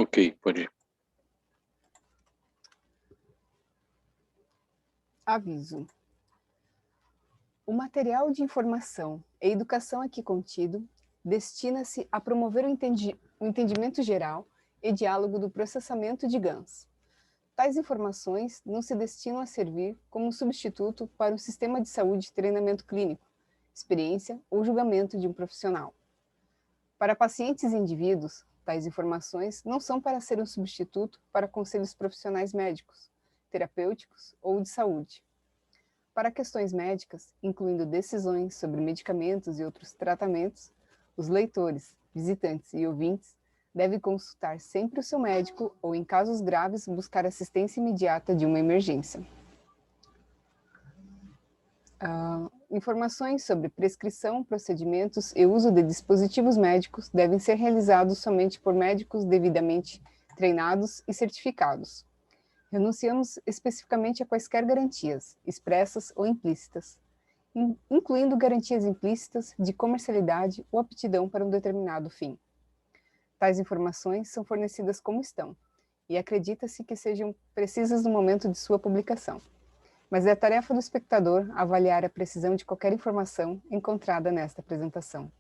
Ok, pode ir. Aviso. O material de informação e educação aqui contido destina-se a promover o entendimento geral e diálogo do processamento de GANs. Tais informações não se destinam a servir como substituto para um sistema de saúde de treinamento clínico, experiência ou julgamento de um profissional. Para pacientes e indivíduos, tais informações não são para ser um substituto para conselhos profissionais médicos, terapêuticos ou de saúde. Para questões médicas, incluindo decisões sobre medicamentos e outros tratamentos, os leitores, visitantes e ouvintes devem consultar sempre o seu médico ou, em casos graves, buscar assistência imediata de uma emergência. Informações sobre prescrição, procedimentos e uso de dispositivos médicos devem ser realizados somente por médicos devidamente treinados e certificados. Renunciamos especificamente a quaisquer garantias, expressas ou implícitas, incluindo garantias implícitas de comercialidade ou aptidão para um determinado fim. Tais informações são fornecidas como estão, e acredita-se que sejam precisas no momento de sua publicação. Mas é tarefa do espectador avaliar a precisão de qualquer informação encontrada nesta apresentação.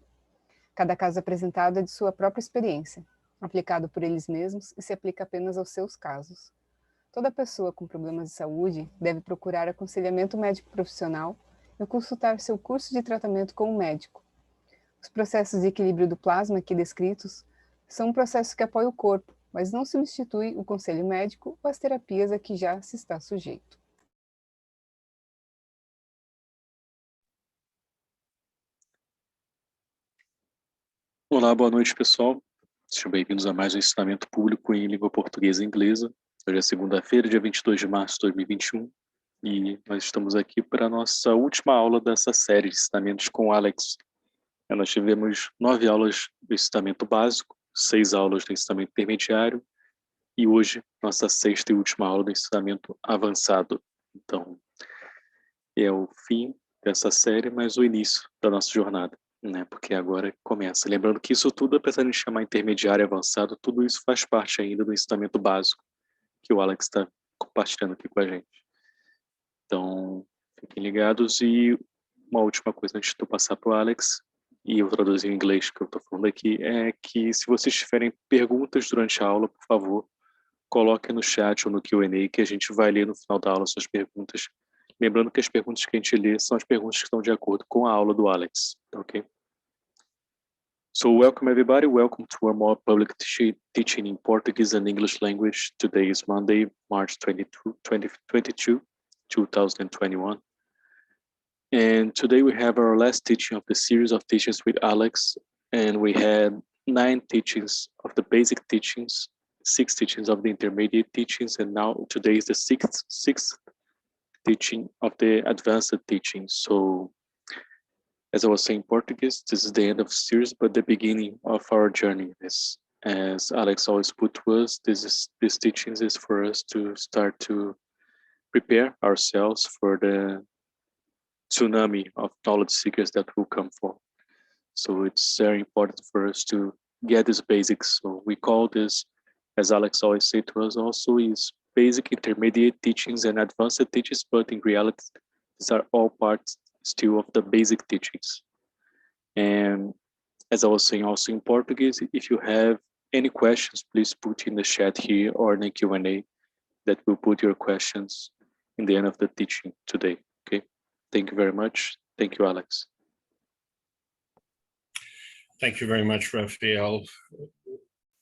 Cada caso apresentado é de sua própria experiência, aplicado por eles mesmos e se aplica apenas aos seus casos. Toda pessoa com problemas de saúde deve procurar aconselhamento médico profissional e consultar seu curso de tratamento com um médico. Os processos de equilíbrio do plasma aqui descritos são um processo que apoia o corpo, mas não substitui o conselho médico ou as terapias a que já se está sujeito. Olá, boa noite, pessoal. Sejam bem-vindos a mais um ensinamento público em língua portuguesa e inglesa. Hoje é segunda-feira, dia 22 de março de 2021, e nós estamos aqui para a nossa última aula dessa série de ensinamentos com o Alex. Nós tivemos 9 aulas do ensinamento básico, 6 aulas do ensinamento intermediário, e hoje, nossa 6ª e última aula do ensinamento avançado. Então, é o fim dessa série, mas o início da nossa jornada, né? Porque agora começa. Lembrando que isso tudo, apesar de chamar intermediário e avançado, tudo isso faz parte ainda do ensinamento básico, que o Alex está compartilhando aqui com a gente. Então, fiquem ligados. E uma última coisa antes de eu passar para o Alex, e eu traduzir em inglês que eu estou falando aqui, é que se vocês tiverem perguntas durante a aula, por favor, coloquem no chat ou no Q&A que a gente vai ler no final da aula suas perguntas. Lembrando que as perguntas que a gente lê são as perguntas que estão de acordo com a aula do Alex, ok? So welcome everybody, welcome to our more public teaching in Portuguese and English language. Today is Monday, March 2022, 2021. And today we have our last teaching of the series of teachings with Alex, and we had 9 teachings of the basic teachings, 6 teachings of the intermediate teachings, and now today is the sixth teaching of the advanced teachings. So as I was saying in Portuguese, this is the end of the series, but the beginning of our journey. As Alex always put to us, these teachings is for us to start to prepare ourselves for the tsunami of knowledge seekers that will come forth. So it's very important for us to get these basics. So we call this, as Alex always said to us also, is basic, intermediate teachings and advanced teachings, but in reality, these are all parts still of the basic teachings. And as I was saying also in Portuguese, if you have any questions, please put in the chat here or in the Q&A that will put your questions in the end of the teaching today, okay? Thank you very much. Thank you, Alex. Thank you very much, Rafael.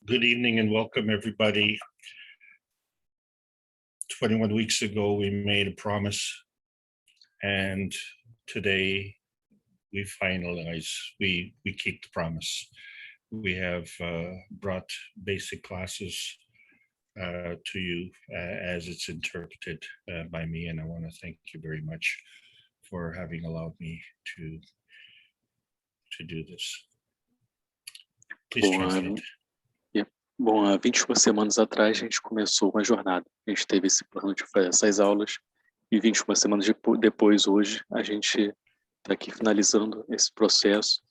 Good evening and welcome, everybody. 21 weeks ago, we made a promise, and today we finalize, we keep the promise. We have brought basic classes to you as it's interpreted by me, and I want to thank you very much for having allowed me to do this. Please translate. Bom, há 21 semanas atrás a gente começou uma jornada. A gente teve esse plano de fazer essas aulas e 21 semanas depois, hoje, a gente está aqui finalizando esse processo,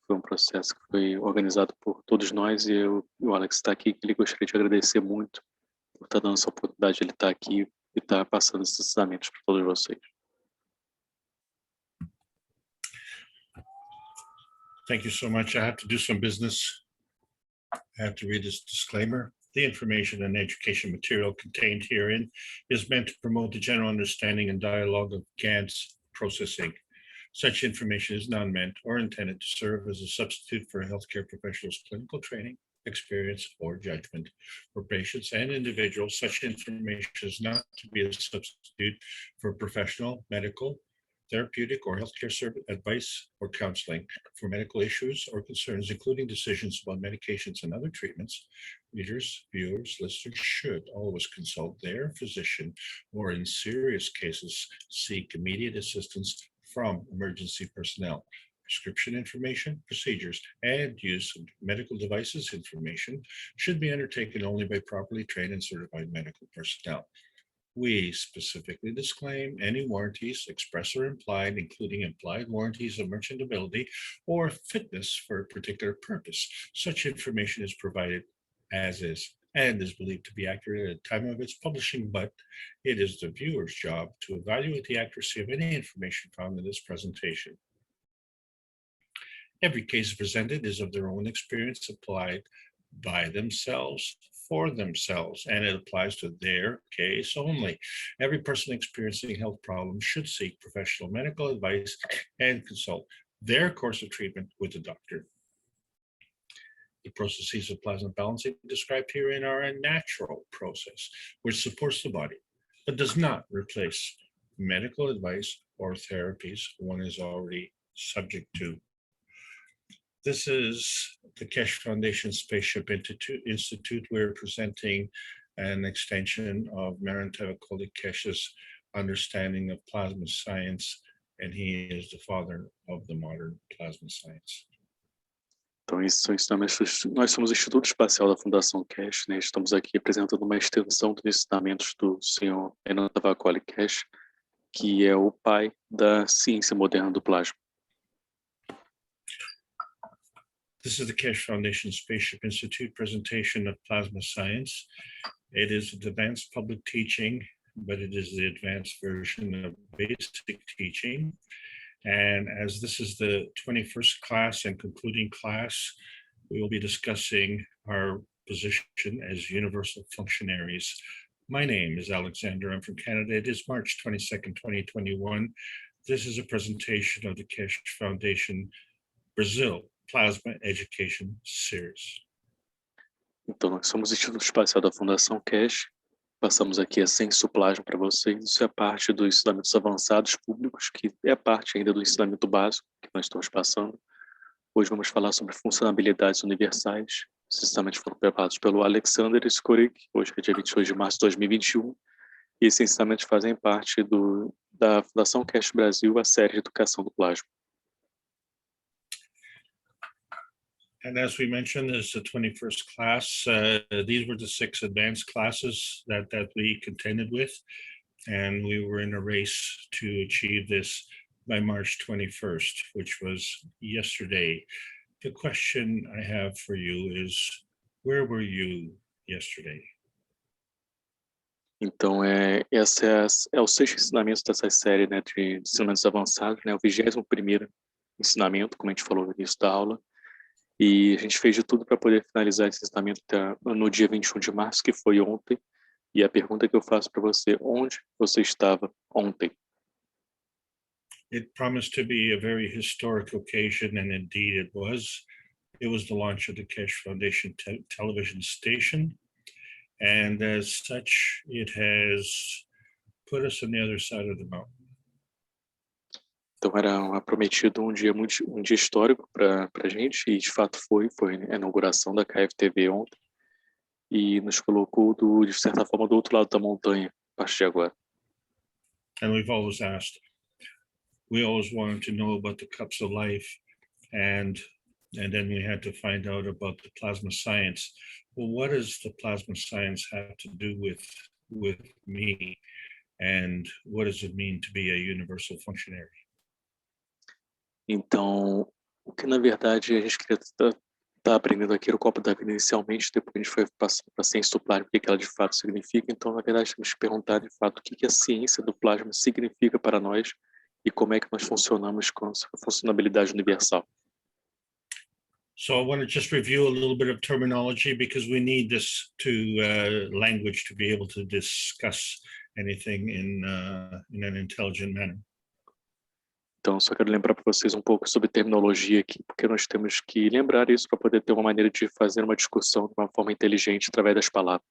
foi um processo que foi organizado por todos nós e o Alex está aqui, que ele gostaria de agradecer muito por estar dando essa oportunidade de ele estar aqui e estar passando esses ensinamentos para todos vocês. Thank you so much. I have to do some business. I have to read this disclaimer. The information and education material contained herein is meant to promote the general understanding and dialogue of GAN's processing. Such information is not meant or intended to serve as a substitute for a healthcare professional's clinical training, experience, or judgment. For patients and individuals, such information is not to be a substitute for professional, medical, therapeutic, or healthcare service advice or counseling. For medical issues or concerns, including decisions about medications and other treatments, readers, viewers, listeners should always consult their physician or, in serious cases, seek immediate assistance from emergency personnel. Prescription information, procedures, and use of medical devices information should be undertaken only by properly trained and certified medical personnel. We specifically disclaim any warranties, express or implied, including implied warranties of merchantability or fitness for a particular purpose. Such information is provided as is and is believed to be accurate at the time of its publishing, but it is the viewer's job to evaluate the accuracy of any information found in this presentation. Every case presented is of their own experience applied by themselves for themselves, and it applies to their case only. Every person experiencing health problems should seek professional medical advice and consult their course of treatment with a doctor. The processes of plasma balancing described herein are a natural process which supports the body, but does not replace medical advice or therapies one is already subject to. This is the Keshe Foundation Spaceship Institute. We're presenting an extension of Maranteva Keshe's understanding of plasma science, and he is the father of the modern plasma science. Então, esses são ensinamentos. Nós somos o Instituto Espacial da Fundação Keshe, né? Estamos aqui apresentando uma extensão dos ensinamentos do senhor Nova Keshe, que é o pai da ciência moderna do plasma. This is the Keshe Foundation Spaceship Institute presentation of plasma science. It is advanced public teaching, but it is the advanced version of basic teaching. And as this is the 21st class and concluding class, we will be discussing our position as universal functionaries. My name is Alexander. I'm from Canada. It is March 22nd, 2021. This is a presentation of the Keshe Foundation Brazil Plasma Education Series. Então, nós somos o Instituto Espacial da Fundação Keshe. Passamos aqui a ciência do plasma para vocês. Isso é parte dos ensinamentos avançados públicos, que é parte ainda do ensinamento básico que nós estamos passando. Hoje vamos falar sobre funcionalidades universais. Esses ensinamentos foram preparados pelo Alexander Skorik, hoje é dia 22 de março de 2021. E esses ensinamentos fazem parte da Fundação Keshe Brasil, a série de educação do plasma. And as we mentioned, this is the 21st class. These were the 6 advanced classes that we contended with, and we were in a race to achieve this by March 21st, which was yesterday. The question I have for you is, where were you yesterday? Então, esse é o 6º ensinamento dessa série, né, de ensinamentos avançados, né, o 21º ensinamento, como a gente falou no início da aula. E a gente fez de tudo para poder finalizar esse ensinamento no dia 21 de março, que foi ontem. E a pergunta que eu faço para você, onde você estava ontem? It promised to be a very historic occasion, and indeed it was. It was the launch of the Keshe Foundation television station. And as such, it has put us on the other side of the mountain. Então era prometido um dia histórico para a gente, e de fato foi a inauguração da KFTV ontem, e nos colocou, de certa forma, do outro lado da montanha, a partir de agora. And we always wanted to know about the cups of life, and then we had to find out about the plasma science. Well, what does the plasma science have to do with me, and what does it mean to be a universal functionary? Então, O que, na verdade, a gente queria tá aprendendo aqui era o copo d'água inicialmente, depois a gente foi passar para a ciência do plasma, o que ela de fato significa. Então, na verdade, temos que perguntar, de fato, o que a ciência do plasma significa para nós e como é que nós funcionamos com a funcionalidade universal. So I want to just review a little bit of terminology because we need this to language to be able to discuss anything in an intelligent manner. Então, só quero lembrar para vocês um pouco sobre terminologia aqui, porque nós temos que lembrar isso para poder ter uma maneira de fazer uma discussão de uma forma inteligente através das palavras.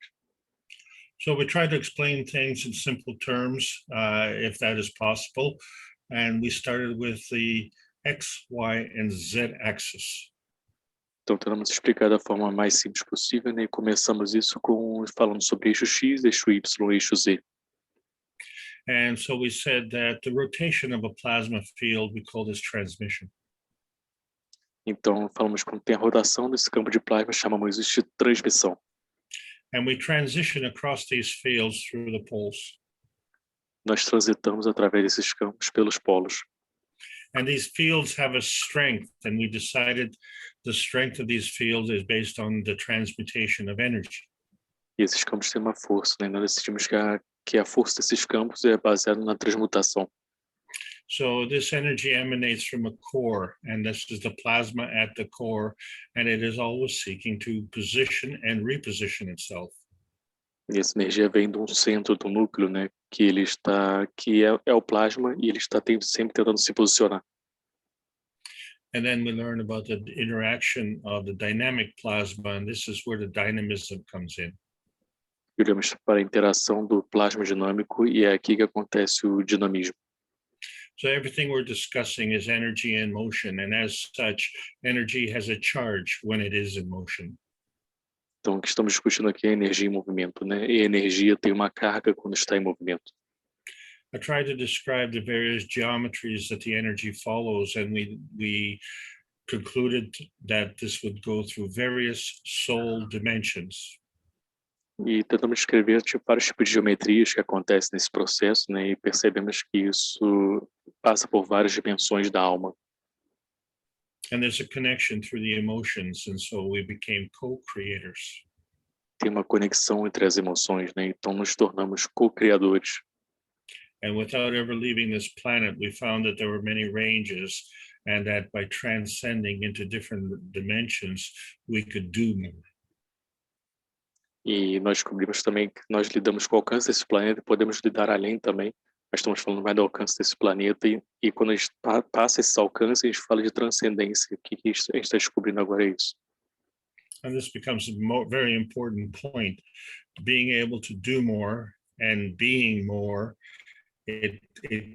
So we try to explain things in simple terms, if that is possible. And we started with the X, Y, and Z axis. Então, tentamos explicar da forma mais simples possível, né? E começamos isso falando sobre eixo X, eixo Y, eixo Z. And so we said that the rotation of a plasma field, we call this transmission. Então, falamos quando tem a rotação desse campo de plasma, chamamos isso de transmissão. And we transition across these fields through the poles. Nós transitamos através desses campos pelos polos. And these fields have a strength, and we decided the strength of these fields is based on the transmutation of energy. E esses campos têm uma força, né? Nós decidimos que a força desses campos é baseada na transmutação. So this energy emanates from a core, and this is the plasma at the core, and it is always seeking to position and reposition itself. E essa energia vem de um centro do núcleo, né? Que é o plasma e ele está sempre tentando se posicionar. And then we learn about the interaction of the dynamic plasma, and this is where the dynamism comes in. E olhamos para a interação do plasma dinâmico e é aqui que acontece o dinamismo. So everything we're discussing is energy in motion, and as such, energy has a charge when it is in motion. Então, o que estamos discutindo aqui é energia em movimento, né? E a energia tem uma carga quando está em movimento. I tried to describe the various geometries that the energy follows, and we concluded that this would go through various soul dimensions. E tentamos descrever vários tipos de geometrias que acontecem nesse processo, né? E percebemos que isso passa por várias dimensões da alma. And there's a connection through the emotions, and so we became co-creators. Tem uma conexão entre as emoções, né? Então nos tornamos co-criadores. And without ever leaving this planet, we found that there were many ranges, and that by transcending into different dimensions, we could do more. E nós descobrimos também que nós lidamos com o alcance desse planeta e podemos lidar além também. Nós estamos falando mais do alcance desse planeta e quando a gente passa esse alcance, a gente fala de transcendência. O que a gente está descobrindo agora é isso. And this becomes a very important point. Being able to do more and being more, it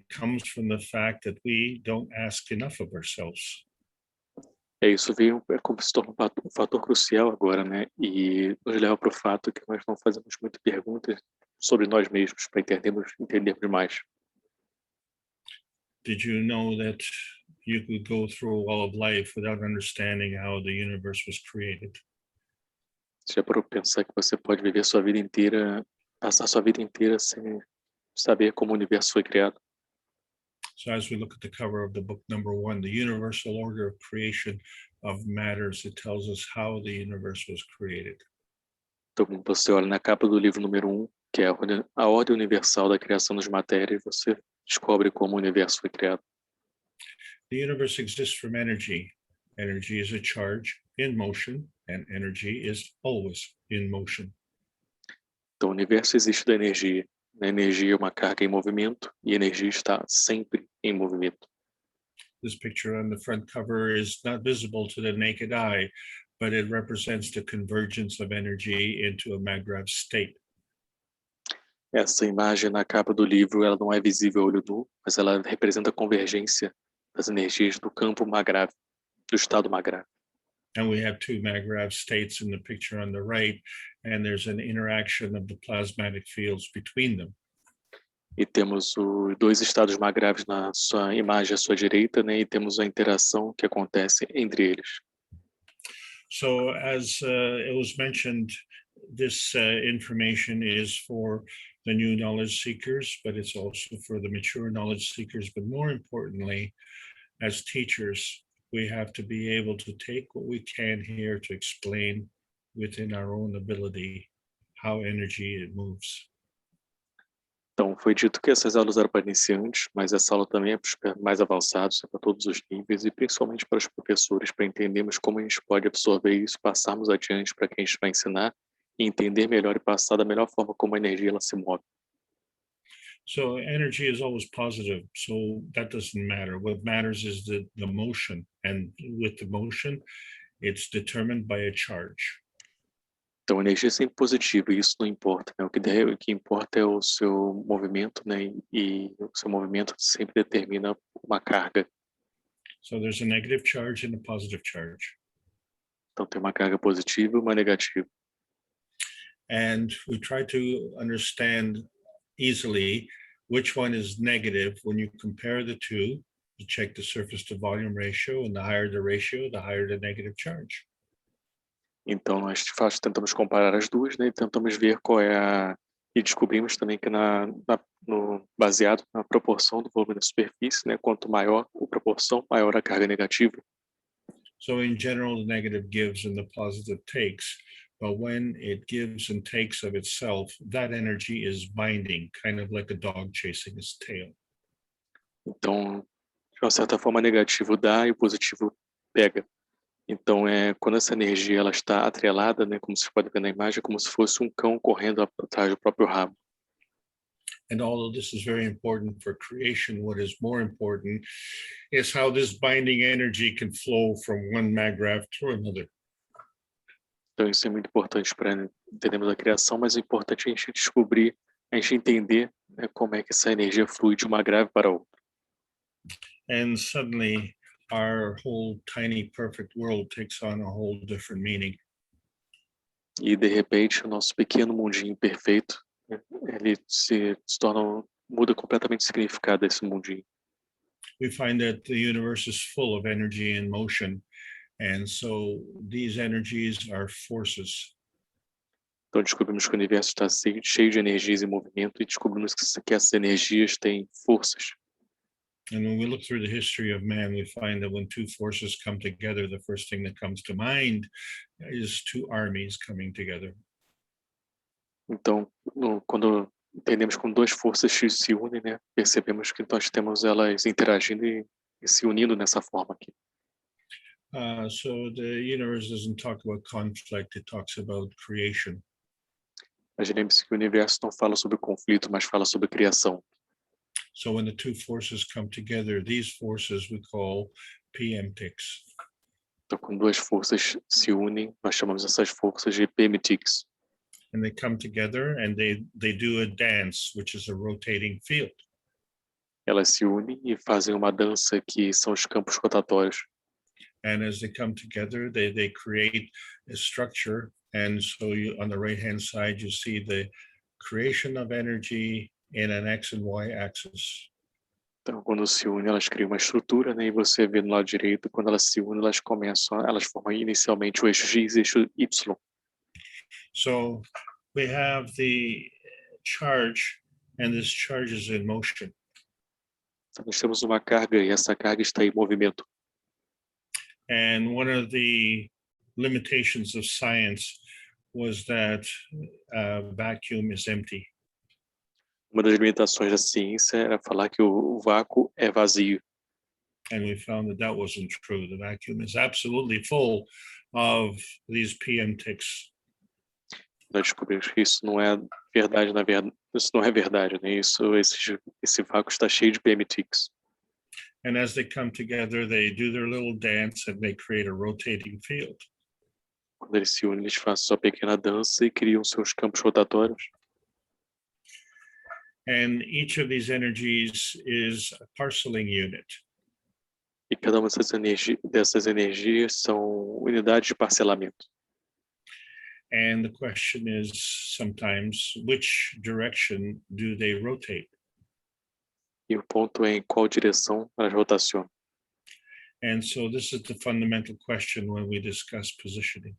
comes from the fact that we don't ask enough of ourselves. Isso como se torna um fator crucial agora, né? E nos leva para o fato que nós não fazemos muitas perguntas sobre nós mesmos para entendermos mais. Did you know that you could go through all of life without understanding how the universe was created? Você já parou para pensar que você pode viver sua vida inteira, passar sua vida inteira sem saber como o universo foi criado? So as we look at the cover of the book #1, the universal order of creation of matters, it tells us how the universe was created. Então, quando você olha na capa do livro número 1, que é a ordem universal da criação das matérias, você descobre como o universo foi criado. The universe exists from energy. Energy is a charge in motion, and energy is always in motion. Então, o universo existe da energia. A energia é uma carga em movimento e a energia está sempre em movimento. This picture on the front cover is not visible to the naked eye, but it represents the convergence of energy into a Magravs state. Essa imagem na capa do livro, ela não é visível a olho nu, mas ela representa a convergência das energias do campo Magrav, do estado Magrav. And we have two Magravs states in the picture on the right, and there's an interaction of the plasmatic fields between them. E temos os dois estados Magravs na sua imagem à sua direita, né? E temos a interação que acontece entre eles. So as it was mentioned, this information is for the new knowledge seekers, but it's also for the mature knowledge seekers. But more importantly, as teachers, we have to be able to take what we can here to explain within our own ability how energy it moves. Então, foi dito que essas aulas eram para iniciantes, mas essa aula também é para os mais avançados, é para todos os níveis e principalmente para os professores, para entendermos como a gente pode absorver isso, passarmos adiante para quem a gente vai ensinar e entender melhor e passar da melhor forma como a energia ela se move. So energy is always positive, so that doesn't matter. What matters is the motion, and with the motion, it's determined by a charge. Então, a energia é sempre positiva e isso não importa, né? O que importa é o seu movimento, né? E o seu movimento sempre determina uma carga. So there's a negative charge and a positive charge. Então, tem uma carga positiva e uma negativa. And we try to understand easily which one is negative when you compare the two. You check the surface to volume ratio, and the higher the ratio, the higher the negative charge. Então, nós tentamos comparar as duas, né? E tentamos ver qual é e descobrimos também que baseado na proporção do volume da superfície, né? Quanto maior a proporção, maior a carga negativa. So in general, the negative gives and the positive takes. But when it gives and takes of itself, that energy is binding, kind of like a dog chasing its tail. Então, de uma certa forma, negativo dá e o positivo pega. Então, quando essa energia ela está atrelada, né, como você pode ver na imagem, é como se fosse um cão correndo atrás do próprio rabo. And although this is very important for creation, what is more important is how this binding energy can flow from one maggraph to another. Então, isso é muito importante para entendermos a criação, mas é importante a gente descobrir, a gente entender, né, como é que essa energia flui de uma grave para outra. And suddenly, our whole tiny perfect world takes on a whole different meaning. E de repente o nosso pequeno mundinho perfeito, né, ele se torna, muda completamente o significado desse mundinho. We find that the universe is full of energy and motion, and so these energies are forces. Então descobrimos que o universo está cheio de energias em movimento e descobrimos que essas energias têm forças. And when we look through the history of man, we find that when two forces come together, the first thing that comes to mind is two armies coming together. Então, quando entendemos como duas forças se unem, né, percebemos que nós temos elas interagindo e se unindo nessa forma aqui. So the universe doesn't talk about conflict, it talks about creation. Mas lembre-se que o universo não fala sobre conflito, mas fala sobre criação. So when the two forces come together, these forces we call PMTICs. Então, quando duas forças se unem, nós chamamos essas forças de PMTICs. And they come together and they do a dance, which is a rotating field. Elas se unem e fazem uma dança que são os campos rotatórios. And as they come together, they create a structure. And so on the right-hand side, you see the creation of energy in an X and Y axis. Então, quando se unem, elas criam uma estrutura, né? E você vê no lado direito, quando elas se unem, elas formam inicialmente o eixo X e o eixo Y. So we have the charge, and this charge is in motion. Então, nós temos uma carga e essa carga está em movimento. And one of the limitations of science was that vacuum is empty. Uma das limitações da ciência era falar que o vácuo é vazio. And we found that that wasn't true. The vacuum is absolutely full of these PMTICs. Nós descobrimos que isso não é verdade, isso não é verdade, né? Esse vácuo está cheio de PMTICs. And as they come together, they do their little dance and they create a rotating field. Quando eles se unem, eles fazem sua pequena dança e criam seus campos rotatórios. And each of these energies is a parceling unit. E cada uma dessas energias são unidades de parcelamento. And the question is sometimes, which direction do they rotate? E o ponto é em qual direção elas rotacionam. And so this is the fundamental question when we discuss positioning.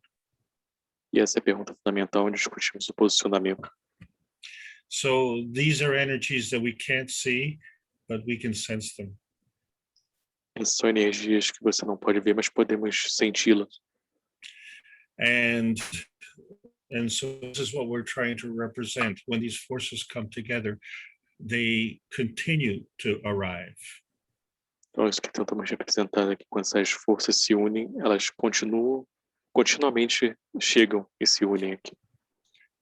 E essa é a pergunta fundamental onde discutimos o posicionamento. So these are energies that we can't see, but we can sense them. Essas são energias que você não pode ver, mas podemos senti-las. And so this is what we're trying to represent. When these forces come together, they continue to arrive. Então, isso que tentamos representar aqui, quando essas forças se unem, elas continuamente chegam e se unem aqui.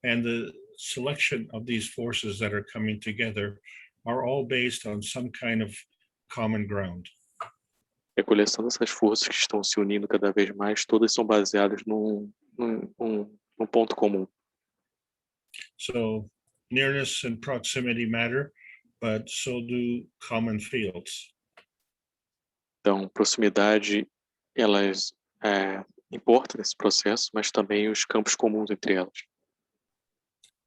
And the selection of these forces that are coming together are all based on some kind of common ground. E a coleção dessas forças que estão se unindo cada vez mais, todas são baseadas num ponto comum. So nearness and proximity matter, but so do common fields. Então, proximidade, elas importam nesse processo, mas também os campos comuns entre elas.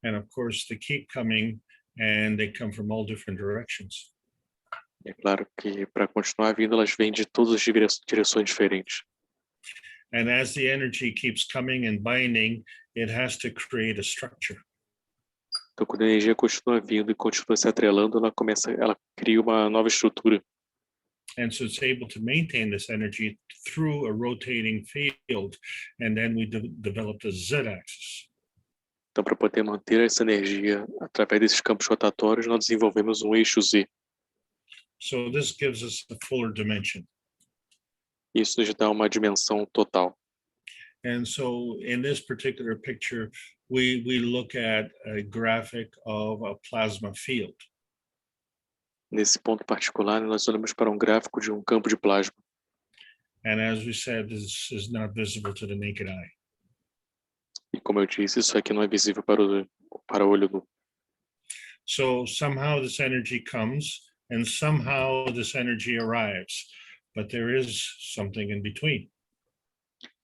And of course, they keep coming and they come from all different directions. É claro que para continuar vindo, elas vêm de todas as direções diferentes. And as the energy keeps coming and binding, it has to create a structure. Então, quando a energia continua vindo e continua se atrelando, ela cria uma nova estrutura. And so it's able to maintain this energy through a rotating field, and then we developed a z-axis. Então, para poder manter essa energia através desses campos rotatórios, nós desenvolvemos um eixo Z. So this gives us a fuller dimension. Isso nos dá uma dimensão total. And so in this particular picture, we look at a graphic of a plasma field. Nesse ponto particular, nós olhamos para um gráfico de um campo de plasma. And as we said, this is not visible to the naked eye. E como eu disse, isso aqui não é visível para o olho nu. So somehow this energy comes and somehow this energy arrives, but there is something in between.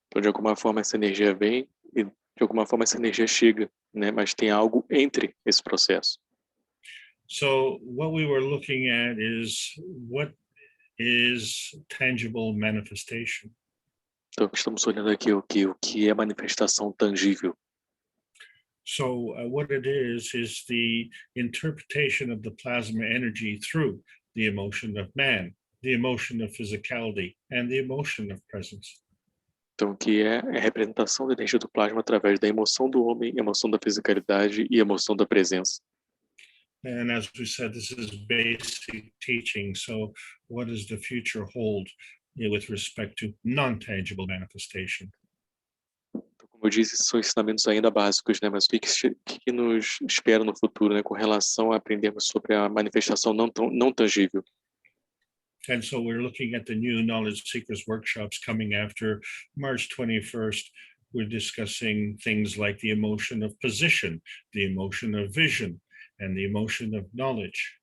Então, de alguma forma, essa energia vem e, de alguma forma, essa energia chega, né? Mas tem algo entre esse processo. So what we were looking at is what is tangible manifestation. Então, estamos olhando aqui o que é manifestação tangível. So what it is the interpretation of the plasma energy through the emotion of man, the emotion of physicality, and the emotion of presence. Então, o que é a representação da energia do plasma através da emoção do homem, emoção da fisicalidade e emoção da presença. And as we said, this is basic teaching. So what does the future hold with respect to non-tangible manifestation? Então, como eu disse, são ensinamentos ainda básicos, né? Mas o que nos espera no futuro, né? Com relação a aprendermos sobre a manifestação não tangível. And so we're looking at the new Knowledge Seekers workshops coming after March 21st. We're discussing things like the emotion of position, the emotion of vision, and the emotion of knowledge.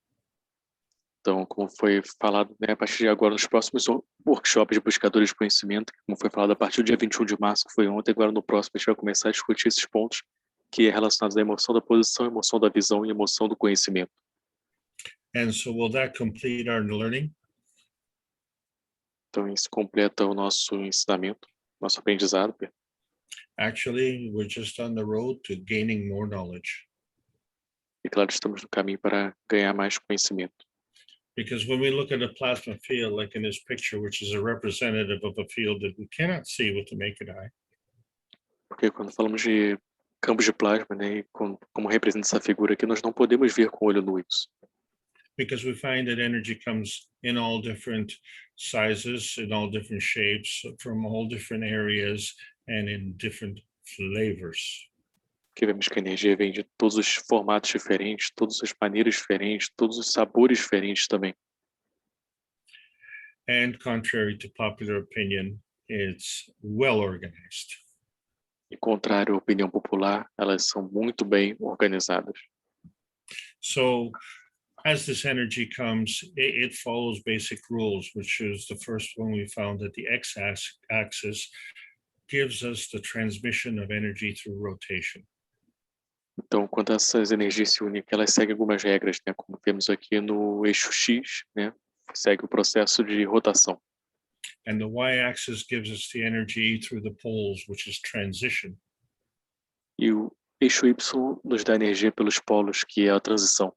Então, como foi falado, né, a partir de agora, nos próximos workshops de Buscadores de Conhecimento, como foi falado a partir do dia 21 de março, que foi ontem, agora no próximo a gente vai começar a discutir esses pontos, que é relacionados à emoção da posição, emoção da visão e emoção do conhecimento. And so will that complete our learning? Então, isso completa o nosso ensinamento, nosso aprendizado. Actually, we're just on the road to gaining more knowledge. E claro, estamos no caminho para ganhar mais conhecimento. Because when we look at a plasma field, like in this picture, which is a representative of a field that we cannot see with the naked eye. Porque quando falamos de campos de plasma, né, como representa essa figura aqui, nós não podemos ver com o olho nu isso. Because we find that energy comes in all different sizes, in all different shapes, from all different areas, and in different flavors. Porque vemos que a energia vem de todos os formatos diferentes, todas as maneiras diferentes, todos os sabores diferentes também. And contrary to popular opinion, it's well organized. E contrário à opinião popular, elas são muito bem organizadas. So as this energy comes, it follows basic rules, which is the first one we found that the x-axis gives us the transmission of energy through rotation. Então, quando essas energias se unem, elas seguem algumas regras, né? Como vemos aqui no eixo X, né? Segue o processo de rotação. And the y-axis gives us the energy through the poles, which is transition. E o eixo Y nos dá energia pelos polos, que é a transição.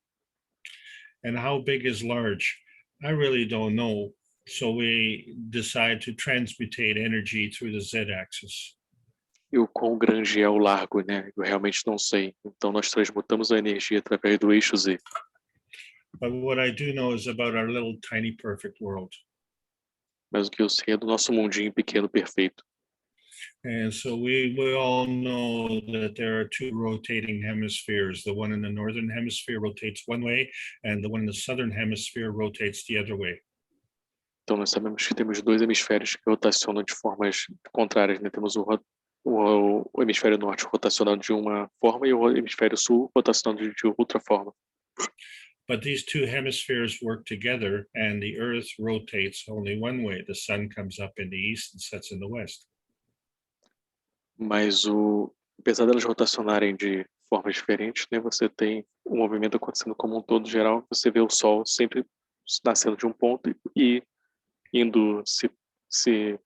And how big is large? I really don't know, So we decide to transmutate energy through the z-axis. E o quão grande é o largo, né? Eu realmente não sei. Então nós transmutamos a energia através do eixo Z. But what I do know is about our little tiny perfect world. Mas o que eu sei é do nosso mundinho pequeno perfeito. And so we all know that there are two rotating hemispheres. The one in the northern hemisphere rotates one way, and the one in the southern hemisphere rotates the other way. Então nós sabemos que temos dois hemisférios que rotacionam de formas contrárias, né? Temos o hemisfério norte rotacionando de uma forma e o hemisfério sul rotacionando de outra forma. But these two hemispheres work together, and the Earth rotates only one way. The sun comes up in the east and sets in the west. Mas apesar delas rotacionarem de formas diferentes, né? Você tem um movimento acontecendo como um todo geral. Você vê o Sol sempre nascendo de um ponto e indo se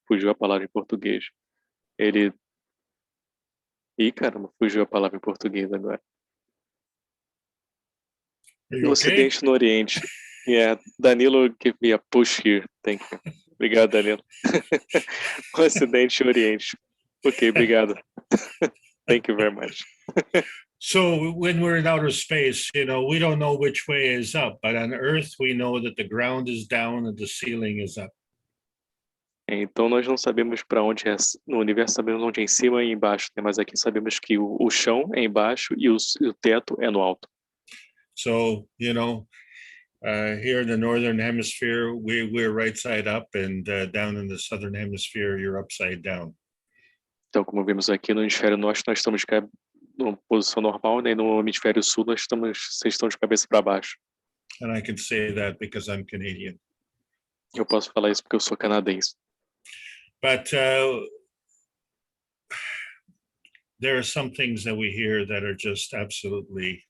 fugiu a palavra em português. Caramba, fugiu a palavra em português agora. Are No you okay? Ocidente, no Oriente. Yeah, Danilo give me a push here. Thank you. Obrigado, Danilo. No Ocidente e Oriente. Ok, obrigado. Thank you very much. So when we're in outer space, we don't know which way is up, but on Earth, we know that the ground is down and the ceiling is up. Então nós não sabemos para onde é, no universo sabemos onde é em cima e embaixo, né? Mas aqui sabemos que o chão é embaixo e o teto é no alto. So, here in the northern hemisphere, we're right side up, and down in the southern hemisphere, you're upside down. Então, como vimos aqui no hemisfério norte, nós estamos numa posição normal, né? E no hemisfério sul, vocês estão de cabeça para baixo. And I can say that because I'm Canadian. Eu posso falar isso porque eu sou canadense. But there are some things that we hear that are just absolutely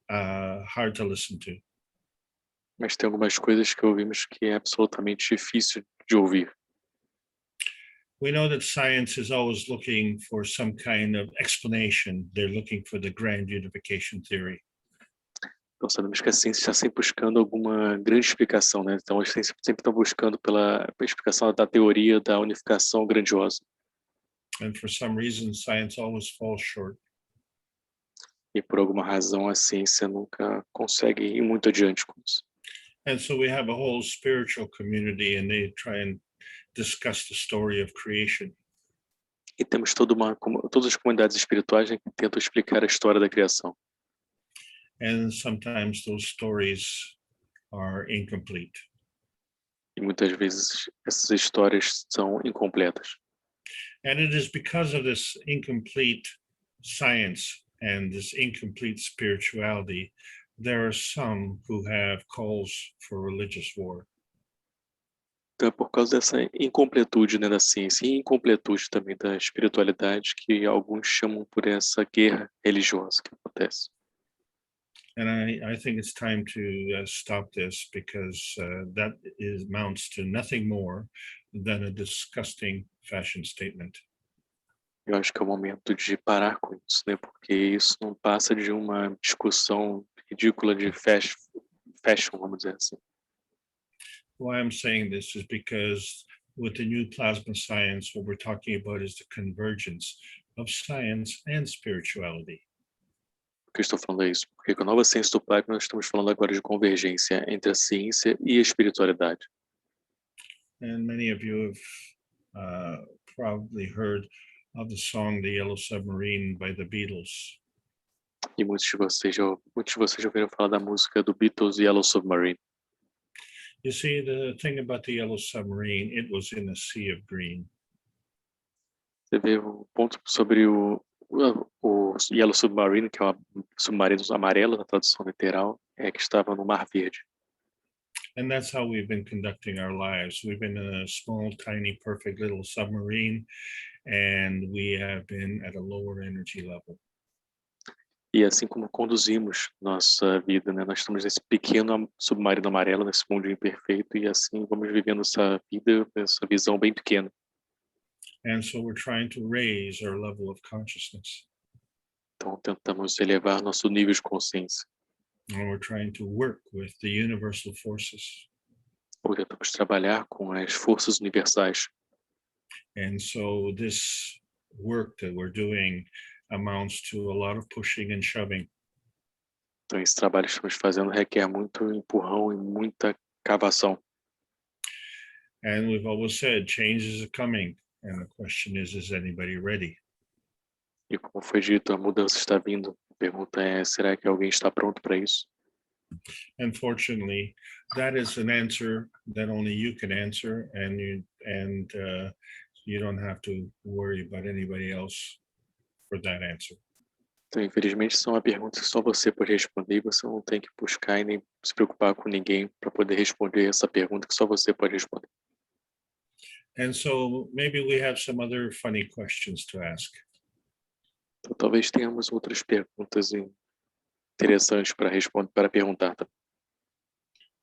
hard to listen to. Mas tem algumas coisas que ouvimos que é absolutamente difícil de ouvir. We know that science is always looking for some kind of explanation. They're looking for the grand unification theory. Então sabemos que a ciência está sempre buscando alguma grande explicação, né? Então eles sempre estão buscando pela explicação da teoria da unificação grandiosa. And for some reason, science always falls short. E por alguma razão a ciência nunca consegue ir muito adiante com isso. And so we have a whole spiritual community, and they try and discuss the story of creation. E temos todas as comunidades espirituais, né, que tentam explicar a história da criação. And sometimes those stories are incomplete. E muitas vezes essas histórias são incompletas. And it is because of this incomplete science and this incomplete spirituality, there are some who have calls for religious war. Então é por causa dessa incompletude, né, da ciência e incompletude também da espiritualidade que alguns chamam por essa guerra religiosa que acontece. And I think it's time to stop this, because that amounts to nothing more than a disgusting fashion statement. Eu acho que é o momento de parar com isso, né? Porque isso não passa de uma discussão ridícula de fashion, vamos dizer assim. Why I'm saying this is because with the new plasma science, what we're talking about is the convergence of science and spirituality. Por que eu estou falando isso? Porque com a nova ciência do plasma nós estamos falando agora de convergência entre a ciência e a espiritualidade. And many of you have probably heard of the song "The Yellow Submarine" by the Beatles. E muitos de vocês já ouviram falar da música do Beatles, Yellow Submarine. You see, the thing about the Yellow Submarine, it was in a sea of green. Você vê o ponto sobre o Yellow Submarine, que é o submarino amarelo, na tradução literal, é que estava no Mar Verde. And that's how we've been conducting our lives. We've been in a small, tiny, perfect little submarine, and we have been at a lower energy level. E assim como conduzimos nossa vida, né? Nós estamos nesse pequeno submarino amarelo, nesse mundo imperfeito, e assim vamos vivendo essa vida, essa visão bem pequena. And so we're trying to raise our level of consciousness. Então tentamos elevar nosso nível de consciência. and we're trying to work with the universal forces. Ou tentamos trabalhar com as forças universais. And so this work that we're doing amounts to a lot of pushing and shoving. Então, esse trabalho que estamos fazendo requer muito empurrão e muita cavação. And we've always said changes are coming. And the question is anybody ready? E como foi dito, a mudança está vindo. A pergunta é, será que alguém está pronto para isso? Unfortunately, that is an answer that only you can answer, and you don't have to worry about anybody else for that answer. Então, infelizmente, são uma pergunta que só você pode responder e você não tem que buscar e nem se preocupar com ninguém para poder responder essa pergunta que só você pode responder. And so maybe we have some other funny questions to ask. Então, talvez tenhamos outras perguntas interessantes para responder, para perguntar.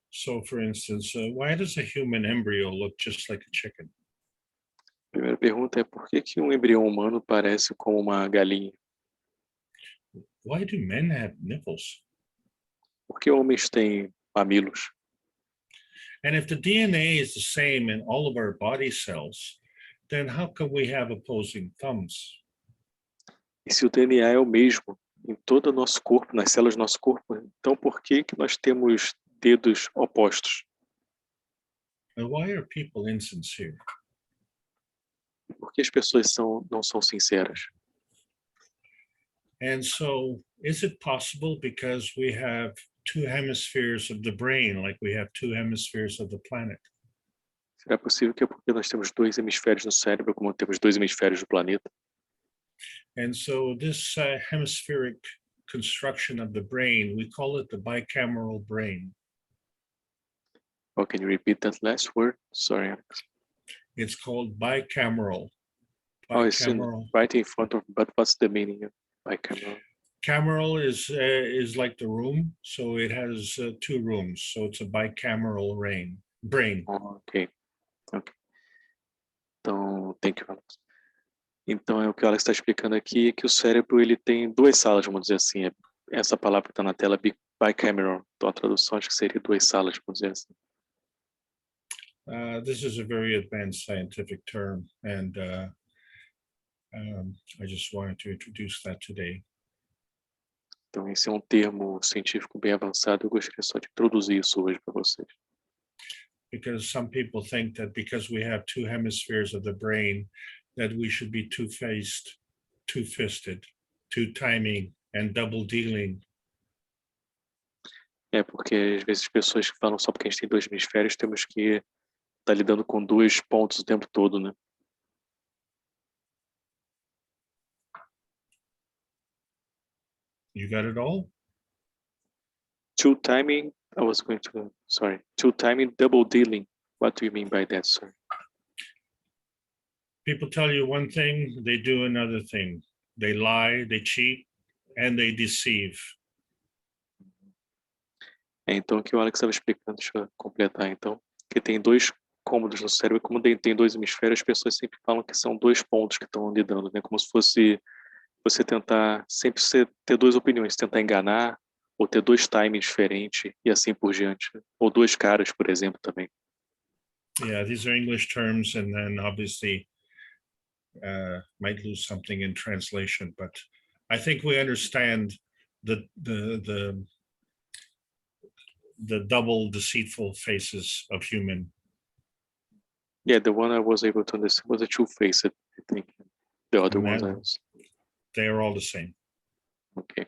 So, for instance, why does a human embryo look just like a chicken? A primeira pergunta é por que um embrião humano parece com uma galinha? Why do men have nipples? Por que homens têm mamilos? And if the DNA is the same in all of our body cells, then how can we have opposing thumbs? E se o DNA é o mesmo em todo o nosso corpo, nas células do nosso corpo, então por que nós temos dedos opostos? And why are people insincere? Por que as pessoas não são sinceras? And so, is it possible because we have two hemispheres of the brain, like we have two hemispheres of the planet? Será possível que é porque nós temos dois hemisférios no cérebro, como temos dois hemisférios do planeta? And so this hemispheric construction of the brain, we call it the bicameral brain. Oh, can you repeat that last word? Sorry, Alex. It's called bicameral. Oh, it's right in front of, but what's the meaning of bicameral? Cameral is like the room, so it has two rooms, so it's a bicameral brain. Oh, ok. Então, thank you, Alex. Então, o que o Alex está explicando aqui é que o cérebro ele tem duas salas, vamos dizer assim. Essa palavra que está na tela, bicameral. Então, a tradução acho que seria duas salas, vamos dizer assim. This is a very advanced scientific term, and I just wanted to introduce that today. Então, esse é um termo científico bem avançado. Eu gostaria só de introduzir isso hoje para vocês. Because some people think that because we have two hemispheres of the brain, that we should be two-faced, two-fisted, two-timing, and double-dealing. É, porque às vezes as pessoas falam só porque a gente tem dois hemisférios, temos que estar lidando com dois pontos o tempo todo, né? You got it all? Two-timing, two-timing, double-dealing. What do you mean by that, sir? People tell you one thing, they do another thing. They lie, they cheat, and they deceive. Então, o que o Alex estava explicando, deixa eu completar então, que tem dois cômodos no cérebro, como tem dois hemisférios, as pessoas sempre falam que são dois pontos que estão lidando, né? Como se fosse você tentar sempre ter duas opiniões, tentar enganar, ou ter dois timings diferentes, e assim por diante. Ou duas caras, por exemplo, também. Yeah, these are English terms, and then obviously might lose something in translation, but I think we understand the double deceitful faces of human. Yeah, the one I was able to understand was a two-faced, I think. The other ones they are all the same. Ok.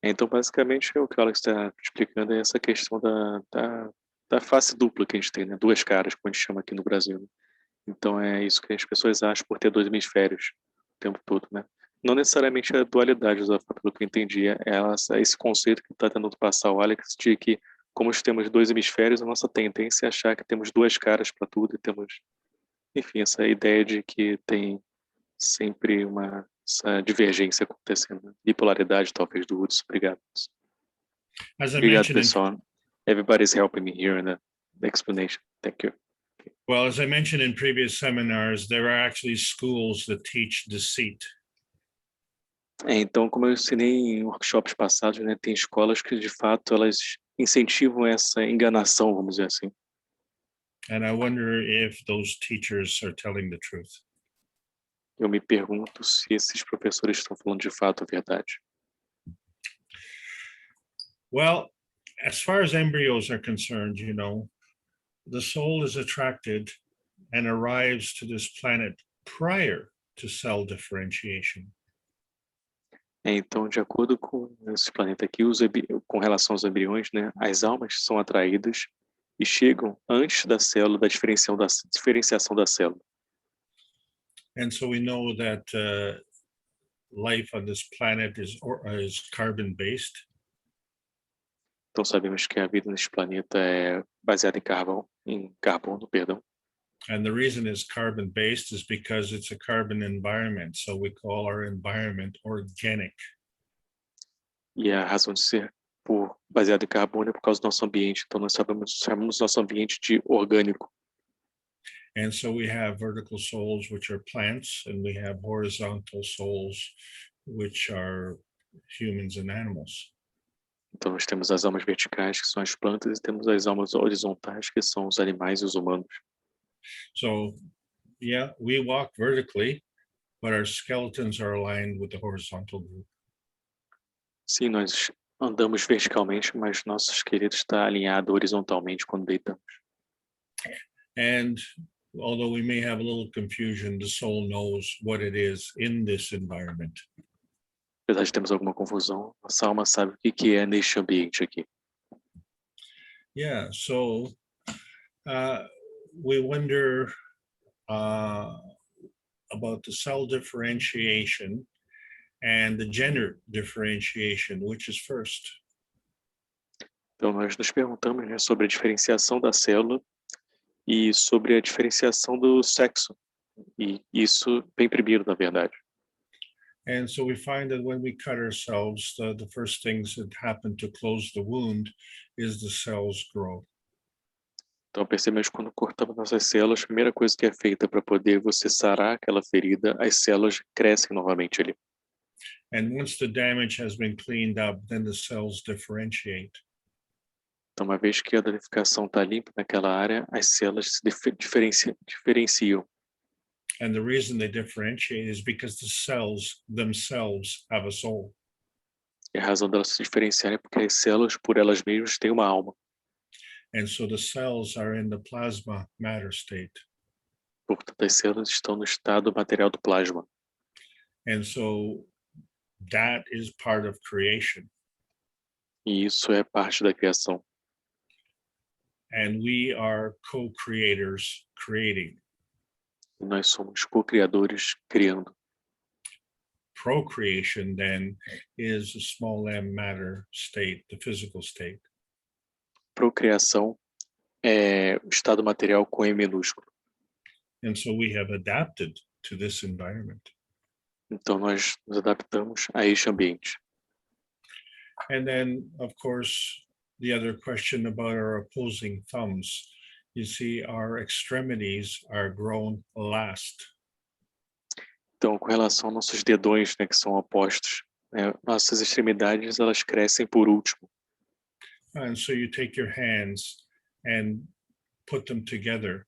Então, basicamente, o que o Alex está explicando é essa questão da face dupla que a gente tem, né? Duas caras, como a gente chama aqui no Brasil. Né? Então, é isso que as pessoas acham por ter dois hemisférios o tempo todo, né? Não necessariamente a dualidade, pelo que eu entendi, é esse conceito que está tentando passar o Alex de que, como temos dois hemisférios, a nossa tendência é achar que temos duas caras para tudo e temos, enfim, essa ideia de que tem sempre essa divergência acontecendo, bipolaridade talvez do Woods. Obrigado. Obrigado, pessoal. Everybody's helping me here in the explanation. Thank you. Well, as I mentioned in previous seminars, there are actually schools that teach deceit. Então, como eu ensinei em workshops passados, né, tem escolas que, de fato, elas incentivam essa enganação, vamos dizer assim. And I wonder if those teachers are telling the truth. Eu me pergunto se esses professores estão falando de fato a verdade. Well, as far as embryos are concerned, the soul is attracted and arrives to this planet prior to cell differentiation. Então, de acordo com esse planeta aqui, com relação aos embriões, né, as almas são atraídas e chegam antes da célula, da diferenciação da célula. And so we know that life on this planet is carbon-based. Então, sabemos que a vida nesse planeta é baseada em carbono, perdão. And the reason it's carbon-based is because it's a carbon environment. So we call our environment organic. E a razão de ser baseado em carbono é por causa do nosso ambiente. Então, nós chamamos nosso ambiente de orgânico. And so we have vertical souls, which are plants, and we have horizontal souls, which are humans and animals. Então, nós temos as almas verticais, que são as plantas, e temos as almas horizontais, que são os animais e os humanos. So, yeah, we walk vertically, but our skeletons are aligned with the horizontal group. Sim, nós andamos verticalmente, mas nosso esqueleto está alinhado horizontalmente quando deitamos. And although we may have a little confusion, the soul knows what it is in this environment. Apesar de termos alguma confusão, nossa alma sabe o que é neste ambiente aqui. Yeah, so we wonder about the cell differentiation and the gender differentiation, which is first. Então, nós nos perguntamos, né, sobre a diferenciação da célula e sobre a diferenciação do sexo. E isso vem primeiro, na verdade. And so we find that when we cut ourselves, the first things that happen to close the wound is the cells grow. Então, percebemos que quando cortamos nossas células, a primeira coisa que é feita para poder você sarar aquela ferida, as células crescem novamente ali. And once the damage has been cleaned up, then the cells differentiate. Então, uma vez que a danificação está limpa naquela área, as células se diferenciam. And the reason they differentiate is because the cells themselves have a soul. E a razão delas se diferenciarem é porque as células, por elas mesmas, têm uma alma. And so the cells are in the plasma matter state. Portanto, as células estão no estado material do plasma. And so that is part of creation. E isso é parte da criação. And we are co-creators creating. E nós somos co-criadores criando. Procreation then is a small m matter state, the physical state. Procriação é o estado material com E minúsculo. And so we have adapted to this environment. Então nós nos adaptamos a este ambiente. And then, of course, the other question about our opposing thumbs. You see, our extremities are grown last. Então, com relação aos nossos dedões, né, que são opostos, né, nossas extremidades elas crescem por último. And so you take your hands and put them together,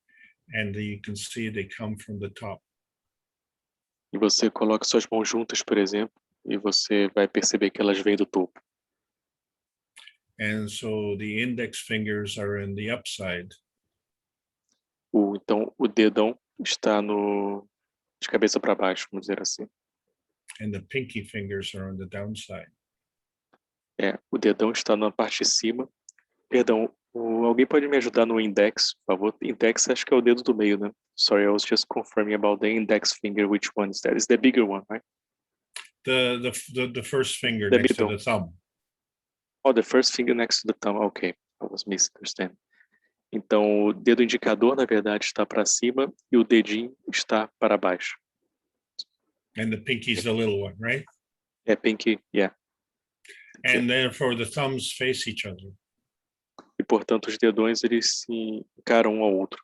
and you can see they come from the top. E você coloca suas mãos juntas, por exemplo, e você vai perceber que elas vêm do topo. And so the index fingers are in the upside. Então, o dedão está de cabeça para baixo, vamos dizer assim. And the pinky fingers are on the downside. O dedão está na parte de cima. Perdão, alguém pode me ajudar no index, por favor? Index acho que é o dedo do meio, né? Sorry, I was just confirming about the index finger. Which one is that? It's the bigger one, right? The first finger The next middle. to the thumb. Oh, the first finger next to the thumb. Okay, I was misunderstanding. Então, o dedo indicador, na verdade, está para cima e o dedinho está para baixo. And the pinky is the little one, right? Pinky, yeah. And therefore the thumbs face each other. E, portanto, os dedões, eles se encaram um ao outro.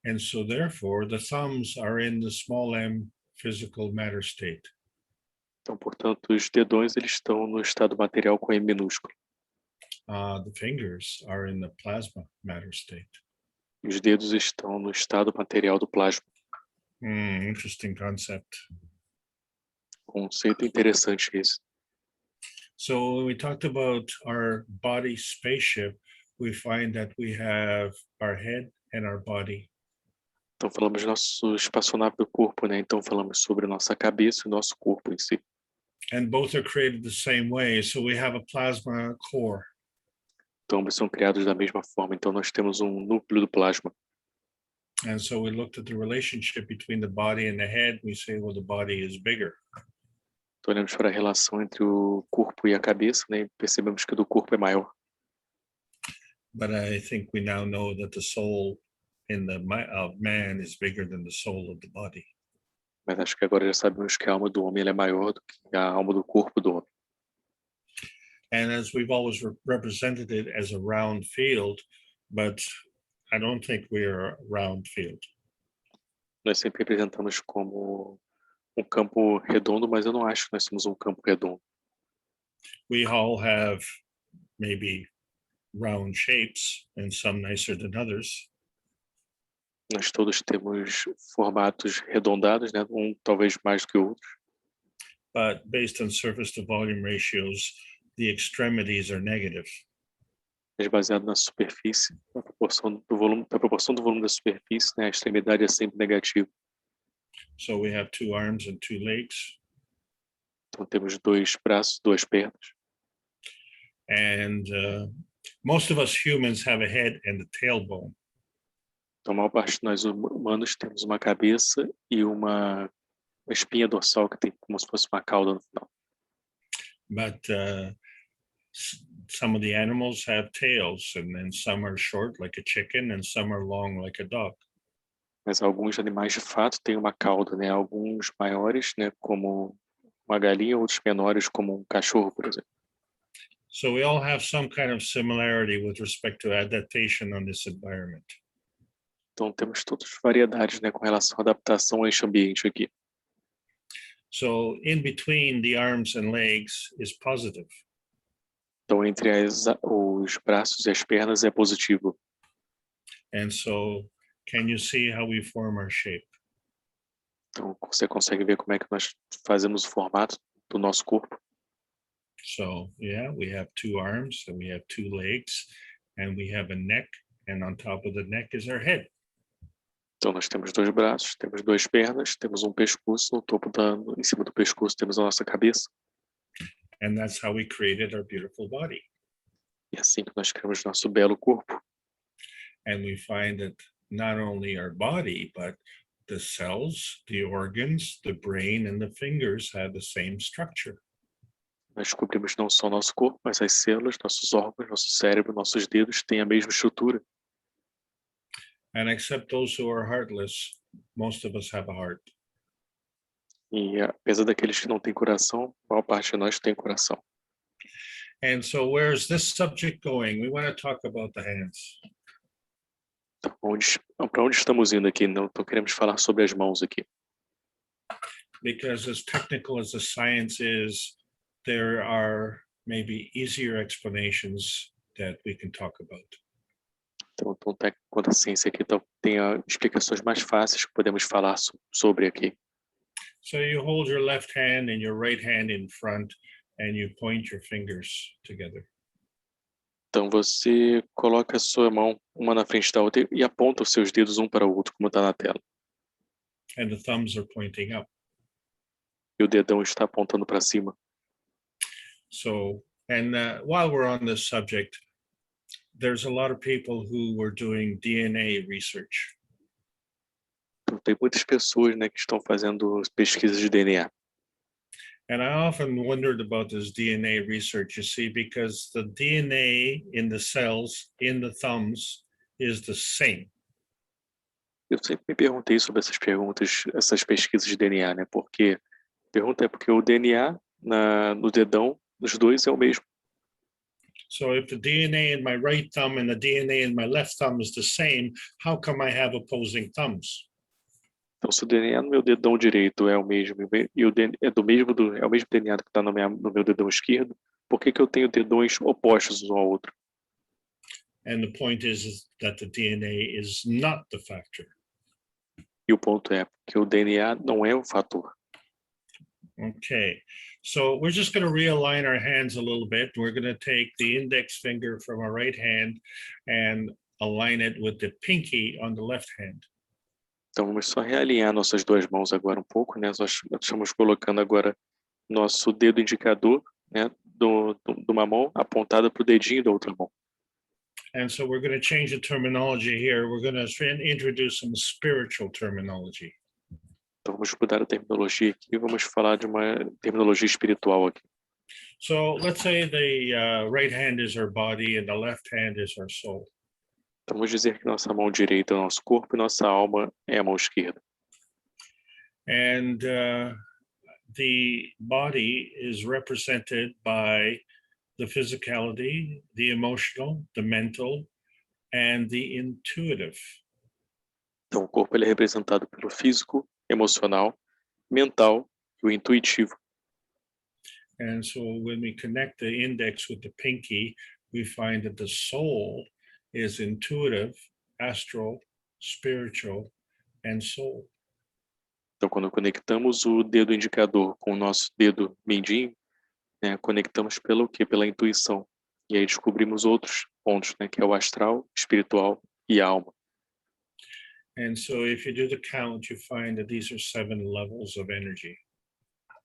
And so therefore the thumbs are in the small m physical matter state. Então, portanto, os dedões eles estão no estado material com M minúsculo. The fingers are in the plasma matter state. E os dedos estão no estado material do plasma. Interesting concept. Conceito interessante esse. So when we talked about our body spaceship, we find that we have our head and our body. Então, falamos nosso espaçonave do corpo, né? Então, falamos sobre nossa cabeça e nosso corpo em si. And both are created the same way. So we have a plasma core. Então, ambos são criados da mesma forma. Então, nós temos um núcleo do plasma. And so we looked at the relationship between the body and the head. We say, well, the body is bigger. Então, olhamos para a relação entre o corpo e a cabeça, né? E percebemos que o do corpo é maior. But I think we now know that the soul in the man is bigger than the soul of the body. Mas acho que agora já sabemos que a alma do homem ela é maior do que a alma do corpo do homem. And as we've always represented it as a round field, but I don't think we're a round field. Nós sempre representamos como um campo redondo, mas eu não acho que nós somos um campo redondo. We all have maybe round shapes and some nicer than others. Nós todos temos formatos redondados, né? Um talvez mais do que o outro. But based on surface to volume ratios, the extremities are negative. Mas baseado na superfície, na proporção do volume da superfície, né? A extremidade é sempre negativa. So we have 2 arms and 2 legs. Então temos 2 braços, 2 pernas. And most of us humans have a head and a tailbone. Então a maior parte de nós humanos temos uma cabeça e uma espinha dorsal que tem como se fosse uma cauda no final. But some of the animals have tails, and then some are short like a chicken and some are long like a dog. Mas alguns animais de fato têm uma cauda, né? Alguns maiores, né? Como uma galinha, outros menores, como um cachorro, por exemplo. So we all have some kind of similarity with respect to adaptation on this environment. Então temos todas variedades, né? Com relação à adaptação a este ambiente aqui. So in between the arms and legs is positive. Então entre os braços e as pernas é positivo. And so can you see how we form our shape? Então você consegue ver como é que nós fazemos o formato do nosso corpo. So yeah, we have 2 arms and we have 2 legs and we have a neck, and on top of the neck is our head. Então nós temos 2 braços, temos 2 pernas, temos um pescoço, em cima do pescoço temos a nossa cabeça. And that's how we created our beautiful body. E é assim que nós criamos nosso belo corpo. And we find that not only our body, but the cells, the organs, the brain, and the fingers have the same structure. Nós descobrimos não só nosso corpo, mas as células, nossos órgãos, nosso cérebro, nossos dedos têm a mesma estrutura. And except those who are heartless, most of us have a heart. E apesar daqueles que não têm coração, a maior parte de nós tem coração. And so where's this subject going? We want to talk about the hands. Então, para onde estamos indo aqui? Não queremos falar sobre as mãos aqui. Because as technical as the science is, there are maybe easier explanations that we can talk about. Então, tão técnico quanto a ciência aqui, tem explicações mais fáceis que podemos falar sobre aqui. So you hold your left hand and your right hand in front and you point your fingers together. Então você coloca a sua mão uma na frente da outra e aponta os seus dedos um para o outro, como está na tela. And the thumbs are pointing up. E o dedão está apontando para cima. So, and while we're on this subject, there's a lot of people who were doing DNA research. Então, tem muitas pessoas, né, que estão fazendo pesquisas de DNA. And I often wondered about this DNA research, you see, because the DNA in the cells, in the thumbs, is the same. Eu sempre me perguntei sobre essas pesquisas de DNA, né? Porque a pergunta é porque o DNA no dedão dos dois é o mesmo. So if the DNA in my right thumb and the DNA in my left thumb is the same, how come I have opposing thumbs? Então, se o DNA no meu dedão direito é o mesmo e é o mesmo DNA que está no meu dedão esquerdo, por que que eu tenho dedões opostos um ao outro? And the point is that the DNA is not the factor. E o ponto é que o DNA não é o fator. Okay, so we're just going to realign our hands a little bit. We're going to take the index finger from our right hand and align it with the pinky on the left hand. Então, vamos só realinhar nossas duas mãos agora um pouco, né? Nós estamos colocando agora nosso dedo indicador, né, de uma mão apontada para o dedinho da outra mão. And so we're going to change the terminology here. We're going to introduce some spiritual terminology. Então, vamos mudar a terminologia aqui e vamos falar de uma terminologia espiritual aqui. So let's say the right hand is our body and the left hand is our soul. Então, vamos dizer que nossa mão direita é o nosso corpo e nossa alma é a mão esquerda. And the body is represented by the physicality, the emotional, the mental, and the intuitive. Então, o corpo ele é representado pelo físico, emocional, mental e o intuitivo. And so when we connect the index with the pinky, we find that the soul is intuitive, astral, spiritual, and soul. Então, quando conectamos o dedo indicador com o nosso dedo mindinho, né, conectamos pelo quê? Pela intuição. E aí descobrimos outros pontos, né, que é o astral, espiritual e alma. And so if you do the count, you find that these are 7 levels of energy.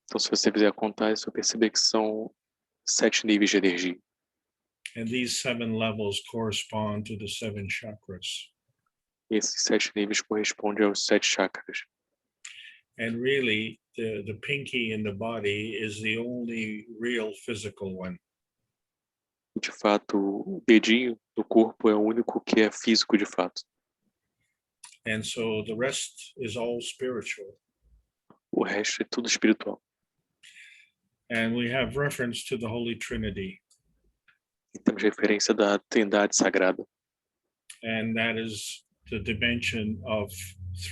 Então, se você fizer contar, você vai perceber que são 7 níveis de energia. And these 7 levels correspond to the 7 chakras. E esses 7 níveis correspondem aos 7 chakras. And really, the pinky in the body is the only real physical one. E, de fato, o dedinho do corpo é o único que é físico de fato. And so the rest is all spiritual. O resto é tudo espiritual. And we have reference to the Holy Trinity. E temos referência da Trindade Sagrada. And that is the dimension of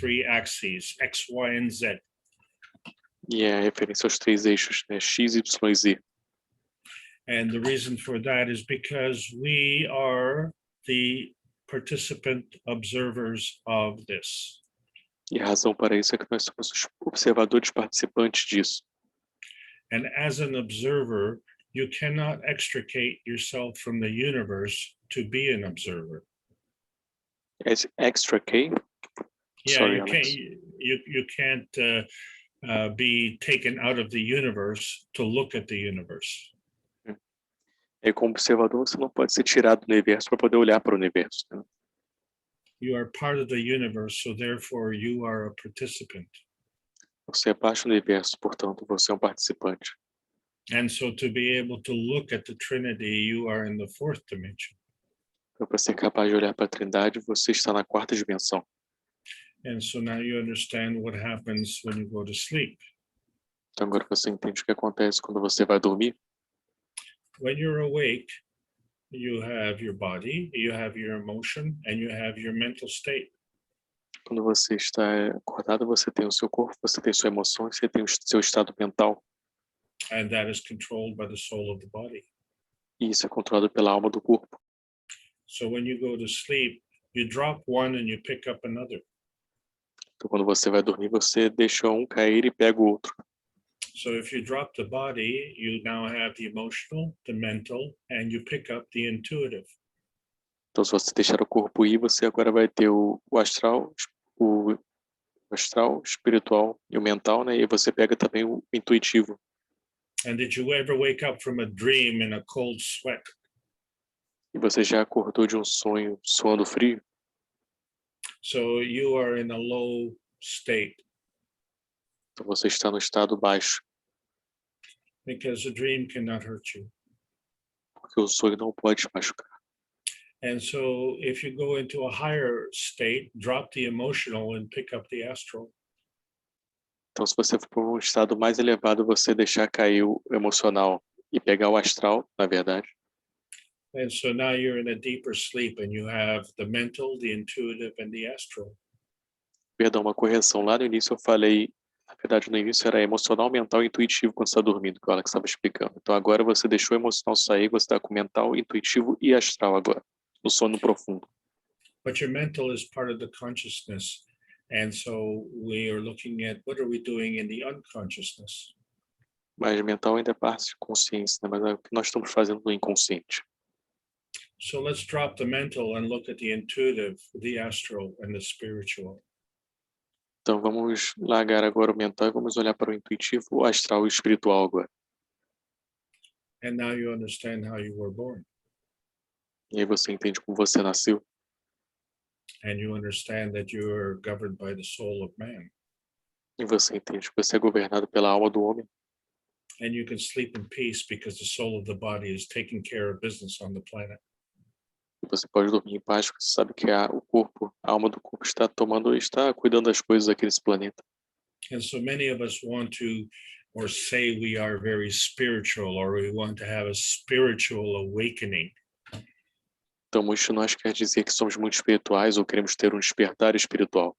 3 axes, X, Y, and Z. E é a referência aos 3 eixos, né? X, Y e Z. And the reason for that is because we are the participant observers of this. E a razão para isso é que nós somos os observadores participantes disso. And as an observer, you cannot extricate yourself from the universe to be an observer. As extra K? Yeah, Sorry, you can't be taken out of the universe to look at the universe. E como observador, você não pode ser tirado do universo para poder olhar para o universo. Né? You are part of the universe, so therefore you are a participant. Você é parte do universo, portanto, você é um participante. And so to be able to look at the Trinity, you are in the 4th dimension. Então, para ser capaz de olhar para a Trindade, você está na 4ª dimensão. And so now you understand what happens when you go to sleep. Então agora você entende o que acontece quando você vai dormir. When you're awake, you have your body, you have your emotion, and you have your mental state. Quando você está acordado, você tem o seu corpo, você tem sua emoção, você tem o seu estado mental. And that is controlled by the soul of the body. E isso é controlado pela alma do corpo. So when you go to sleep, you drop one and you pick up another. Então quando você vai dormir, você deixa um cair e pega o outro. So if you drop the body, you now have the emotional, the mental, and you pick up the intuitive. Então se você deixar o corpo ir, você agora vai ter o astral, o espiritual e o mental, né? E você pega também o intuitivo. And did you ever wake up from a dream in a cold sweat? E você já acordou de um sonho suando frio? So you are in a low state. Então você está no estado baixo. Because a dream cannot hurt you. Porque o sonho não pode te machucar. And so if you go into a higher state, drop the emotional and pick up the astral. Então se você for para um estado mais elevado, você deixar cair o emocional e pegar o astral, na verdade. And so now you're in a deeper sleep and you have the mental, the intuitive, and the astral. Perdão, uma correção. Lá no início eu falei, na verdade no início era emocional, mental e intuitivo quando você está dormindo, que o Alex estava explicando. Então agora você deixou o emocional sair, você está com mental, intuitivo e astral agora, no sono profundo. But your mental is part of the consciousness. And so we are looking at what are we doing in the unconsciousness. Mas mental ainda é parte de consciência, né? Mas é o que nós estamos fazendo no inconsciente. So let's drop the mental and look at the intuitive, the astral, and the spiritual. Então vamos largar agora o mental e vamos olhar para o intuitivo, o astral e o espiritual agora. And now you understand how you were born. E aí você entende como você nasceu. And you understand that you are governed by the soul of man. E você entende que você é governado pela alma do homem. And you can sleep in peace because the soul of the body is taking care of business on the planet. E você pode dormir em paz porque você sabe que o corpo, a alma do corpo está cuidando das coisas aqui nesse planeta. And so many of us want to, or say we are very spiritual, or we want to have a spiritual awakening. Então muitos de nós quer dizer que somos muito espirituais ou queremos ter um despertar espiritual.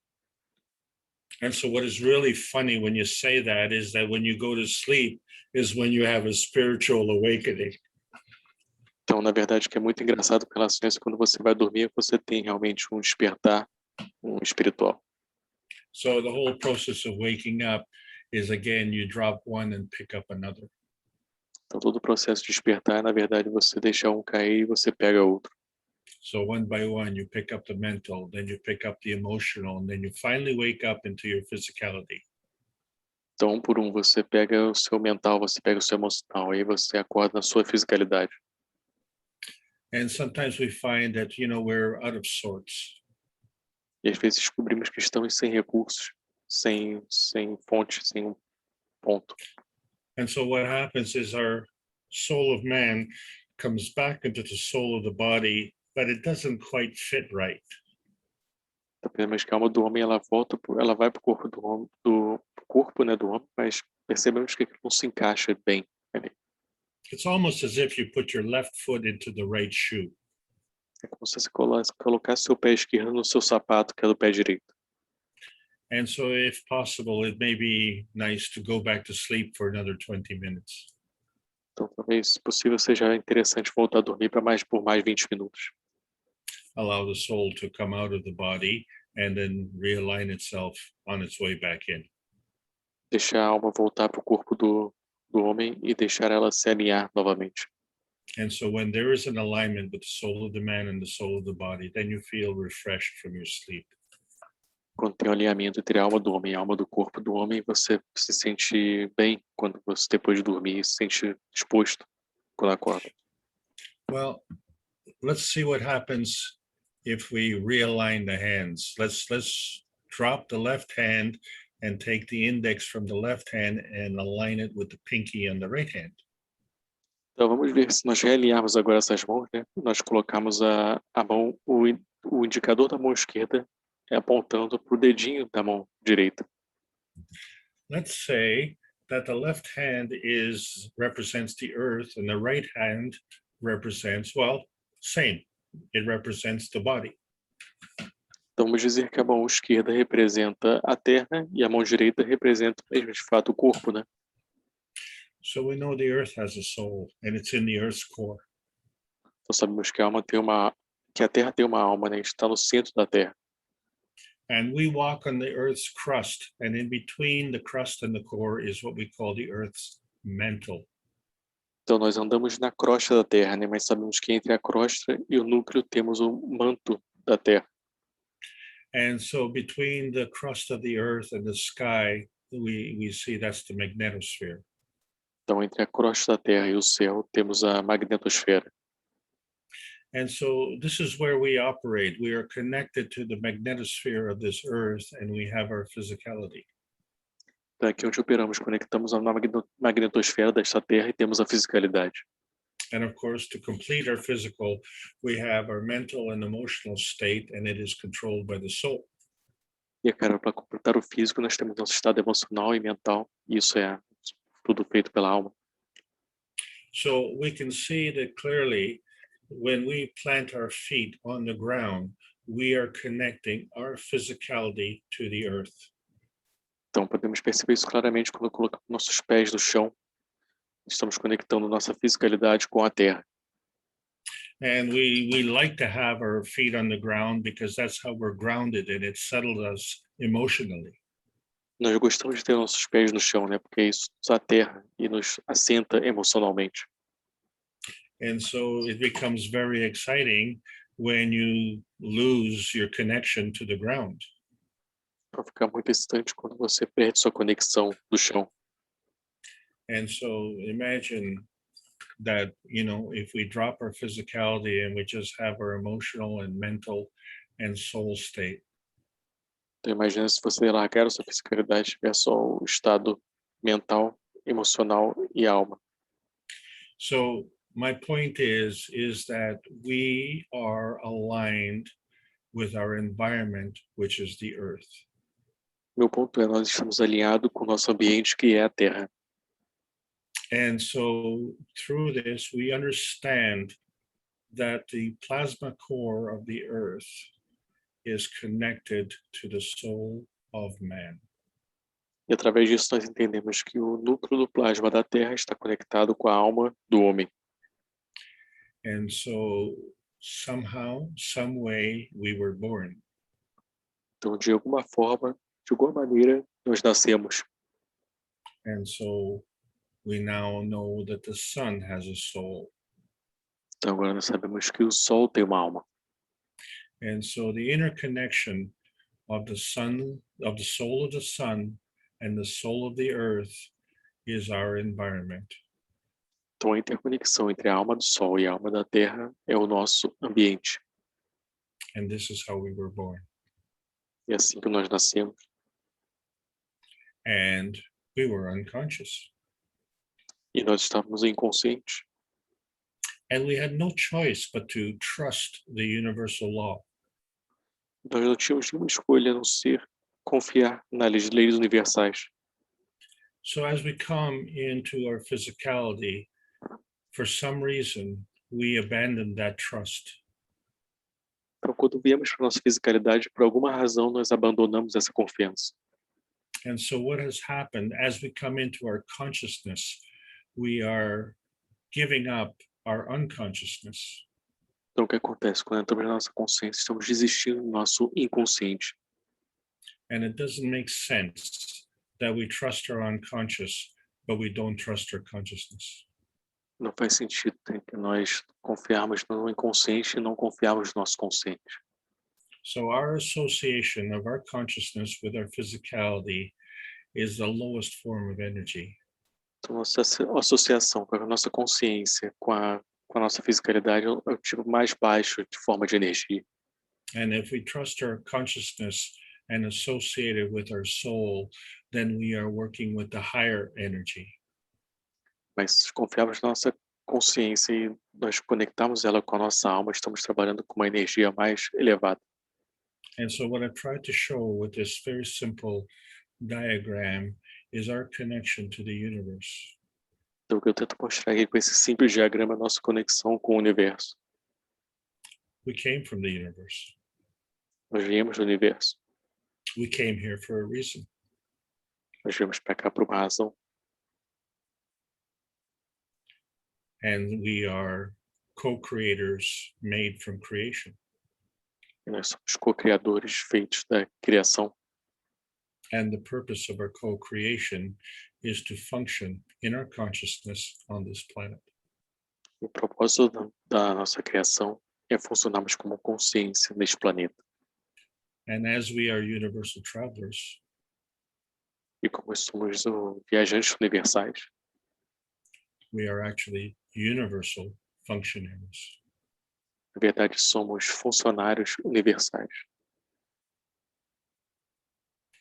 And so what is really funny when you say that is that when you go to sleep is when you have a spiritual awakening. Então, na verdade, o que é muito engraçado com relação a isso, quando você vai dormir, você tem realmente um despertar, um espiritual. So the whole process of waking up is, again, you drop one and pick up another. Então, todo o processo de despertar, na verdade, você deixa um cair e você pega outro. So one by one, you pick up the mental, then you pick up the emotional, and then you finally wake up into your physicality. Então, um por um, você pega o seu mental, você pega o seu emocional, aí você acorda na sua fisicalidade. And sometimes we find that, we're out of sorts. E às vezes descobrimos que estamos sem recursos, sem fonte, sem um ponto. And so what happens is our soul of man comes back into the soul of the body, but it doesn't quite fit right. Então, percebemos que a alma do homem, ela vai para o corpo do homem, do corpo, né, do homem, mas percebemos que aquilo não se encaixa bem ali. It's almost as if you put your left foot into the right shoe. É como se você colocasse seu pé esquerdo no seu sapato, que é do pé direito. And so if possible, it may be nice to go back to sleep for another 20 minutes. Então, talvez, se possível, seja interessante voltar a dormir por mais 20 minutos. Allow the soul to come out of the body and then realign itself on its way back in. Deixar a alma voltar para o corpo do homem e deixar ela se alinhar novamente. And so when there is an alignment with the soul of the man and the soul of the body, then you feel refreshed from your sleep. Quando tem um alinhamento entre a alma do homem e a alma do corpo do homem, você se sente bem quando você, depois de dormir, se sente disposto quando acorda. Well, let's see what happens if we realign the hands. Let's drop the left hand and take the index from the left hand and align it with the pinky on the right hand. Então vamos ver se nós realinharmos agora essas mãos, né? Nós colocamos a mão, o indicador da mão esquerda apontando para o dedinho da mão direita. Let's say that the left hand represents the earth and the right hand represents, same. It represents the body. Então vamos dizer que a mão esquerda representa a terra e a mão direita representa mesmo de fato o corpo, né? So we know the earth has a soul and it's in the earth's core. Então sabemos que a terra tem uma alma, né? Está no centro da terra. And we walk on the earth's crust, and in between the crust and the core is what we call the earth's mantle. Então nós andamos na crosta da terra, né? Mas sabemos que entre a crosta e o núcleo temos o manto da terra. And so between the crust of the earth and the sky, we see that's the magnetosphere. Então entre a crosta da terra e o céu temos a magnetosfera. And so this is where we operate. We are connected to the magnetosphere of this earth, and we have our physicality. Então aqui onde operamos, conectamos na magnetosfera desta terra e temos a fisicalidade. And of course, to complete our physical, we have our mental and emotional state, and it is controlled by the soul. E, cara, para completar o físico, nós temos nosso estado emocional e mental, e isso é tudo feito pela alma. So we can see that clearly when we plant our feet on the ground, we are connecting our physicality to the earth. Então, podemos perceber isso claramente quando colocamos nossos pés no chão. Estamos conectando nossa fisicalidade com a Terra. And we like to have our feet on the ground because that's how we're grounded and it settles us emotionally. Nós gostamos de ter nossos pés no chão, né? Porque isso nos aterra e nos assenta emocionalmente. And so it becomes very exciting when you lose your connection to the ground. Então, fica muito excitante quando você perde sua conexão do chão. And so imagine that, if we drop our physicality and we just have our emotional and mental and soul state. Então, imagina se você largar a sua fisicalidade e tiver só o estado mental, emocional e alma. So my point is that we are aligned with our environment, which is the earth. Meu ponto é, nós estamos alinhados com o nosso ambiente, que é a Terra. And so through this, we understand that the plasma core of the earth is connected to the soul of man. E através disso nós entendemos que o núcleo do plasma da Terra está conectado com a alma do homem. And so somehow, some way, we were born. Então, de alguma forma, de alguma maneira, nós nascemos. And so we now know that the sun has a soul. Então, agora nós sabemos que o Sol tem uma alma. And so the interconnection of the sun, of the soul of the sun and the soul of the earth is our environment. Então, a interconexão entre a alma do Sol e a alma da Terra é o nosso ambiente. And this is how we were born. E é assim que nós nascemos. And we were unconscious. E nós estávamos inconscientes. And we had no choice but to trust the universal law. Nós não tínhamos nenhuma escolha a não ser confiar nas leis universais. So as we come into our physicality, for some reason, we abandon that trust. Então, quando viemos para a nossa fisicalidade, por alguma razão, nós abandonamos essa confiança. And so what has happened as we come into our consciousness, we are giving up our unconsciousness. Então, o que acontece? Quando entramos na nossa consciência, estamos desistindo do nosso inconsciente. And it doesn't make sense that we trust our unconscious, but we don't trust our consciousness. Não faz sentido, né, que nós confiarmos no inconsciente e não confiarmos no nosso consciente. So our association of our consciousness with our physicality is the lowest form of energy. Então, nossa associação com a nossa consciência, com a nossa fisicalidade, é o tipo mais baixo de forma de energia. And if we trust our consciousness and associate it with our soul, then we are working with the higher energy. Mas se confiarmos na nossa consciência e nós conectarmos ela com a nossa alma, estamos trabalhando com uma energia mais elevada. And so what I've tried to show with this very simple diagram is our connection to the universe. Então, o que eu tento mostrar aqui com esse simples diagrama é a nossa conexão com o universo. We came from the universe. Nós viemos do universo. We came here for a reason. Nós viemos para cá por uma razão. And we are co-creators made from creation. E nós somos co-criadores feitos da criação. And the purpose of our co-creation is to function in our consciousness on this planet. O propósito da nossa criação é funcionarmos como consciência neste planeta. And as we are universal travelers, E como somos viajantes universais, we are actually universal functionaries. na verdade somos funcionários universais.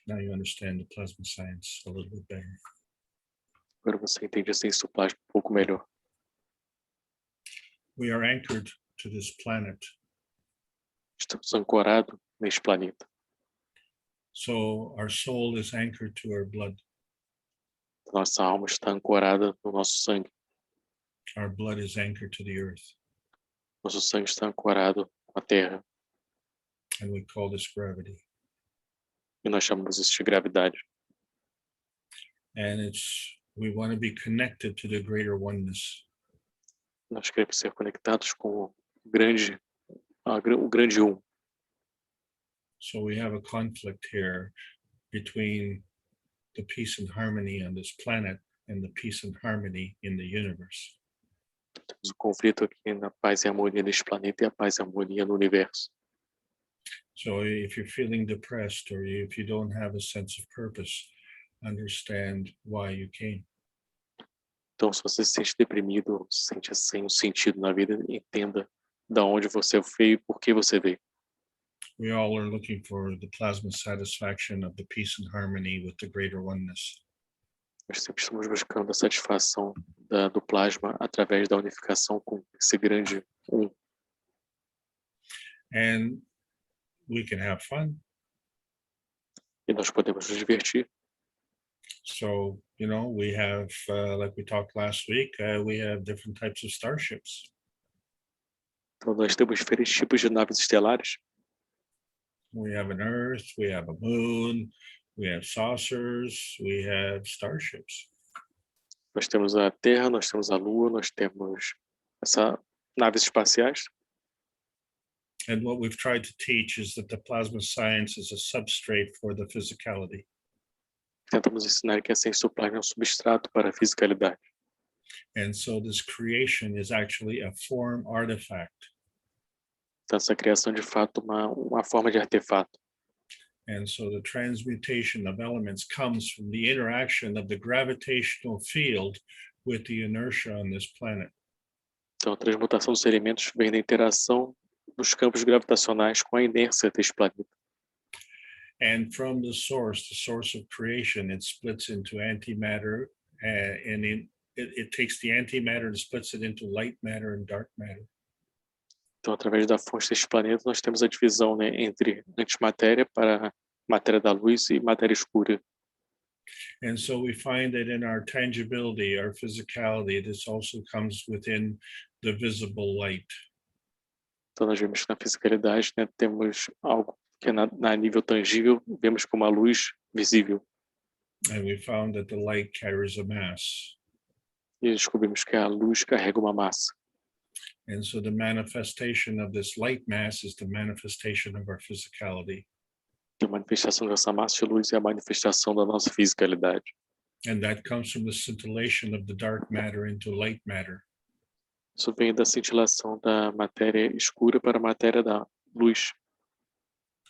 Now you understand the plasma science a little bit better. Agora você entende a ciência do plasma um pouco melhor. We are anchored to this planet. Estamos ancorados neste planeta. So our soul is anchored to our blood. Nossa alma está ancorada no nosso sangue. Our blood is anchored to the earth. Nosso sangue está ancorado com a terra. And we call this gravity. E nós chamamos isso de gravidade. And we want to be connected to the greater oneness. Nós queremos ser conectados com o grande um. So we have a conflict here between the peace and harmony on this planet and the peace and harmony in the universe. Temos um conflito aqui na paz e harmonia neste planeta e a paz e harmonia no universo. So if you're feeling depressed or if you don't have a sense of purpose, understand why you came. Então, se você se sente deprimido, se sente sem um sentido na vida, entenda de onde você veio e por que você veio. We all are looking for the plasma satisfaction of the peace and harmony with the greater oneness. Nós sempre estamos buscando a satisfação do plasma através da unificação com esse grande um. And we can have fun. E nós podemos nos divertir. So, we have, like we talked last week, we have different types of starships. Então, nós temos diferentes tipos de naves estelares. We have an Earth, we have a moon, we have saucers, we have starships. Nós temos a Terra, nós temos a Lua, nós temos naves espaciais. And what we've tried to teach is that the plasma science is a substrate for the physicality. Tentamos ensinar que a ciência do plasma é um substrato para a fisicalidade. And so this creation is actually a form artifact. Então, essa criação, de fato, uma forma de artefato. And so the transmutation of elements comes from the interaction of the gravitational field with the inertia on this planet. Então, a transmutação dos elementos vem da interação dos campos gravitacionais com a inércia deste planeta. And from the source of creation, it splits into antimatter, and it takes the antimatter and splits it into light matter and dark matter. Então, através da fonte deste planeta, nós temos a divisão, entre antimatéria para matéria da luz e matéria escura. And so we find that in our tangibility, our physicality, this also comes within the visible light. Então, nós vemos que na fisicalidade, temos algo que é na nível tangível, vemos como a luz visível. And we found that the light carries a mass. E descobrimos que a luz carrega uma massa. And so the manifestation of this light mass is the manifestation of our physicality. A manifestação dessa massa de luz é a manifestação da nossa fisicalidade. And that comes from the scintillation of the dark matter into light matter. Isso vem da cintilação da matéria escura para a matéria da luz.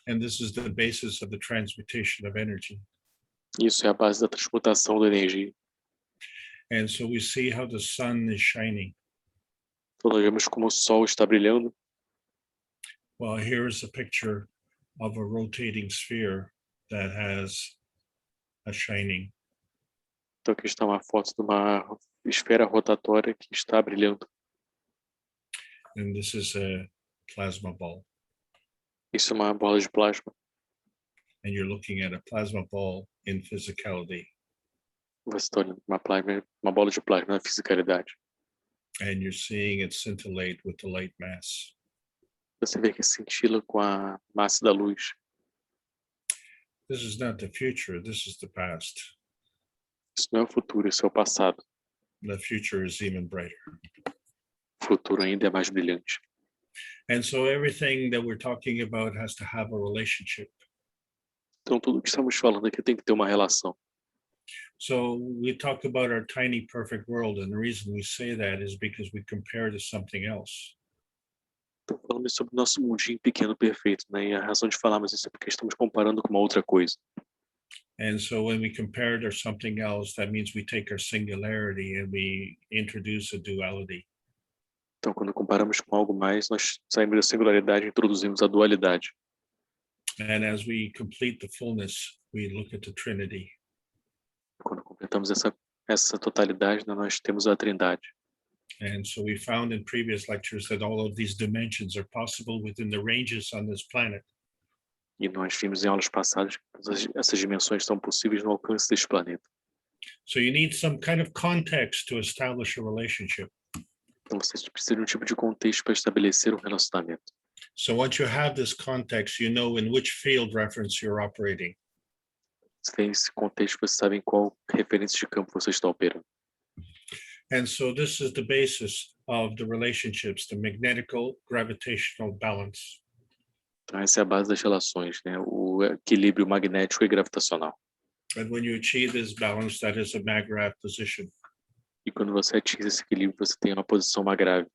And this is the basis of the transmutation of energy. Isso é a base da transmutação da energia. And so we see how the sun is shining. Então, nós vemos como o sol está brilhando. Well, here's a picture of a rotating sphere that has a shining. Então, aqui está uma foto de uma esfera rotatória que está brilhando. And this is a plasma ball. Isso é uma bola de plasma. And you're looking at a plasma ball in physicality. Você está olhando uma bola de plasma na fisicalidade. And you're seeing it scintillate with the light mass. Você vê que cintila com a massa da luz. This is not the future, this is the past. Isso não é o futuro, isso é o passado. The future is even brighter. O futuro ainda é mais brilhante. And so everything that we're talking about has to have a relationship. Então, tudo que estamos falando aqui tem que ter uma relação. So we talk about our tiny perfect world, and the reason we say that is because we compare to something else. Então, falando sobre o nosso mundinho pequeno perfeito, E a razão de falarmos isso é porque estamos comparando com uma outra coisa. And so when we compare to something else, that means we take our singularity and we introduce a duality. Então, quando comparamos com algo mais, nós saímos da singularidade e introduzimos a dualidade. And as we complete the fullness, we look at the Trinity. Quando completamos essa totalidade, nós temos a Trindade. And so we found in previous lectures that all of these dimensions are possible within the ranges on this planet. E nós vimos em aulas passadas que essas dimensões são possíveis no alcance deste planeta. So you need some kind of context to establish a relationship. Então, você precisa de um tipo de contexto para estabelecer um relacionamento. So once you have this context, you know in which field reference you're operating. Se tem esse contexto, você sabe em qual referência de campo você está operando. And so this is the basis of the relationships, the magnetical gravitational balance. Então, essa é a base das relações, né? O equilíbrio magnético e gravitacional. And when you achieve this balance, that is a mag-grav position. E quando você atinge esse equilíbrio, você tem uma posição magrável.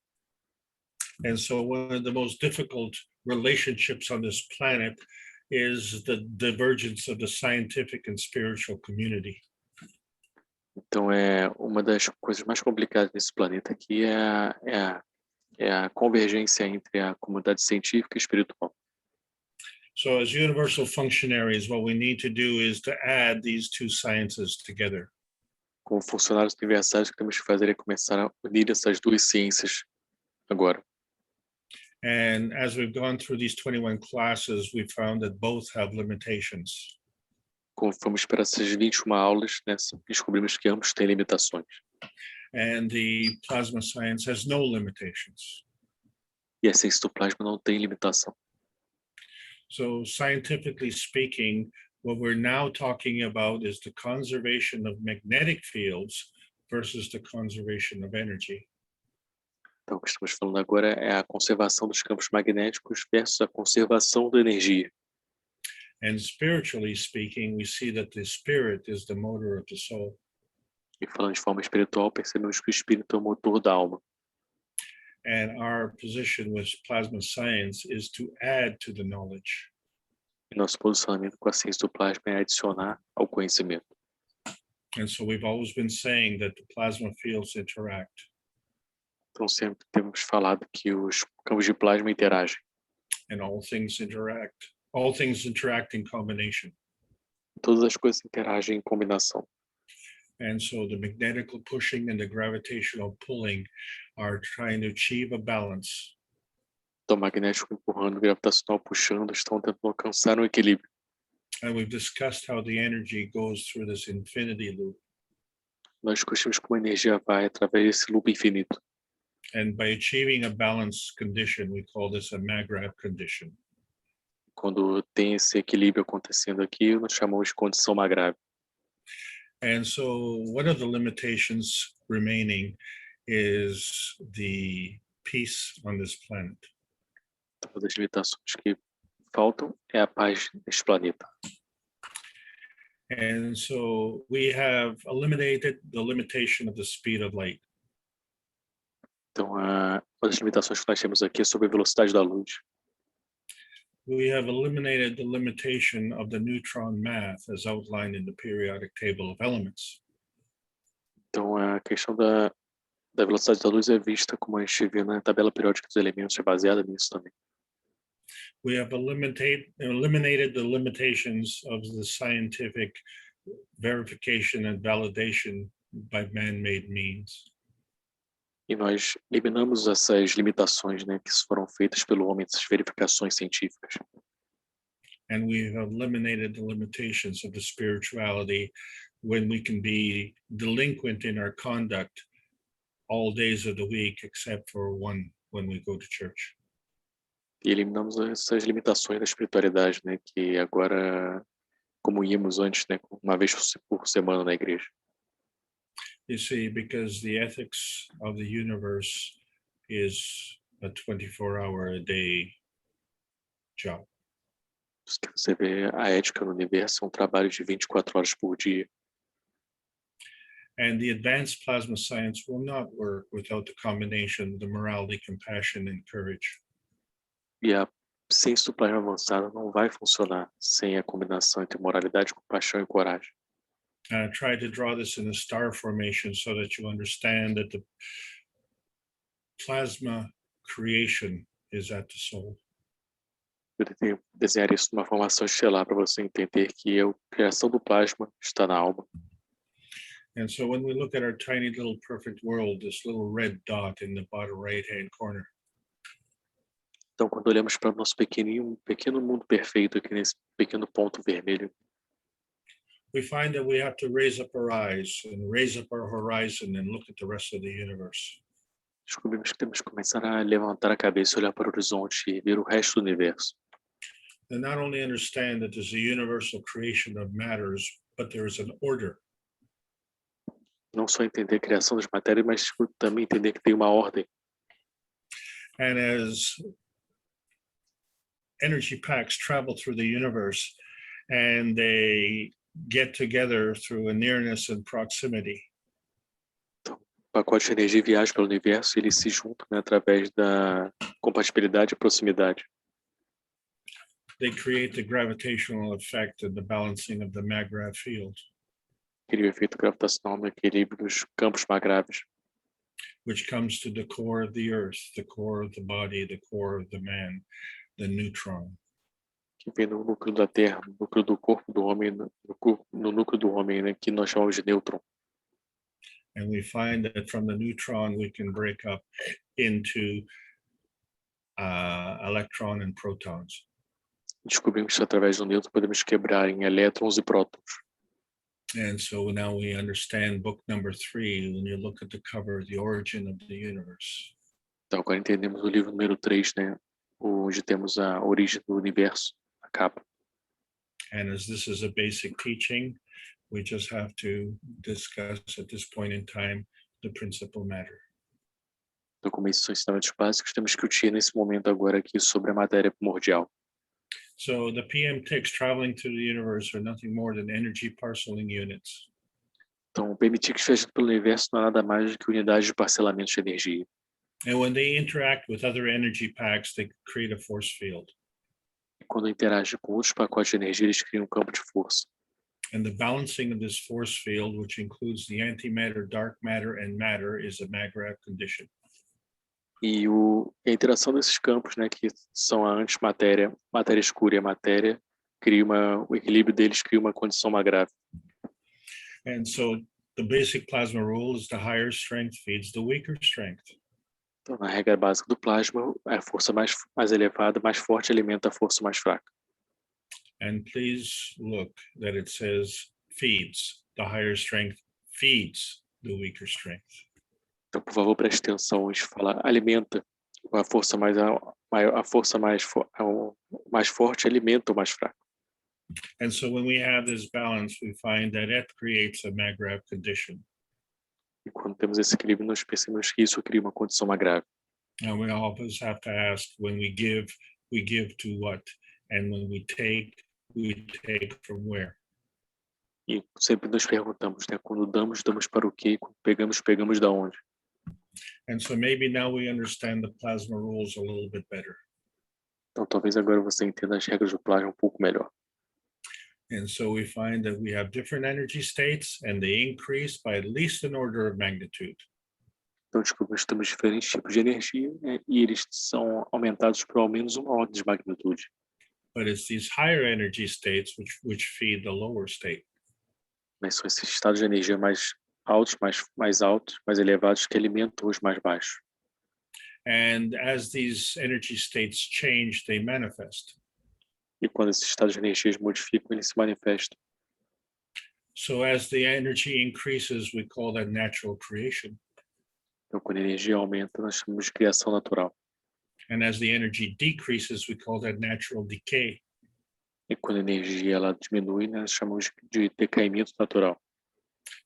And so one of the most difficult relationships on this planet is the divergence of the scientific and spiritual community. Então, uma das coisas mais complicadas nesse planeta aqui é a convergência entre a comunidade científica e espiritual. So as universal functionaries, what we need to do is to add these two sciences together. Como funcionários universais, o que temos que fazer é começar a unir essas duas ciências agora. And as we've gone through these 21 classes, we found that both have limitations. Como fomos para essas 21 aulas, né, descobrimos que ambos têm limitações. And the plasma science has no limitations. E a ciência do plasma não tem limitação. So scientifically speaking, what we're now talking about is the conservation of magnetic fields versus the conservation of energy. Então, o que estamos falando agora é a conservação dos campos magnéticos versus a conservação da energia. And spiritually speaking, we see that the spirit is the motor of the soul. E falando de forma espiritual, percebemos que o espírito é o motor da alma. And our position with plasma science is to add to the knowledge. E nosso posicionamento com a ciência do plasma é adicionar ao conhecimento. And so we've always been saying that the plasma fields interact. Então, sempre temos falado que os campos de plasma interagem. And all things interact. All things interact in combination. Todas as coisas interagem em combinação. And so the magnetical pushing and the gravitational pulling are trying to achieve a balance. Então, o magnético empurrando, o gravitacional puxando, estão tentando alcançar um equilíbrio. And we've discussed how the energy goes through this infinity loop. Nós discutimos como a energia vai através desse loop infinito. And by achieving a balanced condition, we call this a mag-grav condition. Quando tem esse equilíbrio acontecendo aqui, nós chamamos de condição magrável. And so one of the limitations remaining is the peace on this planet. Então, uma das limitações que faltam é a paz neste planeta. And so we have eliminated the limitation of the speed of light. Então, uma das limitações que nós temos aqui é sobre a velocidade da luz. We have eliminated the limitation of the neutron math as outlined in the periodic table of elements. Então, a questão da velocidade da luz é vista, como a gente viu na tabela periódica dos elementos, é baseada nisso também. We have eliminated the limitations of the scientific verification and validation by man-made means. E nós eliminamos essas limitações, né, que foram feitas pelo homem, essas verificações científicas. And we have eliminated the limitations of the spirituality when we can be delinquent in our conduct all days of the week, except for one when we go to church. E eliminamos essas limitações da espiritualidade, né, que agora, como íamos antes, né, uma vez por semana na igreja. You see, because the ethics of the universe is a 24-hour-a-day job. Isso que você vê, a ética no universo é um trabalho de 24 horas por dia. And the advanced plasma science will not work without the combination of the morality, compassion, and courage. E a ciência do plasma avançada não vai funcionar sem a combinação entre moralidade, compaixão e coragem. Try to draw this in a star formation so that you understand that the plasma creation is at the soul. Eu tentei desenhar isso numa formação estelar para você entender que a criação do plasma está na alma. And so when we look at our tiny little perfect world, this little red dot in the bottom right-hand corner, Então, quando olhamos para o nosso pequeno mundo perfeito aqui nesse pequeno ponto vermelho, we find that we have to raise up our eyes and raise up our horizon and look at the rest of the universe. Descobrimos que temos que começar a levantar a cabeça, olhar para o horizonte e ver o resto do universo. And not only understand that there's a universal creation of matters, but there is an order. Não só entender a criação das matérias, mas também entender que tem uma ordem. And as energy packs travel through the universe and they get together through a nearness and proximity, O pacote de energia viaja pelo universo e eles se juntam, né, através da compatibilidade e proximidade. they create the gravitational effect and the balancing of the magnetic field, Cria o efeito gravitacional no equilíbrio dos campos magráveis, which comes to the core of the earth, the core of the body, the core of the man, the neutron. que vem no núcleo da Terra, no núcleo do corpo do homem, no núcleo do homem, né, que nós chamamos de nêutron. And we find that from the neutron, we can break up into electron and protons. Descobrimos que através do nêutron podemos quebrar em elétrons e prótons. And so now we understand book number 3, when you look at the cover, the origin of the universe. Então agora entendemos o livro número 3, né, onde temos a origem do universo, a capa. And as this is a basic teaching, we just have to discuss at this point in time the principal matter. Então, como esses são ensinamentos básicos, temos que discutir nesse momento agora aqui sobre a matéria primordial. So the PM ticks traveling through the universe are nothing more than energy parceling units. Então, o permitir que esteja pelo universo não é nada mais do que unidades de parcelamento de energia. And when they interact with other energy packs, they create a force field. E quando interage com outros pacotes de energia, eles criam um campo de força. And the balancing of this force field, which includes the antimatter, dark matter, and matter, is a magnetic condition. E a interação desses campos, né, que são a antimatéria, matéria escura e a matéria, o equilíbrio deles cria uma condição magrável. And so the basic plasma rule is the higher strength feeds the weaker strength. Então, na regra básica do plasma, a força mais elevada, mais forte, alimenta a força mais fraca. And please look that it says feeds. The higher strength feeds the weaker strength. Então, por favor, preste atenção onde fala alimenta. A força mais forte alimenta o mais fraco. And so when we have this balance, we find that it creates a magnetic condition. E quando temos esse equilíbrio, nós percebemos que isso cria uma condição magrável. And we always have to ask, when we give to what? And when we take from where? E sempre nos perguntamos, né? Quando damos para o quê? Quando pegamos da onde? And so maybe now we understand the plasma rules a little bit better. Então, talvez agora você entenda as regras do plasma um pouco melhor. And so we find that we have different energy states and they increase by at least an order of magnitude. Então, descobrimos que temos diferentes tipos de energia, né, e eles são aumentados por ao menos uma ordem de magnitude. But it's these higher energy states which feed the lower state. Mas são esses estados de energia mais altos, mais elevados, que alimentam os mais baixos. And as these energy states change, they manifest. E quando esses estados de energia modificam, eles se manifestam. So as the energy increases, we call that natural creation. Então, quando a energia aumenta, nós chamamos de criação natural. And as the energy decreases, we call that natural decay. E quando a energia ela diminui, nós chamamos de decaimento natural.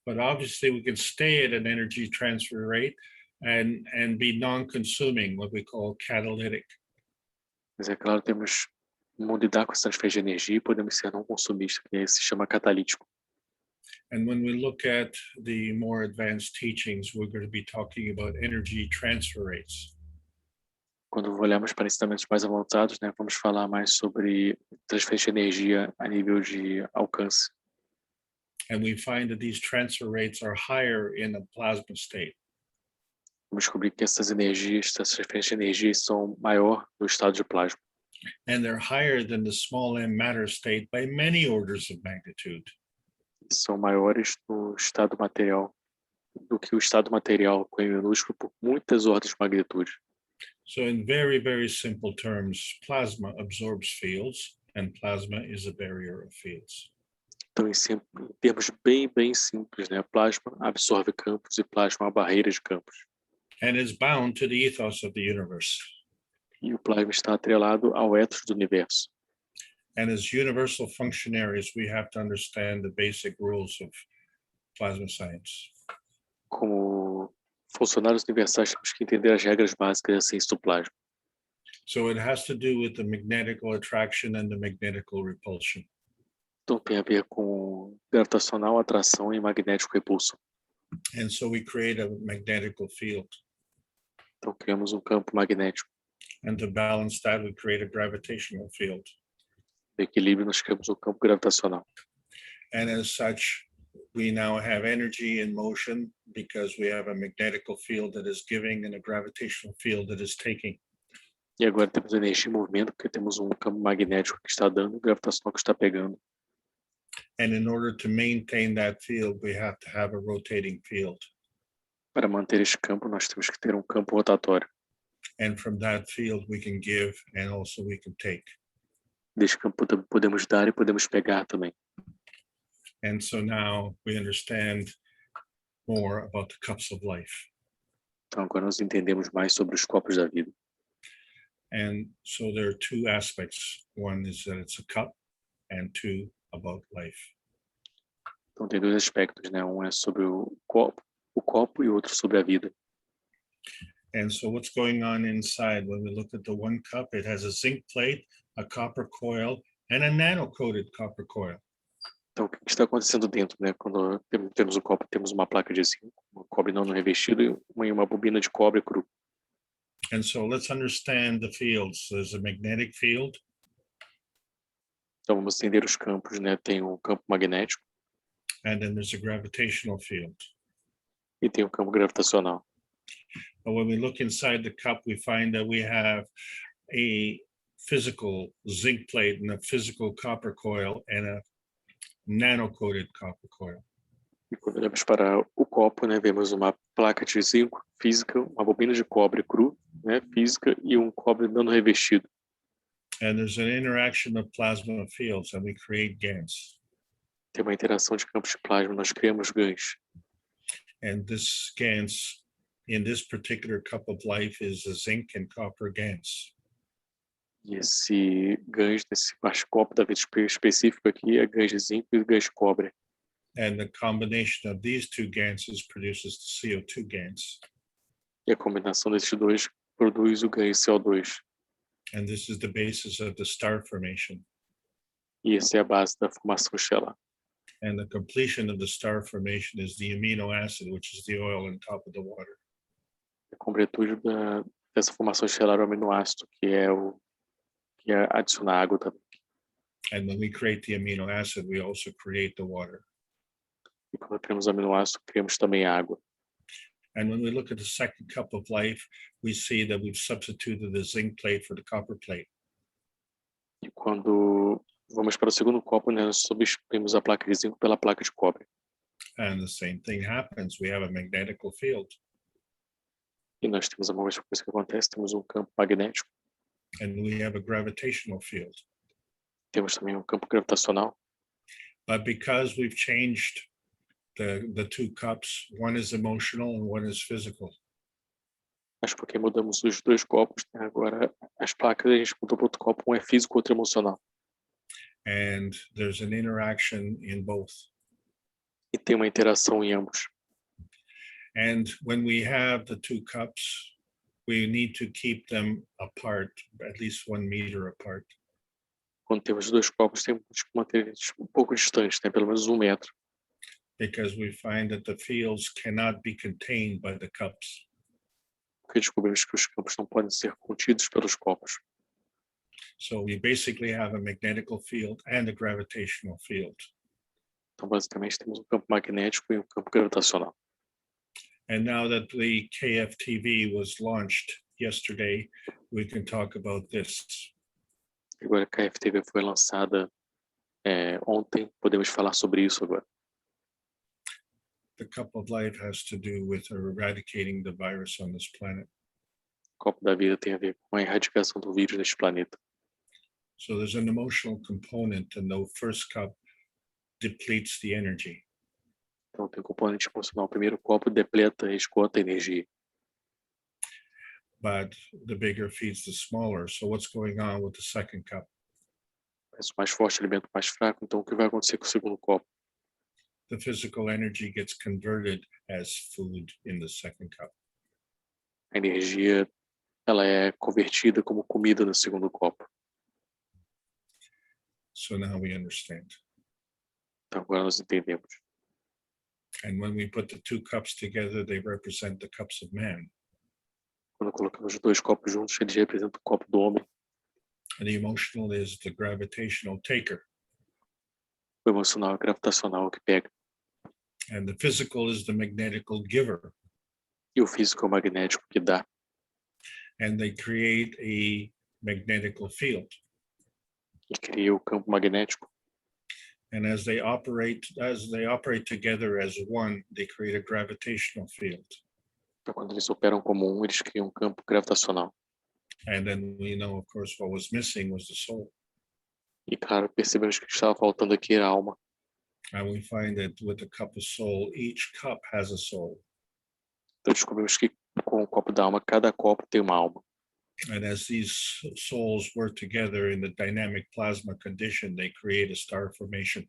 But obviously, we can stay at an energy transfer rate and be non-consuming, what we call catalytic. Mas é claro, temos como lidar com essa transferência de energia e podemos ser não consumistas, que se chama catalítico. And when we look at the more advanced teachings, we're going to be talking about energy transfer rates. Quando olharmos para ensinamentos mais avançados, né, vamos falar mais sobre transferência de energia a nível de alcance. And we find that these transfer rates are higher in a plasma state. Vamos descobrir que essas transferências de energia são maior no estado de plasma. And they're higher than the small m matter state by many orders of magnitude. São maiores no estado material do que o estado material com M minúsculo por muitas ordens de magnitude. So in very, very simple terms, plasma absorbs fields and plasma is a barrier of fields. Então, em termos bem simples, né, plasma absorve campos e plasma é uma barreira de campos. and is bound to the ethos of the universe. E o plasma está atrelado ao ethos do universo. And as universal functionaries, we have to understand the basic rules of plasma science. Como funcionários universais, temos que entender as regras básicas da ciência do plasma. So it has to do with the magnetical attraction and the magnetical repulsion. Então tem a ver com gravitacional, atração e magnético repulsão. And so we create a magnetical field. Então criamos um campo magnético. And to balance that, we create a gravitational field. No equilíbrio, nós criamos um campo gravitacional. And as such, we now have energy in motion because we have a magnetical field that is giving and a gravitational field that is taking. E agora temos energia em movimento, porque temos um campo magnético que está dando e gravitacional que está pegando. And in order to maintain that field, we have to have a rotating field. Para manter este campo, nós temos que ter um campo rotatório. And from that field, we can give and also we can take. Deste campo podemos dar e podemos pegar também. And so now we understand more about the cups of life. Então agora nós entendemos mais sobre os copos da vida. And so there are two aspects. One is that it's a cup, and two, about life. Então tem dois aspectos, né? Um é sobre o copo e outro sobre a vida. And so what's going on inside? When we look at the one cup, it has a zinc plate, a copper coil, and a nano-coated copper coil. Então o que está acontecendo dentro, né? Quando temos o copo, temos uma placa de zinco, um cobre não revestido e uma bobina de cobre cru. And so let's understand the fields. There's a magnetic field. Então vamos entender os campos, né? Tem o campo magnético. And then there's a gravitational field. E tem o campo gravitacional. But when we look inside the cup, we find that we have a physical zinc plate and a physical copper coil and a nano-coated copper coil. E quando olhamos para o copo, né, vemos uma placa de zinco física, uma bobina de cobre cru, né, física, e um cobre não revestido. And there's an interaction of plasma fields, and we create GANs. Tem uma interação de campos de plasma, nós criamos GANs. And this GANs in this particular cup of life is a zinc and copper GANs. E esse GANs, nesse copo da vida específico aqui, é GANs de zinco e GANs de cobre. And the combination of these two GANs produces the CO2 GANs. E a combinação desses dois produz o GAN CO2. And this is the basis of the star formation. E essa é a base da formação estelar. And the completion of the star formation is the amino acid, which is the oil on top of the water. A completude dessa formação estelar é o aminoácido, que é adicionar água também. And when we create the amino acid, we also create the water. E quando criamos aminoácido, criamos também água. And when we look at the second cup of life, we see that we've substituted the zinc plate for the copper plate. E quando vamos para o segundo copo, né, nós substituímos a placa de zinco pela placa de cobre. And the same thing happens. We have a magnetical field. E nós temos a mesma coisa que acontece, temos um campo magnético. And we have a gravitational field. Temos também um campo gravitacional. But because we've changed the two cups, one is emotional and one is physical. Mas porque mudamos os dois copos, né, agora as placas a gente mudou para outro copo, um é físico, outro emocional. And there's an interaction in both. E tem uma interação em ambos. And when we have the two cups, we need to keep them apart, at least 1 meter apart. Quando temos dois copos, temos que manter eles um pouco distantes, né, pelo menos 1 metro. Because we find that the fields cannot be contained by the cups. Porque descobrimos que os campos não podem ser contidos pelos copos. So we basically have a magnetical field and a gravitational field. Então, basicamente, temos um campo magnético e um campo gravitacional. And now that the KFTV was launched yesterday, we can talk about this. Agora que a KFTV foi lançada ontem, podemos falar sobre isso agora. The cup of life has to do with eradicating the virus on this planet. O copo da vida tem a ver com a erradicação do vírus neste planeta. So there's an emotional component, and the first cup depletes the energy. Então tem um componente emocional. O primeiro copo depleta, esgota a energia. but the bigger feeds the smaller. So what's going on with the second cup? Mas o mais forte alimenta o mais fraco, então o que vai acontecer com o segundo copo? The physical energy gets converted as food in the second cup. A energia, ela é convertida como comida no segundo copo. So now we understand. Então agora nós entendemos. And when we put the two cups together, they represent the cups of man. Quando colocamos os dois copos juntos, eles representam o copo do homem. And the emotional is the gravitational taker. O emocional é o gravitacional que pega. And the physical is the magnetical giver. E o físico é o magnético que dá. And they create a magnetical field. E cria o campo magnético. And as they operate together as one, they create a gravitational field. Então, quando eles operam como um, eles criam um campo gravitacional. And then we know, of course, what was missing was the soul. E claro, percebemos que o que estava faltando aqui era a alma. And we find that with the cup of soul, each cup has a soul. Então descobrimos que com o copo da alma, cada copo tem uma alma. And as these souls work together in the dynamic plasma condition, they create a star formation.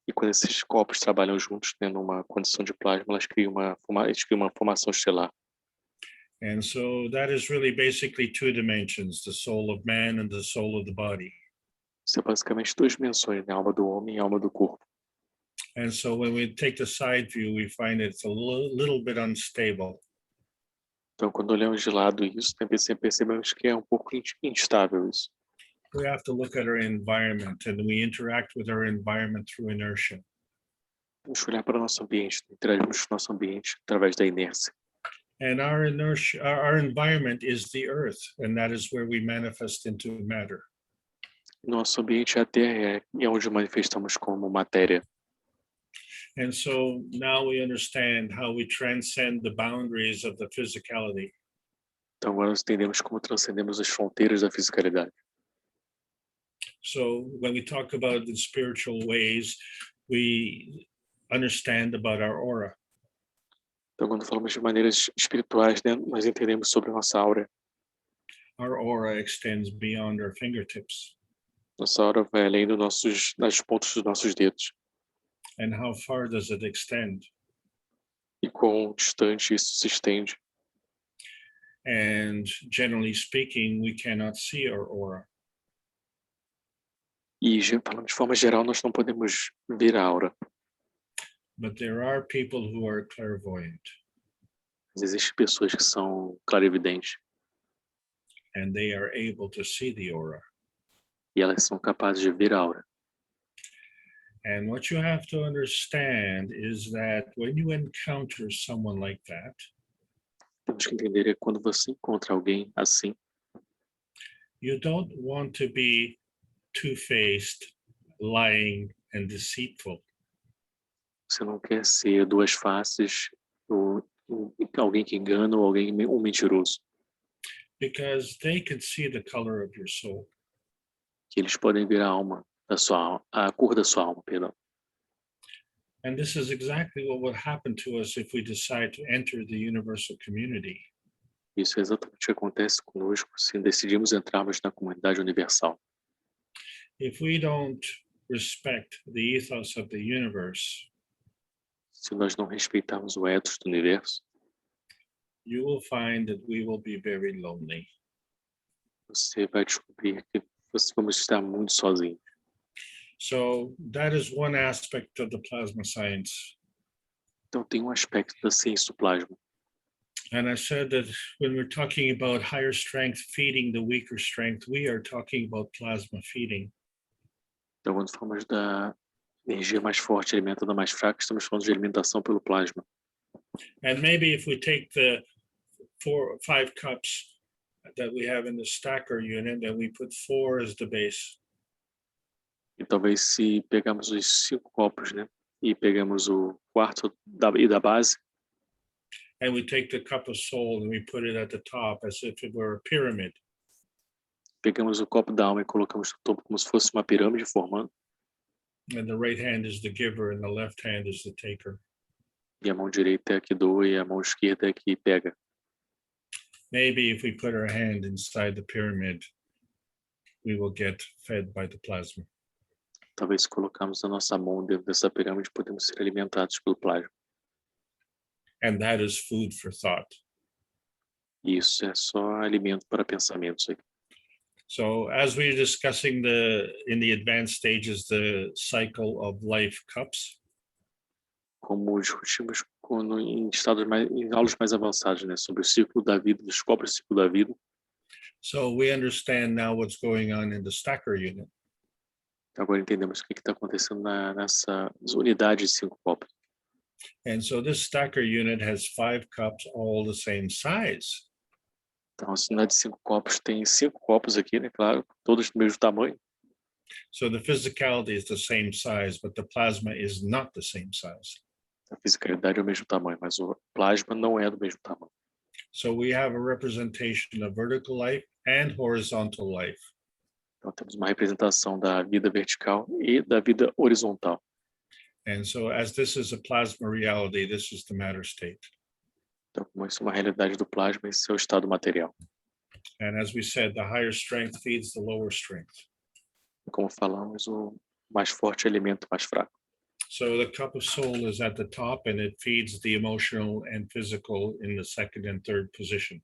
E quando esses copos trabalham juntos, tendo uma condição de plasma, eles criam uma formação estelar. And so that is really basically two dimensions, the soul of man and the soul of the body. Isso é basicamente duas dimensões, né? A alma do homem e a alma do corpo. And so when we take the side view, we find it's a little bit unstable. Então, quando olhamos de lado isso, também percebemos que é um pouco instável isso. We have to look at our environment, and we interact with our environment through inertia. Temos que olhar para o nosso ambiente, interagimos com o nosso ambiente através da inércia. And our environment is the earth, and that is where we manifest into matter. Nosso ambiente é a Terra, é onde manifestamos como matéria. And so now we understand how we transcend the boundaries of the physicality. Então agora nós entendemos como transcendemos as fronteiras da fisicalidade. So when we talk about the spiritual ways, we understand about our aura. Então quando falamos de maneiras espirituais, né, nós entendemos sobre a nossa aura. Our aura extends beyond our fingertips. Nossa aura vai além das pontas dos nossos dedos. And how far does it extend? E quão distante isso se estende. And generally speaking, we cannot see our aura. E falando de forma geral, nós não podemos ver a aura. But there are people who are clairvoyant. Mas existem pessoas que são clarividentes. And they are able to see the aura. E elas são capazes de ver a aura. And what you have to understand is that when you encounter someone like that, Temos que entender que quando você encontra alguém assim, you don't want to be two-faced, lying, and deceitful. você não quer ser duas faces, ou alguém que engana ou um mentiroso. Because they can see the color of your soul. Que eles podem ver a cor da sua alma, perdão. And this is exactly what would happen to us if we decide to enter the universal community. Isso é exatamente o que acontece conosco se decidimos entrarmos na comunidade universal. If we don't respect the ethos of the universe, se nós não respeitarmos o ethos do universo, you will find that we will be very lonely. Você vai descobrir que vamos estar muito sozinhos. So that is one aspect of the plasma science. Então tem um aspecto da ciência do plasma. And I said that when we're talking about higher strength feeding the weaker strength, we are talking about plasma feeding. Então quando falamos da energia mais forte alimentando a mais fraca, estamos falando de alimentação pelo plasma. And maybe if we take the 4 or 5 cups that we have in the stacker unit and we put 4 as the base. E talvez se pegarmos os 5 copos, né, e pegamos o quarto da base, and we take the cup of soul and we put it at the top as if it were a pyramid. Pegamos o copo da alma e colocamos no topo como se fosse uma pirâmide formando. And the right hand is the giver and the left hand is the taker. E a mão direita é a que doa e a mão esquerda é a que pega. maybe if we put our hand inside the pyramid, we will get fed by the plasma. Talvez se colocarmos a nossa mão dentro dessa pirâmide, podemos ser alimentados pelo plasma. And that is food for thought. E isso é só alimento para pensamentos aqui. So as we're discussing in the advanced stages, the cycle of life cups, Como discutimos em aulas mais avançadas, né, sobre o ciclo da vida, dos copos do ciclo da vida. so we understand now what's going on in the stacker unit. Agora entendemos o que está acontecendo nessa unidade de 5 copos. And so this stacker unit has 5 cups all the same size. Então, a unidade de 5 copos tem 5 copos aqui, né? Claro, todos do mesmo tamanho. So the physicality is the same size, but the plasma is not the same size. A fisicalidade é o mesmo tamanho, mas o plasma não é do mesmo tamanho. So we have a representation of vertical life and horizontal life. Então, temos uma representação da vida vertical e da vida horizontal. And so as this is a plasma reality, this is the matter state. Então, como isso é uma realidade do plasma, esse é o estado material. And as we said, the higher strength feeds the lower strength. Como falamos, o mais forte alimenta o mais fraco. So the cup of soul is at the top and it feeds the emotional and physical in the second and third position.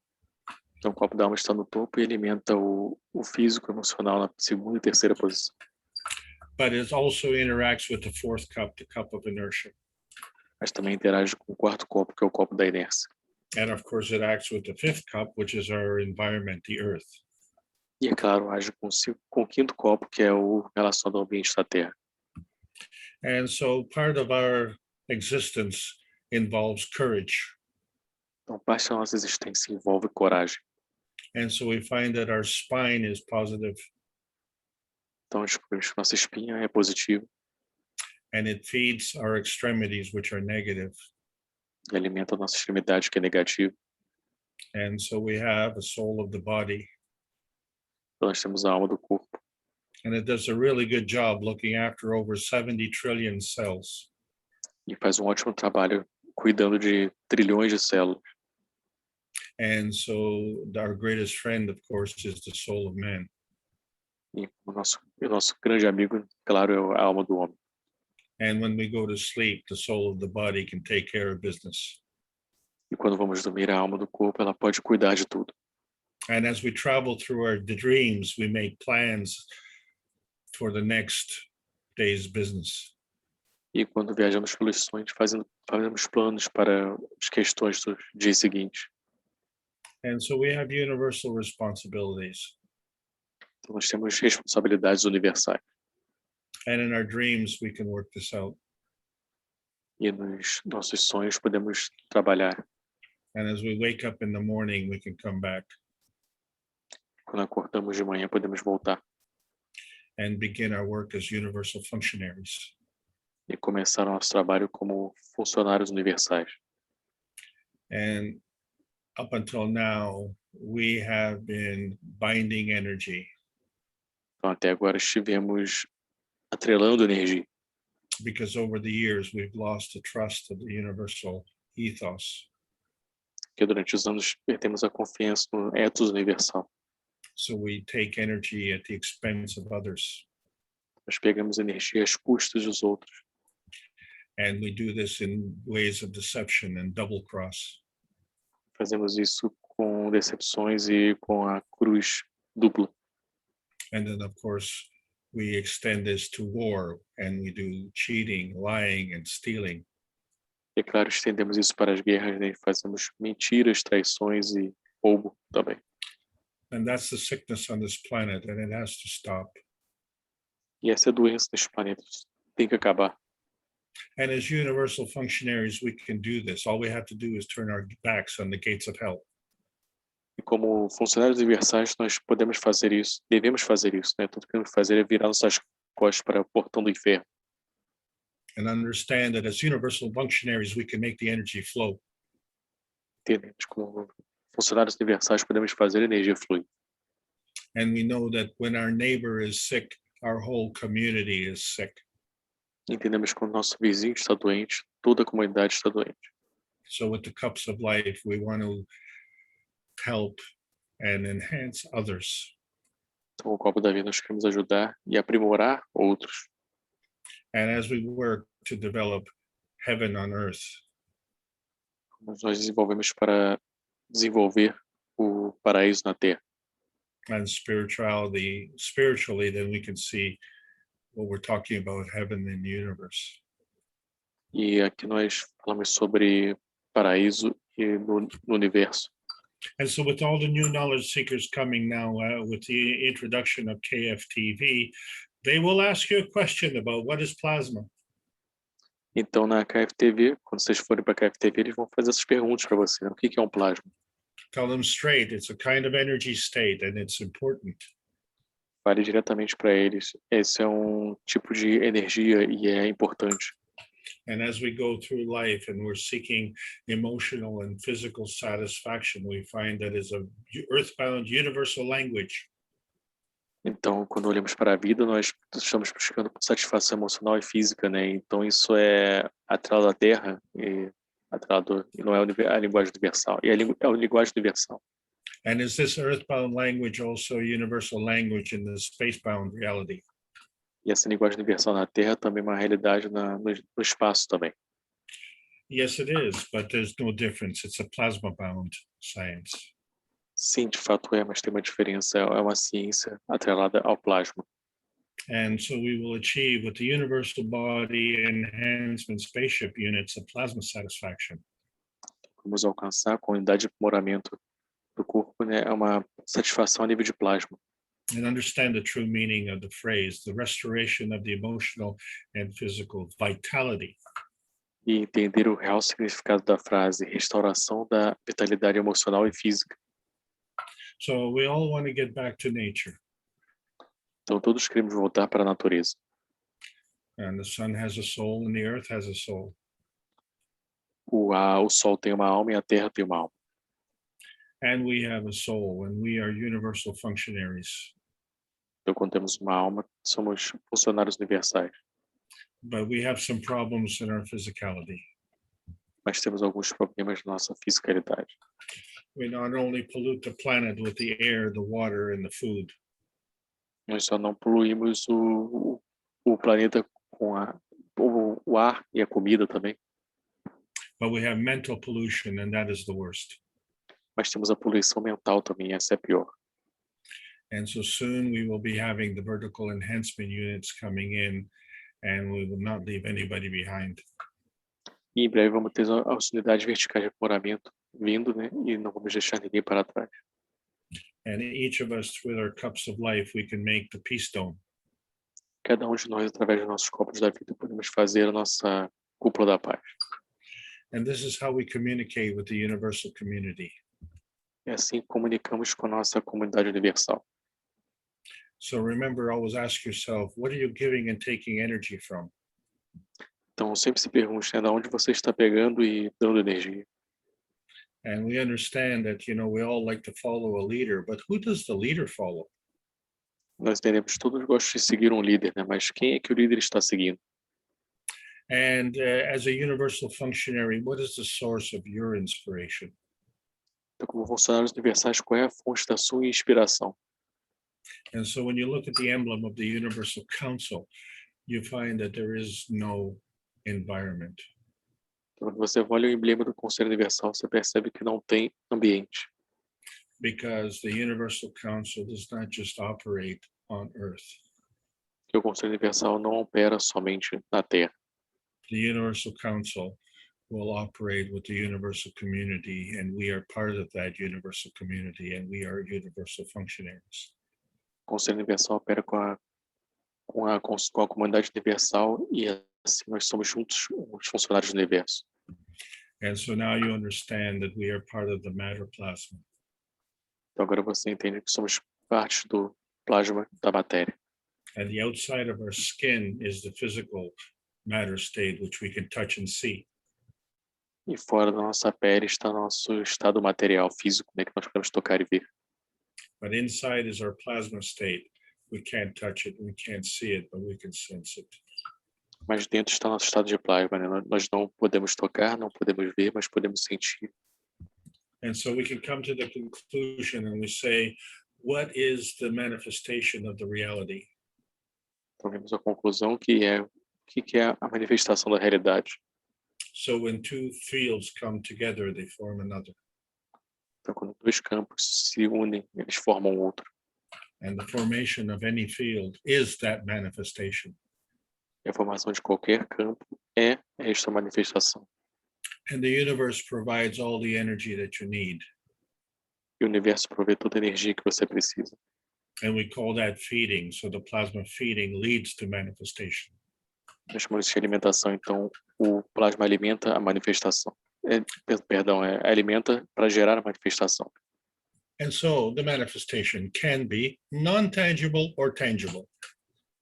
Então, o copo da alma está no topo e alimenta o físico e emocional na segunda e terceira posição. But it also interacts with the fourth cup, the cup of inertia. Mas também interage com o quarto copo, que é o copo da inércia. And of course, it acts with the fifth cup, which is our environment, the earth. E, é claro, age com o quinto copo, que é o relacionado ao ambiente da Terra. And so part of our existence involves courage. Então, parte da nossa existência envolve coragem. And so we find that our spine is positive Então, descobrimos que nossa espinha é positiva and it feeds our extremities, which are negative. e alimenta a nossa extremidade, que é negativa. And so we have a soul of the body. Então, nós temos a alma do corpo. And it does a really good job looking after over 70 trillion cells. E faz um ótimo trabalho cuidando de trilhões de células. And so our greatest friend, of course, is the soul of man. E o nosso grande amigo, claro, é a alma do homem. And when we go to sleep, the soul of the body can take care of business. E quando vamos dormir, a alma do corpo, ela pode cuidar de tudo. And as we travel through our dreams, we make plans for the next day's business. E quando viajamos pelos sonhos, fazemos planos para as questões do dia seguinte. And so we have universal responsibilities. Então, nós temos responsabilidades universais. And in our dreams, we can work this out. E nos nossos sonhos podemos trabalhar. And as we wake up in the morning, we can come back Quando acordamos de manhã, podemos voltar and begin our work as universal functionaries. e começar o nosso trabalho como funcionários universais. And up until now, we have been binding energy Então, até agora estivemos atrelando energia, because over the years, we've lost the trust of the universal ethos. porque durante os anos perdemos a confiança no ethos universal. So we take energy at the expense of others. Nós pegamos energia às custas dos outros. And we do this in ways of deception and double cross. Fazemos isso com decepções e com a cruz dupla. And then, of course, we extend this to war and we do cheating, lying, and stealing. E, claro, estendemos isso para as guerras, né? Fazemos mentiras, traições e roubo também. And that's the sickness on this planet, and it has to stop. E essa é a doença neste planeta. Tem que acabar. And as universal functionaries, we can do this. All we have to do is turn our backs on the gates of hell. E como funcionários universais, nós podemos fazer isso, devemos fazer isso, né? Tudo que temos que fazer é virar nossas costas para o portão do inferno. And understand that as universal functionaries, we can make the energy flow. Entendemos? Como funcionários universais, podemos fazer a energia fluir. And we know that when our neighbor is sick, our whole community is sick. Entendemos que quando o nosso vizinho está doente, toda a comunidade está doente. So with the cups of life, we want to help and enhance others. Então, o copo da vida nós queremos ajudar e aprimorar outros. And as we work to develop heaven on earth, Nós desenvolvemos para desenvolver o paraíso na Terra. and spiritually, then we can see what we're talking about, heaven in the universe. E aqui nós falamos sobre paraíso e no universo. And so with all the new knowledge seekers coming now, with the introduction of KFTV, they will ask you a question about what is plasma. Então, na KFTV, quando vocês forem para a KFTV, eles vão fazer essas perguntas para você, né? O que é um plasma? Tell them straight, it's a kind of energy state and it's important. Fale diretamente para eles. Esse é um tipo de energia e é importante. And as we go through life and we're seeking emotional and physical satisfaction, we find that is a earthbound universal language. Então, quando olhamos para a vida, nós estamos buscando satisfação emocional e física, né? Então, isso é atrelado à Terra e atrelado, e não é a linguagem universal. E é a linguagem universal. And is this earthbound language also universal language in the spacebound reality? E essa linguagem universal na Terra também é uma realidade no espaço também. Yes, it is, but there's no difference. It's a plasma-bound science. Sim, de fato é, mas tem uma diferença. É uma ciência atrelada ao plasma. And so we will achieve with the universal body enhancement spaceship units a plasma satisfaction. Vamos alcançar com a unidade de aprimoramento do corpo, né? É uma satisfação a nível de plasma. And understand the true meaning of the phrase, the restoration of the emotional and physical vitality. E entender o real significado da frase, restauração da vitalidade emocional e física. So we all want to get back to nature. Então todos queremos voltar para a natureza. And the sun has a soul and the earth has a soul. O sol tem uma alma e a terra tem uma alma. And we have a soul and we are universal functionaries. Então quando temos uma alma, somos funcionários universais. But we have some problems in our physicality. Mas temos alguns problemas na nossa fisicalidade. We not only pollute the planet with the air, the water, and the food. Nós só não poluímos o planeta com o ar e a comida também. But we have mental pollution, and that is the worst. Mas temos a poluição mental também, essa é a pior. And so soon we will be having the vertical enhancement units coming in, and we will not leave anybody behind. E em breve vamos ter as unidades verticais de aprimoramento vindo, né? E não vamos deixar ninguém para trás. And each of us, with our cups of life, we can make the peace dome. Cada um de nós, através dos nossos copos da vida, podemos fazer a nossa cúpula da paz. And this is how we communicate with the universal community. E assim comunicamos com a nossa comunidade universal. So remember, always ask yourself, what are you giving and taking energy from? Então sempre se pergunte, né, de onde você está pegando e dando energia. And we understand that, we all like to follow a leader, but who does the leader follow? Nós entendemos que todos gostam de seguir um líder, né? Mas quem é que o líder está seguindo? And as a universal functionary, what is the source of your inspiration? Então, como funcionários universais, qual é a fonte da sua inspiração? And so when you look at the emblem of the Universal Council, you find that there is no environment. Quando você olha o emblema do Conselho Universal, você percebe que não tem ambiente. Because the Universal Council does not just operate on Earth. Porque o Conselho Universal não opera somente na Terra. The Universal Council will operate with the universal community, and we are part of that universal community, and we are universal functionaries. O Conselho Universal opera com a comunidade universal e assim nós somos juntos os funcionários do universo. And so now you understand that we are part of the matter plasma. Então agora você entende que somos parte do plasma da matéria. And the outside of our skin is the physical matter state, which we can touch and see. E fora da nossa pele está nosso estado material físico, né, que nós podemos tocar e ver. But inside is our plasma state. We can't touch it, we can't see it, but we can sense it. Mas dentro está nosso estado de plasma, né? Nós não podemos tocar, não podemos ver, mas podemos sentir. And so we can come to the conclusion and we say, what is the manifestation of the reality? Então, vemos a conclusão que é o que é a manifestação da realidade. So when two fields come together, they form another. Então, quando dois campos se unem, eles formam outro. And the formation of any field is that manifestation. E a formação de qualquer campo é esta manifestação. And the universe provides all the energy that you need. E o universo provê toda a energia que você precisa. And we call that feeding. So the plasma feeding leads to manifestation. Nós chamamos de alimentação, então o plasma alimenta a manifestação. Alimenta para gerar a manifestação. And so the manifestation can be non-tangible or tangible.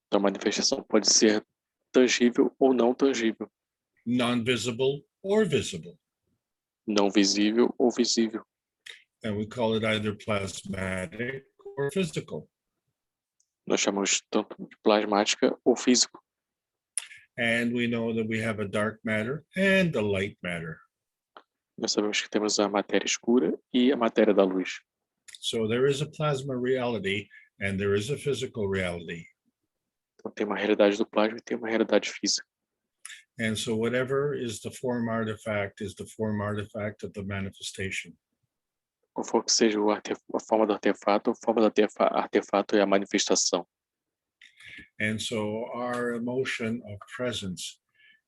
Então a manifestação pode ser tangível ou não tangível. Non-visible or visible. Não visível ou visível. And we call it either plasmatic or physical. Nós chamamos tanto de plasmática ou físico. And we know that we have a dark matter and a light matter. Nós sabemos que temos a matéria escura e a matéria da luz. So there is a plasma reality and there is a physical reality. Então tem uma realidade do plasma e tem uma realidade física. And so whatever is the form artifact is the form artifact of the manifestation. Qual for que seja a forma do artefato, a forma do artefato é a manifestação. And so our emotion of presence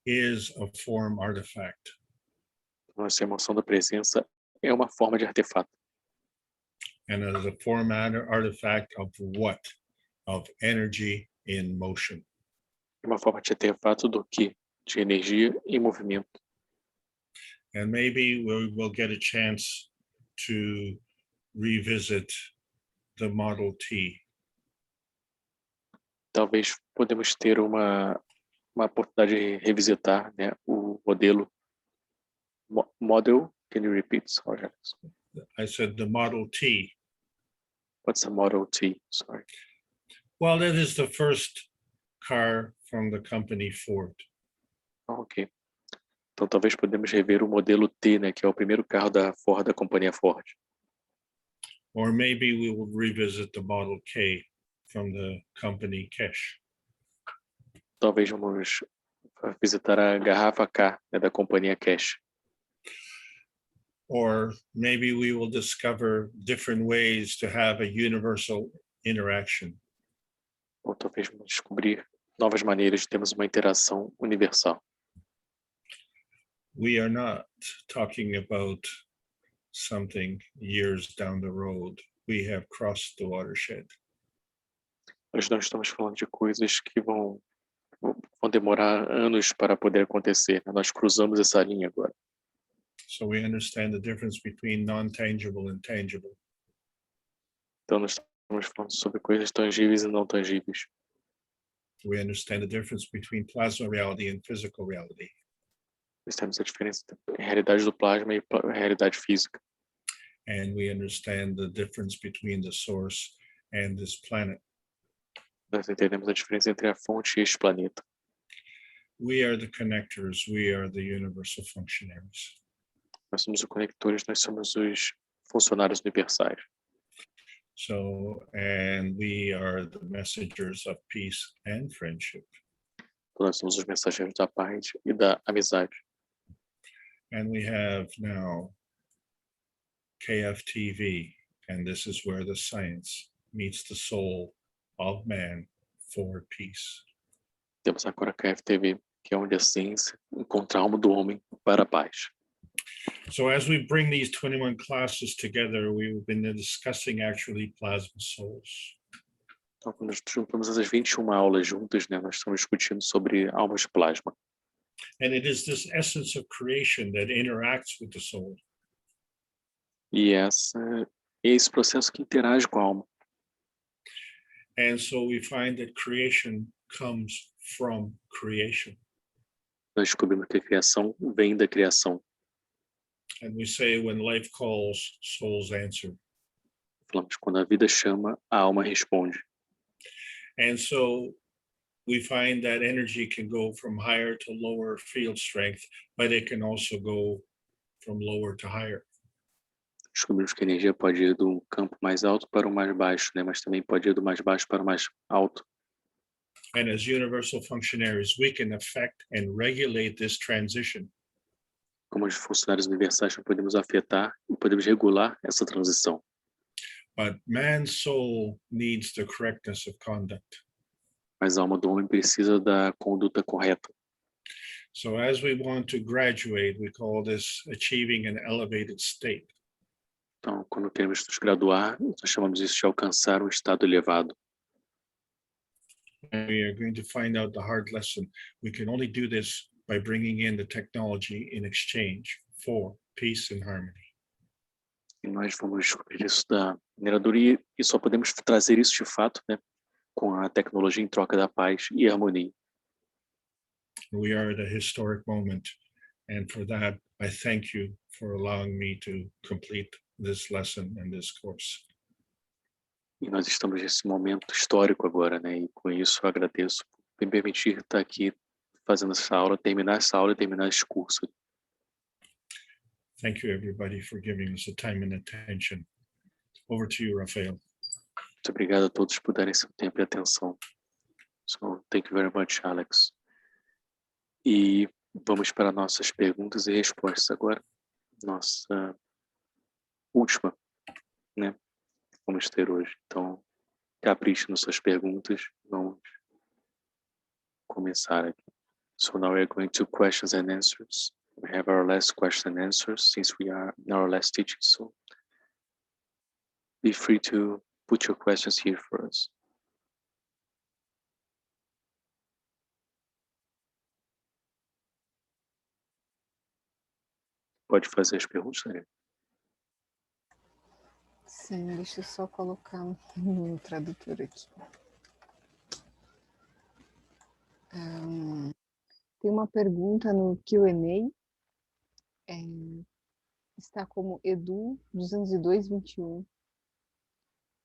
is a form artifact. Nossa emoção da presença é uma forma de artefato. And as a form artifact of what? Of energy in motion. É uma forma de artefato do que? De energia em movimento. And maybe we will get a chance to revisit the Model T. Talvez podemos ter uma oportunidade de revisitar, né, o modelo. Model, can you repeat? Sorry. I said the Model T. What's a Model T? Sorry. Well, that is the first car from the company Ford. Ok. Então talvez podemos rever o modelo T, né, que é o primeiro carro da Ford, da companhia Ford. Or maybe we will revisit the Model K from the company Keshe. Talvez vamos visitar a garrafa K, né, da companhia Keshe. Or maybe we will discover different ways to have a universal interaction. Ou talvez vamos descobrir novas maneiras de termos uma interação universal. We are not talking about something years down the road. We have crossed the watershed. Nós não estamos falando de coisas que vão demorar anos para poder acontecer, né? Nós cruzamos essa linha agora. So we understand the difference between non-tangible and tangible. Então nós estamos falando sobre coisas tangíveis e não tangíveis. We understand the difference between plasma reality and physical reality. Nós temos a diferença entre a realidade do plasma e a realidade física. And we understand the difference between the source and this planet. Nós entendemos a diferença entre a fonte e este planeta. We are the connectors. We are the universal functionaries. Nós somos os conectores, nós somos os funcionários universais. So, and we are the messengers of peace and friendship. Então, nós somos os mensageiros da paz e da amizade. And we have now KFTV, and this is where the science meets the soul of man for peace. Temos agora a KFTV, que é onde a ciência encontra a alma do homem para a paz. So as we bring these 21 classes together, we've been discussing actually plasma souls. Então, quando nós juntamos essas 21 aulas juntas, né, nós estamos discutindo sobre almas de plasma. And it is this essence of creation that interacts with the soul. E esse processo que interage com a alma. And so we find that creation comes from creation. Nós descobrimos que a criação vem da criação. And we say when life calls, souls answer. Falamos, quando a vida chama, a alma responde. And so we find that energy can go from higher to lower field strength, but it can also go from lower to higher. descobrimos que a energia pode ir do campo mais alto para o mais baixo, né? Mas também pode ir do mais baixo para o mais alto. And as universal functionaries, we can affect and regulate this transition. Como os funcionários universais, podemos afetar e podemos regular essa transição. But man's soul needs the correctness of conduct. Mas a alma do homem precisa da conduta correta. So as we want to graduate, we call this achieving an elevated state. Então, quando queremos nos graduar, nós chamamos isso de alcançar um estado elevado. And we are going to find out the hard lesson. We can only do this by bringing in the technology in exchange for peace and harmony. E nós vamos descobrir isso da maneira dura e só podemos trazer isso de fato, né, com a tecnologia em troca da paz e harmonia. We are at a historic moment, and for that, I thank you for allowing me to complete this lesson and this course. E nós estamos nesse momento histórico agora, né, e com isso eu agradeço por me permitir estar aqui fazendo essa aula, terminar essa aula e terminar esse curso. Thank you, everybody, for giving us the time and attention. Over to you, Rafael. Muito obrigado a todos por darem seu tempo e atenção. So, thank you very much, Alex. E vamos para nossas perguntas e respostas agora. Nossa última, né, que vamos ter hoje. Então, capriche nas suas perguntas. Vamos começar aqui. So now we are going to questions and answers. We have our last question and answers since we are in our last teaching. So be free to put your questions here for us. Pode fazer as perguntas, né? Sim, deixa eu só colocar no tradutor aqui. Tem uma pergunta no Q&A. Está como Edu 20221.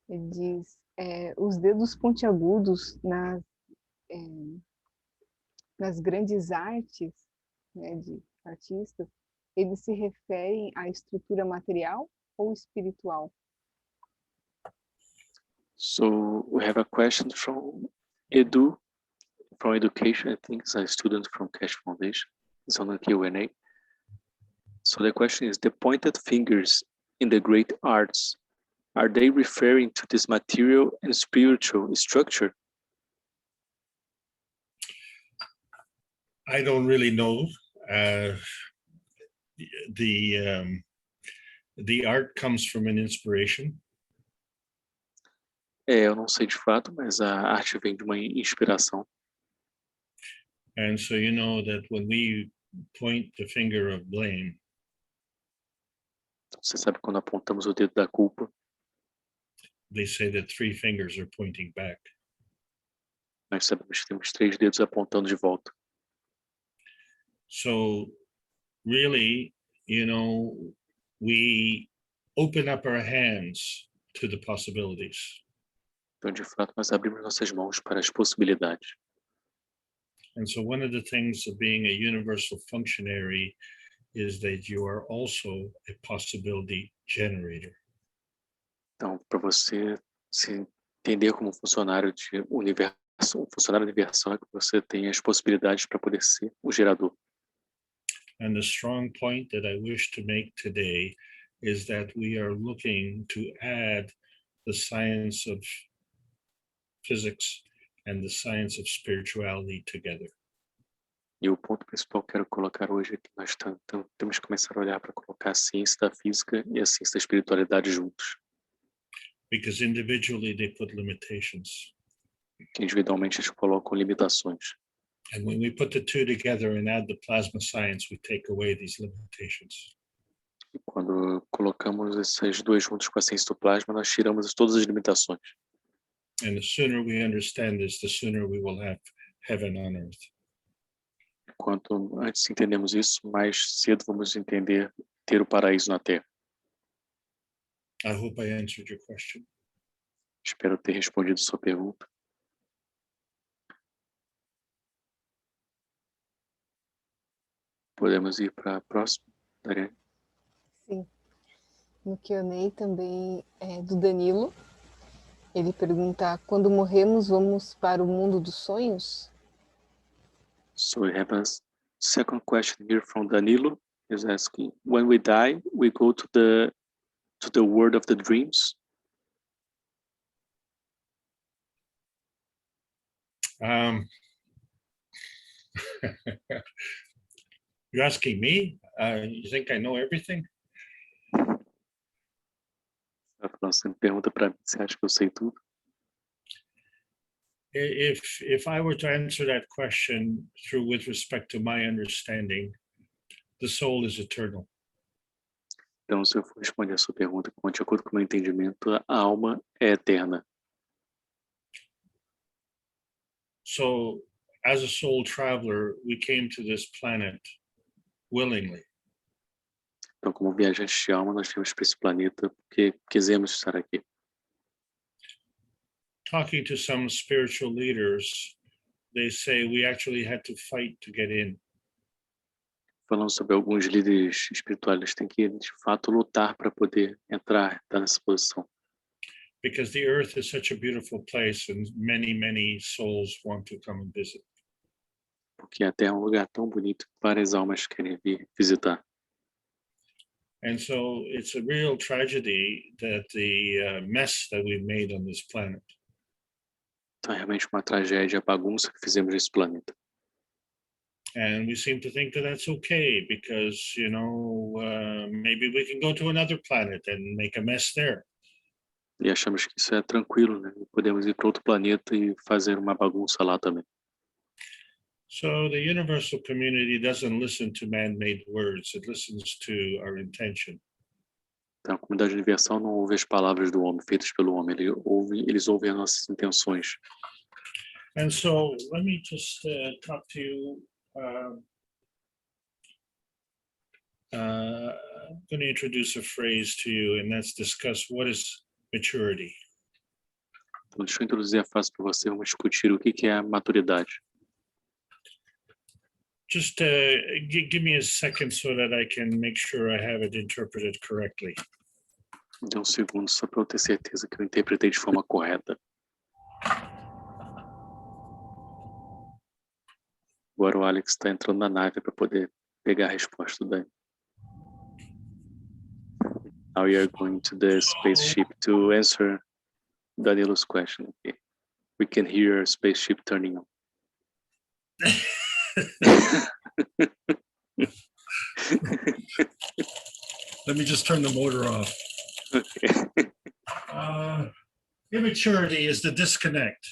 Ele diz, os dedos pontiagudos nas grandes artes, né, de artistas, eles se referem à estrutura material ou espiritual? So we have a question from Edu, from Education. I think it's a student from Keshe Foundation. It's on the Q&A. So the question is, the pointed fingers in the great arts, are they referring to this material and spiritual structure? I don't really know. The art comes from an inspiration. Eu não sei de fato, mas a arte vem de uma inspiração. And so you know that when we point the finger of blame, Você sabe quando apontamos o dedo da culpa, they say that 3 fingers are pointing back. nós sabemos que temos 3 dedos apontando de volta. So really, you know, we open up our hands to the possibilities. Então, de fato, nós abrimos nossas mãos para as possibilidades. And so one of the things of being a universal functionary is that you are also a possibility generator. Então, para você se entender como funcionário de universo, um funcionário universal, é que você tem as possibilidades para poder ser o gerador. And the strong point that I wish to make today is that we are looking to add the science of physics and the science of spirituality together. E o ponto principal que eu quero colocar hoje é que nós temos que começar a olhar para colocar a ciência da física e a ciência da espiritualidade juntos. Because individually they put limitations. Individualmente eles colocam limitações. And when we put the two together and add the plasma science, we take away these limitations. E quando colocamos esses dois juntos com a ciência do plasma, nós tiramos todas as limitações. And the sooner we understand this, the sooner we will have heaven on earth. Quanto antes entendemos isso, mais cedo vamos entender ter o paraíso na Terra. I hope I answered your question. Espero ter respondido sua pergunta. Podemos ir para a próxima, Dariane? Sim. No Q&A também é do Danilo. Ele pergunta, quando morremos, vamos para o mundo dos sonhos? So we have a second question here from Danilo. He's asking, when we die, we go to the world of the dreams? You're asking me? You think I know everything? Você pergunta para mim, você acha que eu sei tudo? If I were to answer that question with respect to my understanding, the soul is eternal. Então, se eu for responder a sua pergunta de acordo com o meu entendimento, a alma é eterna. So, as a soul traveler, we came to this planet willingly. Então, como viajantes de alma, nós viemos para esse planeta porque quisemos estar aqui. Talking to some spiritual leaders, they say we actually had to fight to get in. Falando sobre alguns líderes espirituais, tem que, de fato, lutar para poder estar nessa posição. Because the earth is such a beautiful place and many souls want to come and visit. Porque a Terra é um lugar tão bonito que várias almas querem vir visitar. And so it's a real tragedy that the mess that we've made on this planet. Então é realmente uma tragédia, a bagunça que fizemos nesse planeta. And we seem to think that that's okay because, you know, maybe we can go to another planet and make a mess there. E achamos que isso é tranquilo, né? Podemos ir para outro planeta e fazer uma bagunça lá também. So the universal community doesn't listen to man-made words, it listens to our intention. Então a comunidade universal não ouve as palavras do homem, feitas pelo homem, eles ouvem as nossas intenções. And so let me just talk to you. I'm going to introduce a phrase to you, and let's discuss what is maturity. Então, deixa eu introduzir a frase para você, vamos discutir o que é a maturidade. Just give me a second so that I can make sure I have it interpreted correctly. Dê um segundo só para eu ter certeza que eu interpretei de forma correta. Agora o Alex está entrando na nave para poder pegar a resposta do Dani. Now we are going to the spaceship to answer Danilo's question. Okay. We can hear a spaceship turning on. Let me just turn the motor off. Okay. Immaturity is the disconnect.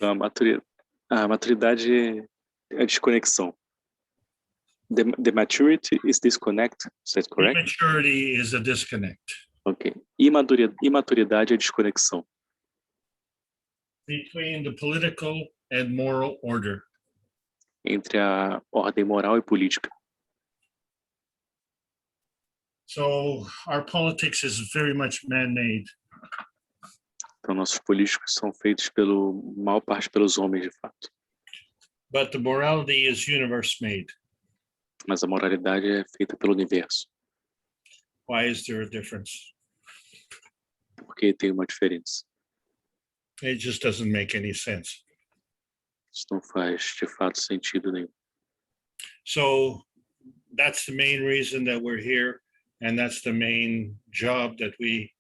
A maturidade é a desconexão. The maturity is disconnect, is that correct? Immaturity is a disconnect. Ok. Imaturidade é desconexão. Between the political and moral order. Entre a ordem moral e política. So our politics is very much man-made. Então nossos políticos são feitos maior parte pelos homens, de fato. But the morality is universe-made. Mas a moralidade é feita pelo universo. Why is there a difference? Porque tem uma diferença. It just doesn't make any sense. Isso não faz, de fato, sentido nenhum. So that's the main reason that we're here, and that's the main job that we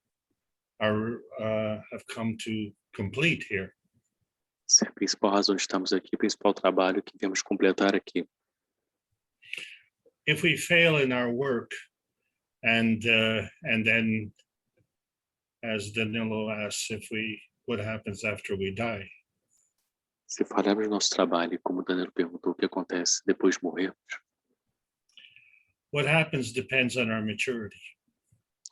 have come to complete here. Essa é a principal razão de estarmos aqui, o principal trabalho que viemos completar aqui. If we fail in our work, and then, as Danilo asks, what happens after we die? Se falharmos no nosso trabalho, como o Danilo perguntou, o que acontece depois de morrermos? What happens depends on our maturity.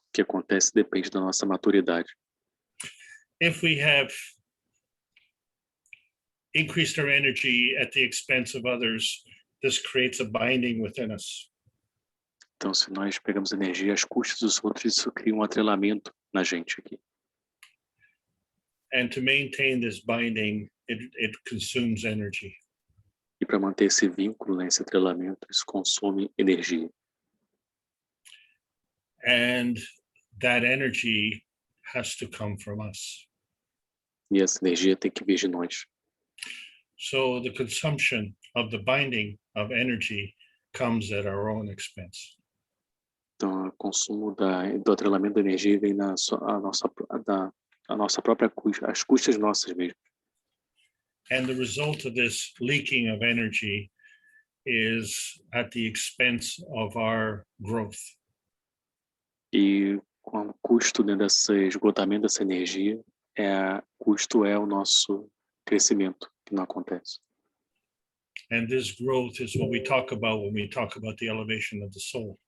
O que acontece depende da nossa maturidade. If we have increased our energy at the expense of others, this creates a binding within us. Então, se nós pegamos energia às custas dos outros, isso cria um atrelamento na gente aqui. And to maintain this binding, it consumes energy. E para manter esse vínculo, né, esse atrelamento, isso consome energia. And that energy has to come from us. E essa energia tem que vir de nós. So the consumption of the binding of energy comes at our own expense. Então, o consumo do atrelamento da energia vem a nossa própria custa, as custas nossas mesmo. And the result of this leaking of energy is at the expense of our growth. E com o custo desse esgotamento dessa energia, custo é o nosso crescimento, que não acontece. And this growth is what we talk about when we talk about the elevation of the soul.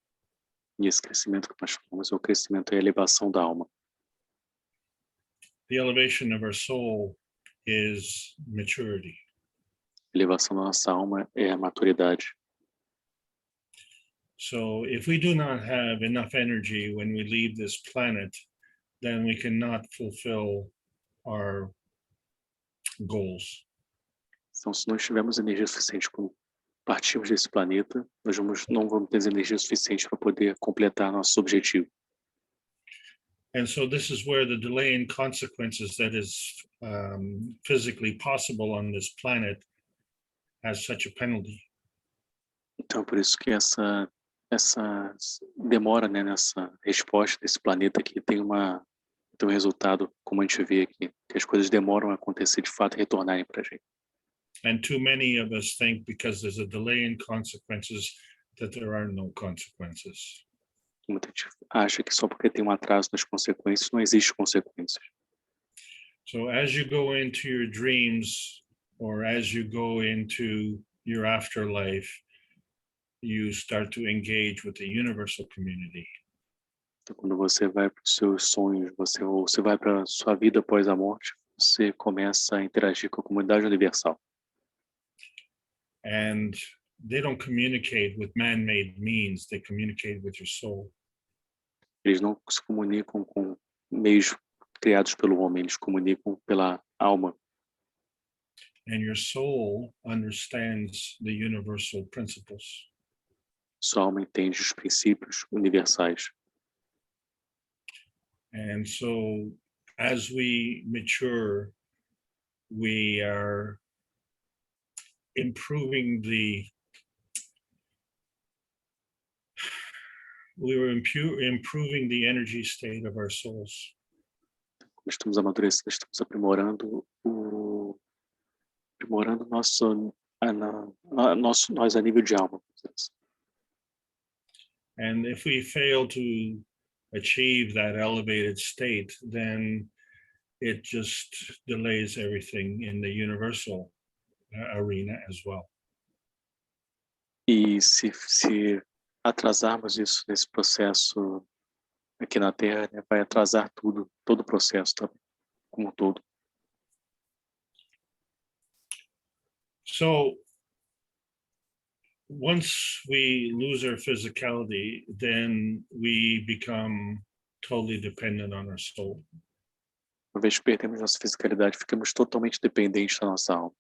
E esse crescimento que nós falamos é o crescimento e a elevação da alma. The elevation of our soul is maturity. A elevação da nossa alma é a maturidade. So if we do not have enough energy when we leave this planet, then we cannot fulfill our goals. Então, se nós tivermos energia suficiente quando partirmos desse planeta, nós não vamos ter energia suficiente para poder completar nosso objetivo. And so this is where the delay in consequences that is physically possible on this planet has such a penalty. Então, por isso que essa demora, né, nessa resposta desse planeta aqui tem um resultado, como a gente vê aqui, que as coisas demoram a acontecer de fato e retornarem para a gente. And too many of us think because there's a delay in consequences that there are no consequences. Muita gente acha que só porque tem um atraso nas consequências não existe consequências. So as you go into your dreams or as you go into your afterlife, you start to engage with the universal community. Então, quando você vai para os seus sonhos, você vai para a sua vida após a morte, você começa a interagir com a comunidade universal. And they don't communicate with man-made means, they communicate with your soul. Eles não se comunicam com meios criados pelo homem, eles comunicam pela alma. And your soul understands the universal principles. Sua alma entende os princípios universais. And so as we mature, we are improving improving the energy state of our souls. Nós estamos amadurecendo, estamos aprimorando nós a nível de alma. And if we fail to achieve that elevated state, then it just delays everything in the universal arena as well. E se atrasarmos isso nesse processo aqui na Terra, né, vai atrasar todo o processo, tá? Como um todo. So once we lose our physicality, then we become totally dependent on our soul. Uma vez que perdemos nossa fisicalidade, ficamos totalmente dependentes da nossa alma.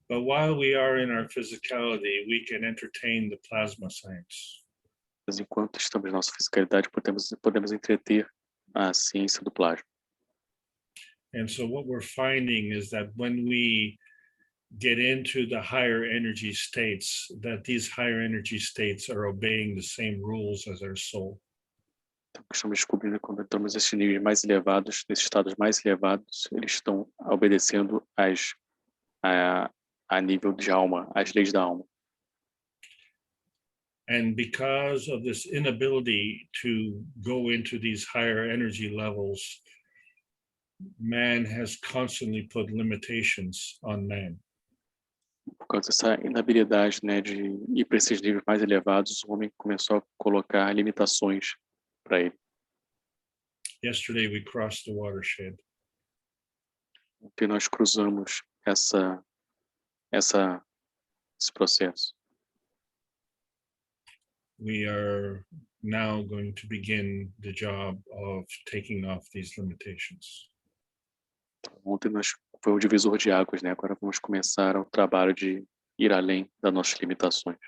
But while we are in our physicality, we can entertain the plasma science. Mas enquanto estamos na nossa fisicalidade, podemos entreter a ciência do plasma. And so what we're finding is that when we get into the higher energy states, that these higher energy states are obeying the same rules as our soul. Então, o que estamos descobrindo é quando entramos nesses níveis mais elevados, nesses estados mais elevados, eles estão obedecendo a nível de alma, às leis da alma. And because of this inability to go into these higher energy levels, man has constantly put limitations on man. Por causa dessa inabilidade, né, de ir para esses níveis mais elevados, o homem começou a colocar limitações para ele. Yesterday we crossed the watershed. Porque nós cruzamos esse processo. We are now going to begin the job of taking off these limitations. Ontem foi o divisor de águas, né? Agora vamos começar o trabalho de ir além das nossas limitações.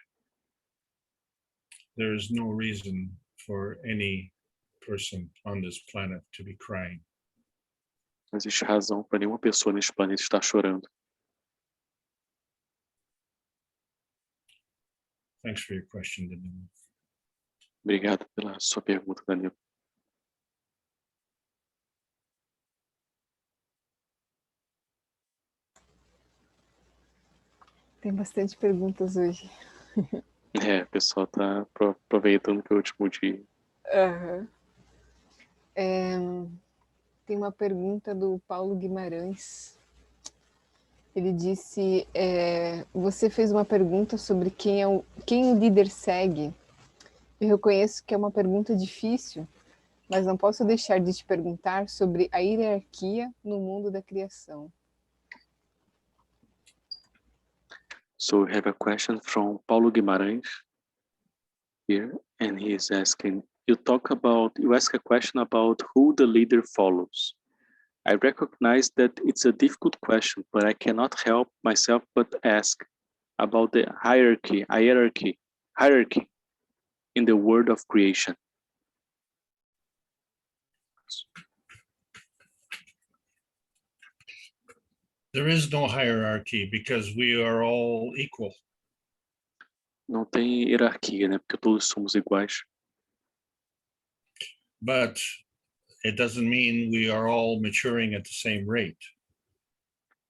There is no reason for any person on this planet to be crying. Não existe razão para nenhuma pessoa neste planeta estar chorando. Thanks for your question, Danilo. Obrigado pela sua pergunta, Danilo. Tem bastante perguntas hoje. O pessoal está aproveitando que é o último dia. Tem uma pergunta do Paulo Guimarães. Ele disse, você fez uma pergunta sobre quem o líder segue. Eu reconheço que é uma pergunta difícil, mas não posso deixar de te perguntar sobre a hierarquia no mundo da criação. So we have a question from Paulo Guimarães here, and he is asking, you ask a question about who the leader follows. I recognize that it's a difficult question, but I cannot help myself but ask about the hierarchy in the world of creation. There is no hierarchy because we are all equal. Não tem hierarquia, né? Porque todos somos iguais. But it doesn't mean we are all maturing at the same rate.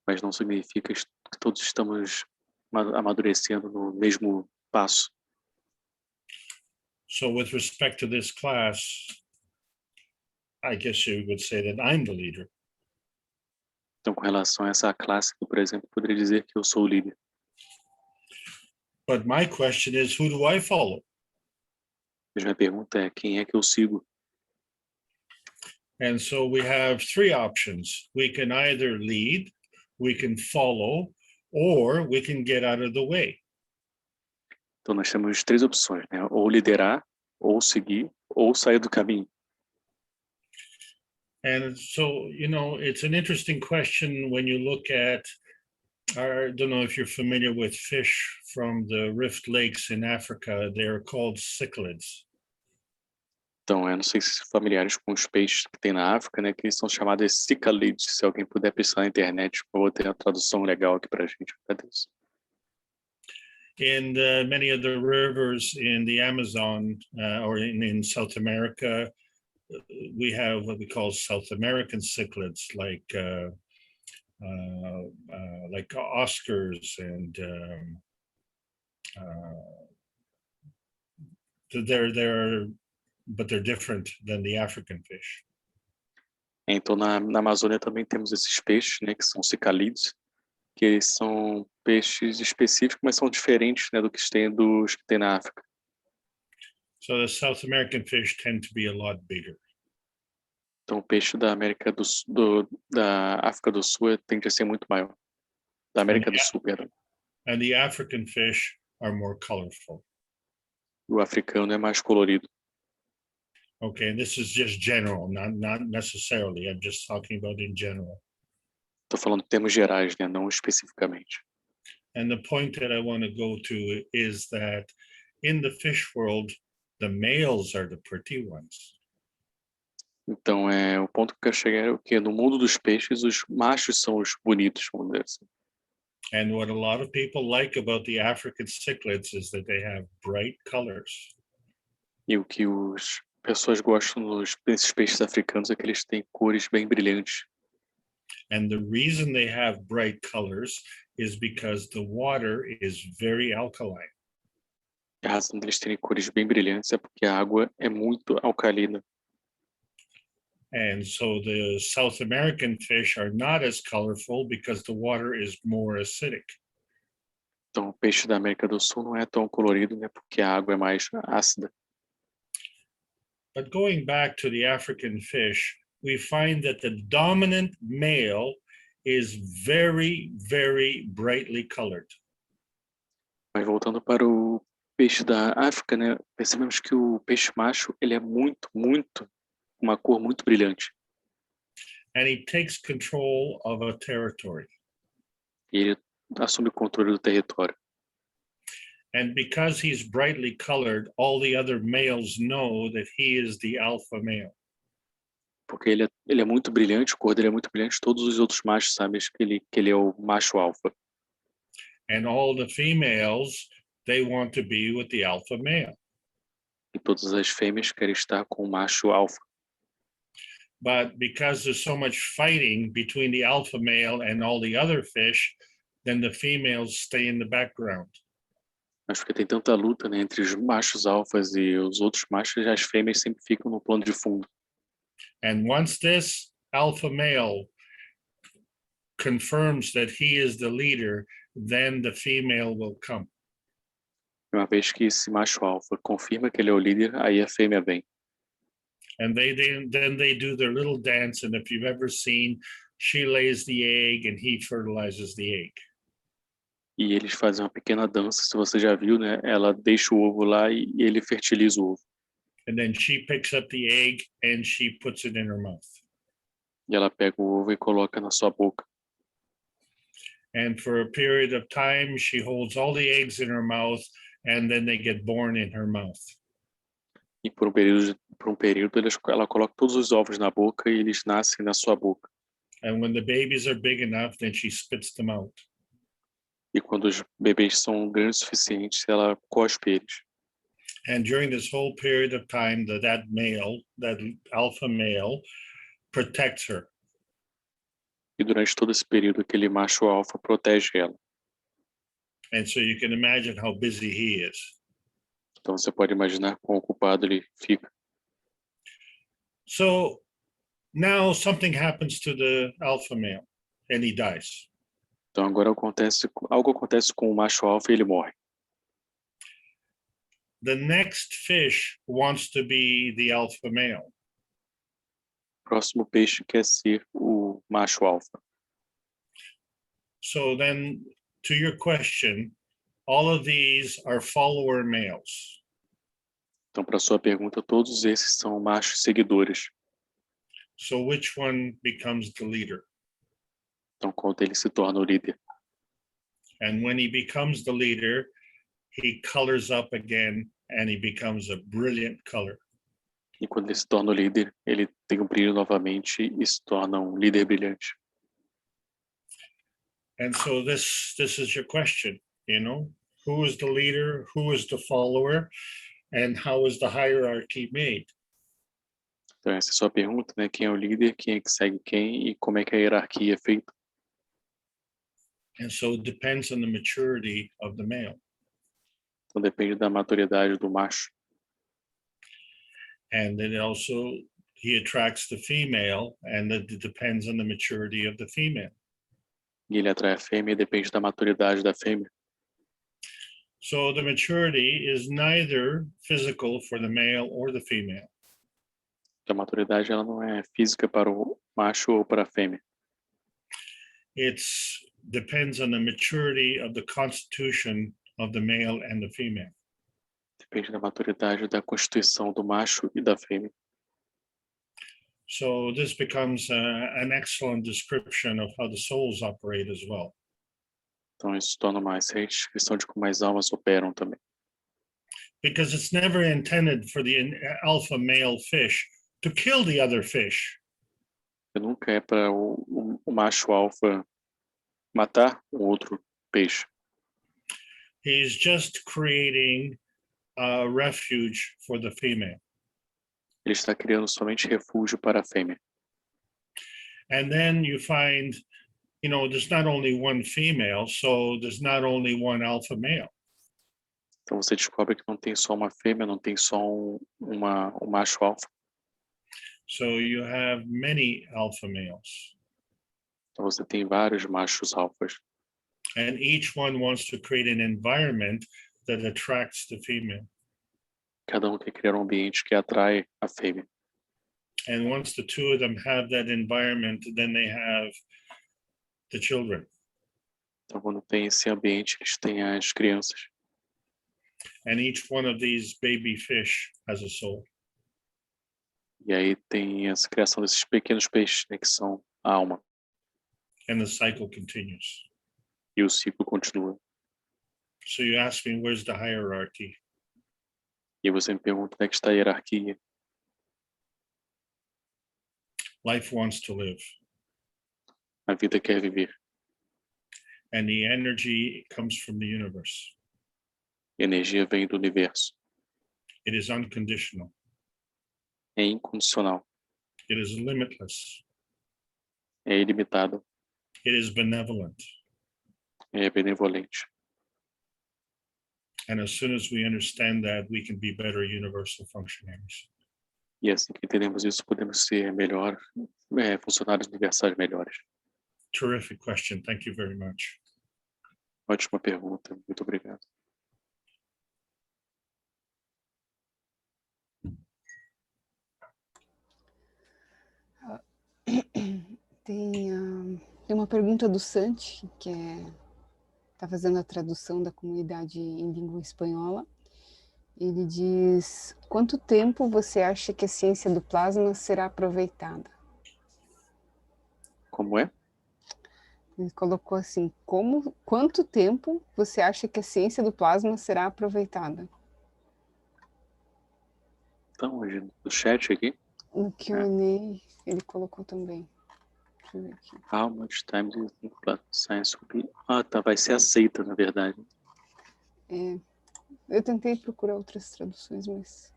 Mas não significa que todos estamos amadurecendo no mesmo passo. So with respect to this class, I guess you would say that I'm the leader. Então, com relação a essa classe, por exemplo, poderia dizer que eu sou o líder. But my question is, who do I follow? Mas minha pergunta é, quem é que eu sigo? And so we have three options. We can either lead, we can follow, or we can get out of the way. Então, nós temos três opções, né? Ou liderar, ou seguir, ou sair do caminho. And so, it's an interesting question when you look at, I don't know if you're familiar with fish from the Rift Lakes in Africa. They're called cichlids. Então, eu não sei se familiares com os peixes que tem na África, né? Que eles são chamados de cicalides. Se alguém puder pesquisar na internet, eu vou ter a tradução legal aqui pra gente. Agradeço. In many of the rivers in the Amazon or in South America, we have what we call South American cichlids, like Oscars, and they're different than the African fish. Então, na Amazônia também temos esses peixes, né? Que são cicalides, que eles são peixes específicos, mas são diferentes, né? Dos que tem na África. So the South American fish tend to be a lot bigger. Então, o peixe da da África do Sul tende a ser muito maior. Da América do Sul, perdão. And the African fish are more colorful. O africano é mais colorido. Okay, and this is just general, not necessarily. I'm just talking about in general. Estou falando em termos gerais, né? Não especificamente. And the point that I want to go to is that in the fish world, the males are the pretty ones. Então, o ponto que eu quero chegar é o que no mundo dos peixes, os machos são os bonitos, vamos dizer assim. And what a lot of people like about the African cichlids is that they have bright colors. E o que as pessoas gostam desses peixes africanos é que eles têm cores bem brilhantes. And the reason they have bright colors is because the water is very alkaline. A razão deles terem cores bem brilhantes é porque a água é muito alcalina. And so the South American fish are not as colorful because the water is more acidic. Então, o peixe da América do Sul não é tão colorido, né? Porque a água é mais ácida. But going back to the African fish, we find that the dominant male is very, very brightly colored. Mas voltando para o peixe da África, né? Percebemos que o peixe macho, ele é uma cor muito brilhante. And he takes control of a territory. E ele assume o controle do território. And because he's brightly colored, all the other males know that he is the alpha male. Porque ele é muito brilhante, a cor dele é muito brilhante, todos os outros machos sabem que ele é o macho alfa. And all the females, they want to be with the alpha male. E todas as fêmeas querem estar com o macho alfa. But because there's so much fighting between the alpha male and all the other fish, then the females stay in the background. Mas porque tem tanta luta, né, entre os machos alfas e os outros machos, as fêmeas sempre ficam no plano de fundo. And once this alpha male confirms that he is the leader, then the female will come. Uma vez que esse macho alfa confirma que ele é o líder, aí a fêmea vem. And then they do their little dance, and if you've ever seen, she lays the egg and he fertilizes the egg. E eles fazem uma pequena dança, se você já viu, né? Ela deixa o ovo lá e ele fertiliza o ovo. And then she picks up the egg and she puts it in her mouth. E ela pega o ovo e coloca na sua boca. And for a period of time, she holds all the eggs in her mouth, and then they get born in her mouth. E por um período ela coloca todos os ovos na boca e eles nascem na sua boca. And when the babies are big enough, then she spits them out. E quando os bebês são grandes o suficiente, ela cospe eles. And during this whole period of time, that alpha male, protects her. E durante todo esse período, aquele macho alfa protege ela. And so you can imagine how busy he is. Então você pode imaginar quão ocupado ele fica. So now something happens to the alpha male and he dies. Então agora algo acontece com o macho alfa e ele morre. The next fish wants to be the alpha male. O próximo peixe quer ser o macho alfa. So then, to your question, all of these are follower males. Então, para sua pergunta, todos esses são machos seguidores. So which one becomes the leader? Então, qual deles se torna o líder? And when he becomes the leader, he colors up again and he becomes a brilliant color. E quando ele se torna o líder, ele tem um brilho novamente e se torna um líder brilhante. And so this is your question, who is the leader, who is the follower, and how is the hierarchy made? Então, essa é a sua pergunta, né? Quem é o líder, quem é que segue quem e como é que a hierarquia é feita? And so it depends on the maturity of the male. Então, depende da maturidade do macho. And then also he attracts the female, and it depends on the maturity of the female. E ele atrai a fêmea e depende da maturidade da fêmea. So the maturity is neither physical for the male or the female. A maturidade ela não é física para o macho ou para a fêmea. It depends on the maturity of the constitution of the male and the female. Depende da maturidade da constituição do macho e da fêmea. So this becomes an excellent description of how the souls operate as well. Então isso se torna uma excelente descrição de como as almas operam também. Because it's never intended for the alpha male fish to kill the other fish. Porque nunca é para o macho alfa matar o outro peixe. He's just creating a refuge for the female. Ele está criando somente refúgio para a fêmea. And then you find, there's not only one female, so there's not only one alpha male. Então você descobre que não tem só uma fêmea, não tem só um macho alfa. So you have many alpha males. Então você tem vários machos alfas. And each one wants to create an environment that attracts the female. Cada quer criar um ambiente que atrai a fêmea. And once the two of them have that environment, then they have the children. Então quando tem esse ambiente, eles têm as crianças. And each one of these baby fish has a soul. E aí tem essa criação desses pequenos peixes, né, que são a alma. And the cycle continues. E o ciclo continua. So you ask me, where's the hierarchy? E você me pergunta onde é que está a hierarquia. Life wants to live. A vida quer viver. And the energy comes from the universe. A energia vem do universo. It is unconditional. É incondicional. It is limitless. É ilimitado. It is benevolent. É benevolente. And as soon as we understand that, we can be better universal functionaries. E assim que entendemos isso, podemos ser funcionários universais melhores. Terrific question. Thank you very much. Ótima pergunta. Muito obrigado. Tem uma pergunta do Santi, que está fazendo a tradução da comunidade em língua espanhola. Ele diz: quanto tempo você acha que a ciência do plasma será aproveitada? Como é? Ele colocou assim: quanto tempo você acha que a ciência do plasma será aproveitada? Então, hoje no chat aqui. No Q&A ele colocou também. Deixa eu ver aqui. How much time do you think plasma science will be? Ah, tá. Vai ser aceita, na verdade. Eu tentei procurar outras traduções, mas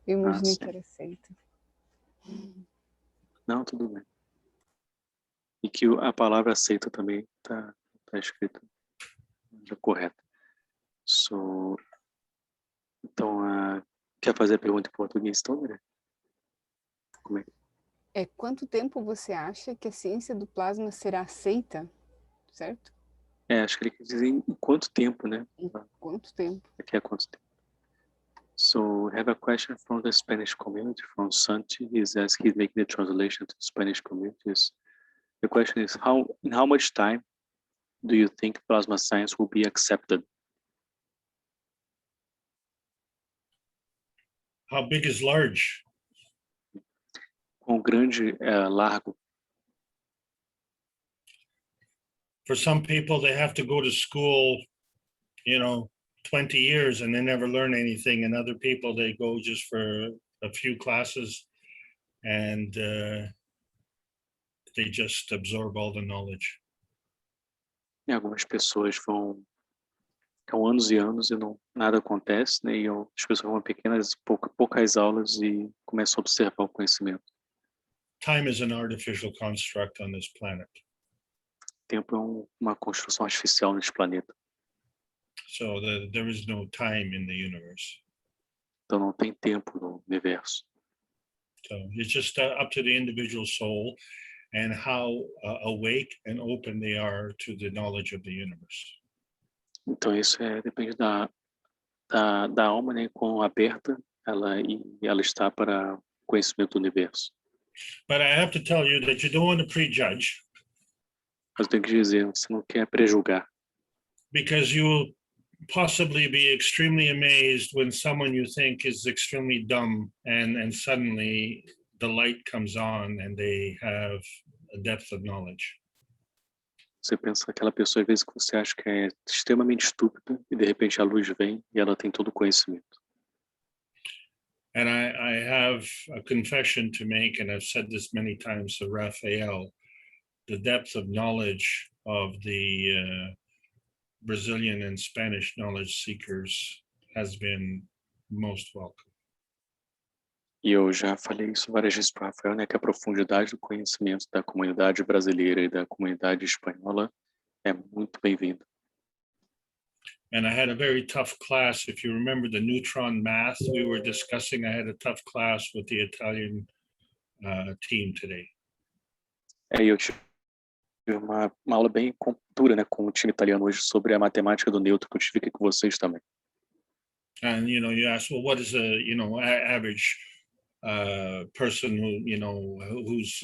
eu imaginei que era aceita. Não, tudo bem. E que a palavra aceita também tá escrita correta. Então, quer fazer a pergunta em português, então, André? Como é? Quanto tempo você acha que a ciência do plasma será aceita? Certo? Acho que ele quer dizer em quanto tempo, né? Em quanto tempo? Aqui é quanto tempo. So, I have a question from the Spanish community, from Santi. He's making the translation to the Spanish communities. The question is, in how much time do you think plasma science will be accepted? How big is large? Quão grande é largo? For some people, they have to go to school, 20 years and they never learn anything. And other people, they go just for a few classes and they just absorb all the knowledge. E algumas pessoas ficam anos e anos e nada acontece, né? E as pessoas vão poucas aulas e começam a observar o conhecimento. Time is an artificial construct on this planet. Tempo é uma construção artificial neste planeta. So there is no time in the universe. Então não tem tempo no universo. So it's just up to the individual soul and how awake and open they are to the knowledge of the universe. Então isso depende da alma, né? Quão aberta ela está para o conhecimento do universo. But I have to tell you that you don't want to prejudge. Mas eu tenho que dizer, você não quer prejulgar. Because you will possibly be extremely amazed when someone you think is extremely dumb and suddenly the light comes on and they have a depth of knowledge. Você pensa naquela pessoa, às vezes, que você acha que é extremamente estúpida e de repente a luz vem e ela tem todo o conhecimento. And I have a confession to make, and I've said this many times to Raphael, the depth of knowledge of the Brazilian and Spanish knowledge seekers has been most welcome. E eu já falei isso várias vezes para o Rafael, né, que a profundidade do conhecimento da comunidade brasileira e da comunidade espanhola é muito bem-vinda. And I had a very tough class. If you remember the neutron math we were discussing, I had a tough class with the Italian team today. Eu tive uma aula bem dura, né, com o time italiano hoje sobre a matemática do neutro, que eu tive aqui com vocês também. And you ask, well, what is a average person who's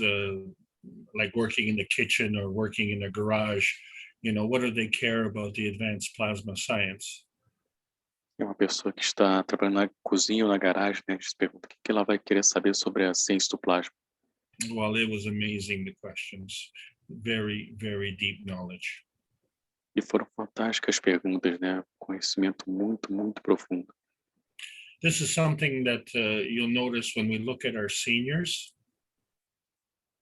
like working in the kitchen or working in a garage? What do they care about the advanced plasma science? É uma pessoa que está trabalhando na cozinha ou na garagem, né? A gente se pergunta o que ela vai querer saber sobre a ciência do plasma. Well, it was amazing, the questions. Very, very deep knowledge. E foram fantásticas perguntas, né? Conhecimento muito, muito profundo. This is something that you'll notice when we look at our seniors.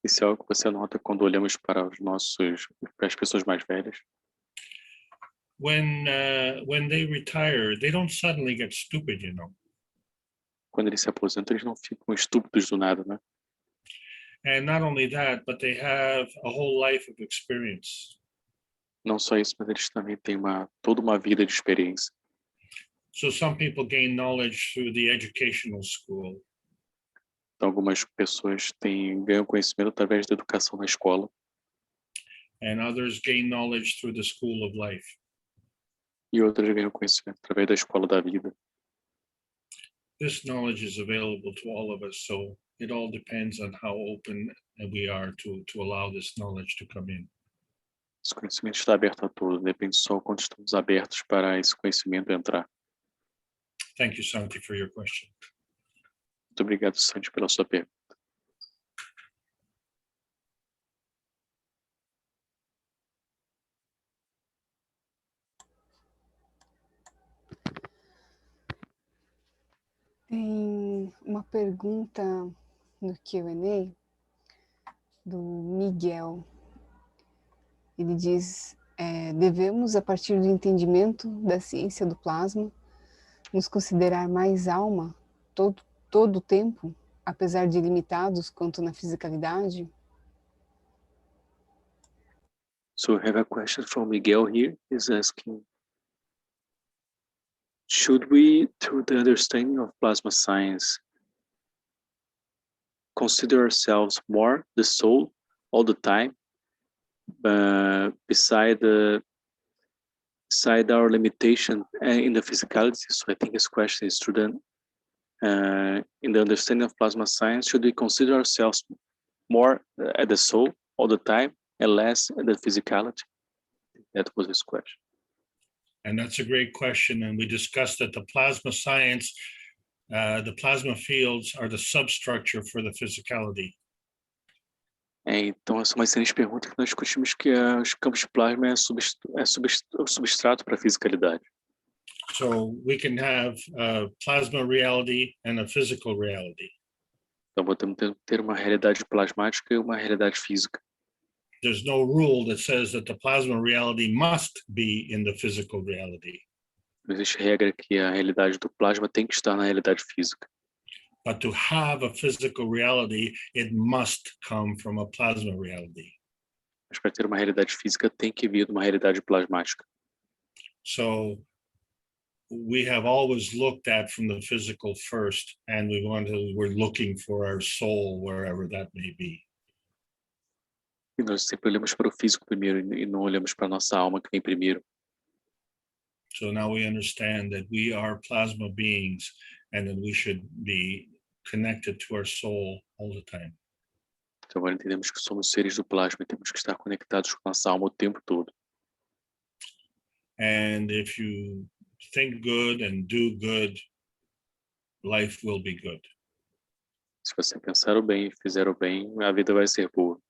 Isso é algo que você nota quando olhamos para as pessoas mais velhas. When they retire, they don't suddenly get stupid, you know. Quando eles se aposentam, eles não ficam estúpidos do nada, né? And not only that, but they have a whole life of experience. Não só isso, mas eles também têm toda uma vida de experiência. So some people gain knowledge through the educational school. Então, algumas pessoas ganham conhecimento através da educação na escola. And others gain knowledge through the school of life. E outras ganham conhecimento através da escola da vida. This knowledge is available to all of us, so it all depends on how open we are to allow this knowledge to come in. Esse conhecimento está aberto a todos, depende só quando estamos abertos para esse conhecimento entrar. Thank you, Santi, for your question. Muito obrigado, Santi, pela sua pergunta. Tem uma pergunta no Q&A do Miguel. Ele diz, devemos, a partir do entendimento da ciência do plasma, nos considerar mais alma todo o tempo, apesar de limitados quanto na fisicalidade? So I have a question from Miguel here. He's asking, should we, through the understanding of plasma science, consider ourselves more the soul all the time, beside our limitation in the physicality? So I think his question is, student, in the understanding of plasma science, should we consider ourselves more at the soul all the time and less at the physicality? That was his question. And that's a great question. And we discussed that the plasma science, the plasma fields are the substructure for the physicality. Então, essa é uma excelente pergunta que nós discutimos, que os campos de plasma o substrato para a fisicalidade. So we can have a plasma reality and a physical reality. Então, podemos ter uma realidade plasmática e uma realidade física. There's no rule that says that the plasma reality must be in the physical reality. Não existe regra que a realidade do plasma tem que estar na realidade física. But to have a physical reality, it must come from a plasma reality. Mas para ter uma realidade física tem que vir de uma realidade plasmática. So we have always looked at from the physical first, and we're looking for our soul wherever that may be. E nós sempre olhamos para o físico primeiro e não olhamos para a nossa alma que vem primeiro. So now we understand that we are plasma beings and that we should be connected to our soul all the time. Então agora entendemos que somos seres do plasma e temos que estar conectados com a nossa alma o tempo todo. And if you think good and do good, life will be good. Se você pensar o bem e fizer o bem, a vida vai ser boa.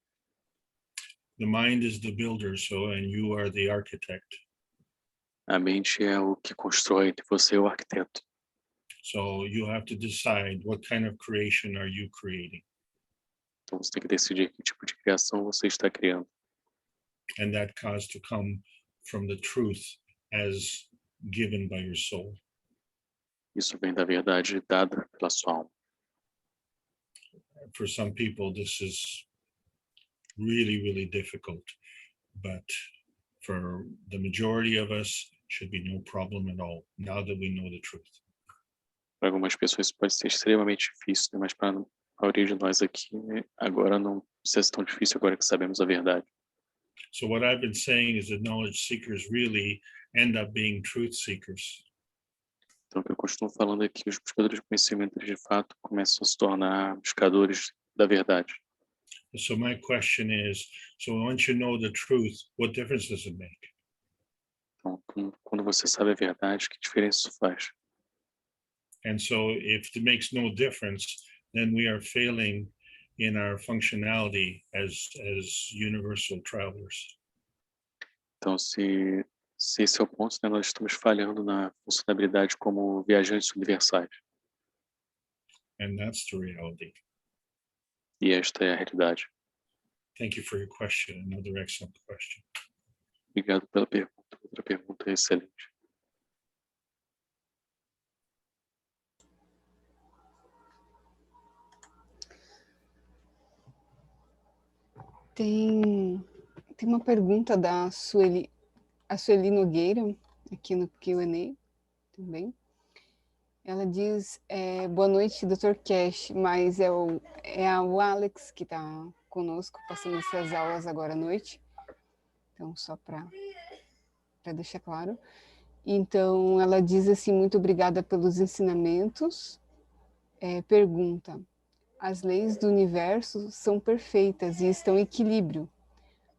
The mind is the builder, and you are the architect. A mente é o que constrói, e você é o arquiteto. So you have to decide what kind of creation are you creating. Então você tem que decidir que tipo de criação você está criando. And that has to come from the truth as given by your soul. Isso vem da verdade dada pela sua alma. For some people, this is really, really difficult, but for the majority of us, should be no problem at all, now that we know the truth. Para algumas pessoas pode ser extremamente difícil, né? Mas para a maioria de nós aqui, né? Agora não precisa ser tão difícil agora que sabemos a verdade. So what I've been saying is that knowledge seekers really end up being truth seekers. Então, o que eu costumo falando é que os buscadores de conhecimento, de fato, começam a se tornar buscadores da verdade. So my question is, so once you know the truth, what difference does it make? Então, quando você sabe a verdade, que diferença isso faz? And so if it makes no difference, then we are failing in our functionality as universal travelers. Então, se Se esse é o ponto, né, nós estamos falhando na funcionalidade como viajantes universais. And that's the reality. E esta é a realidade. Thank you for your question. Another excellent question. Obrigado pela pergunta. Outra pergunta excelente. Tem uma pergunta da Sueli Nogueira, aqui no Q&A também. Ela diz, boa noite, Dr. Keshe, mas é o Alex que está conosco, passando essas aulas agora à noite. Então, só para deixar claro. Então, ela diz assim, muito obrigada pelos ensinamentos. Pergunta, as leis do universo são perfeitas e estão em equilíbrio.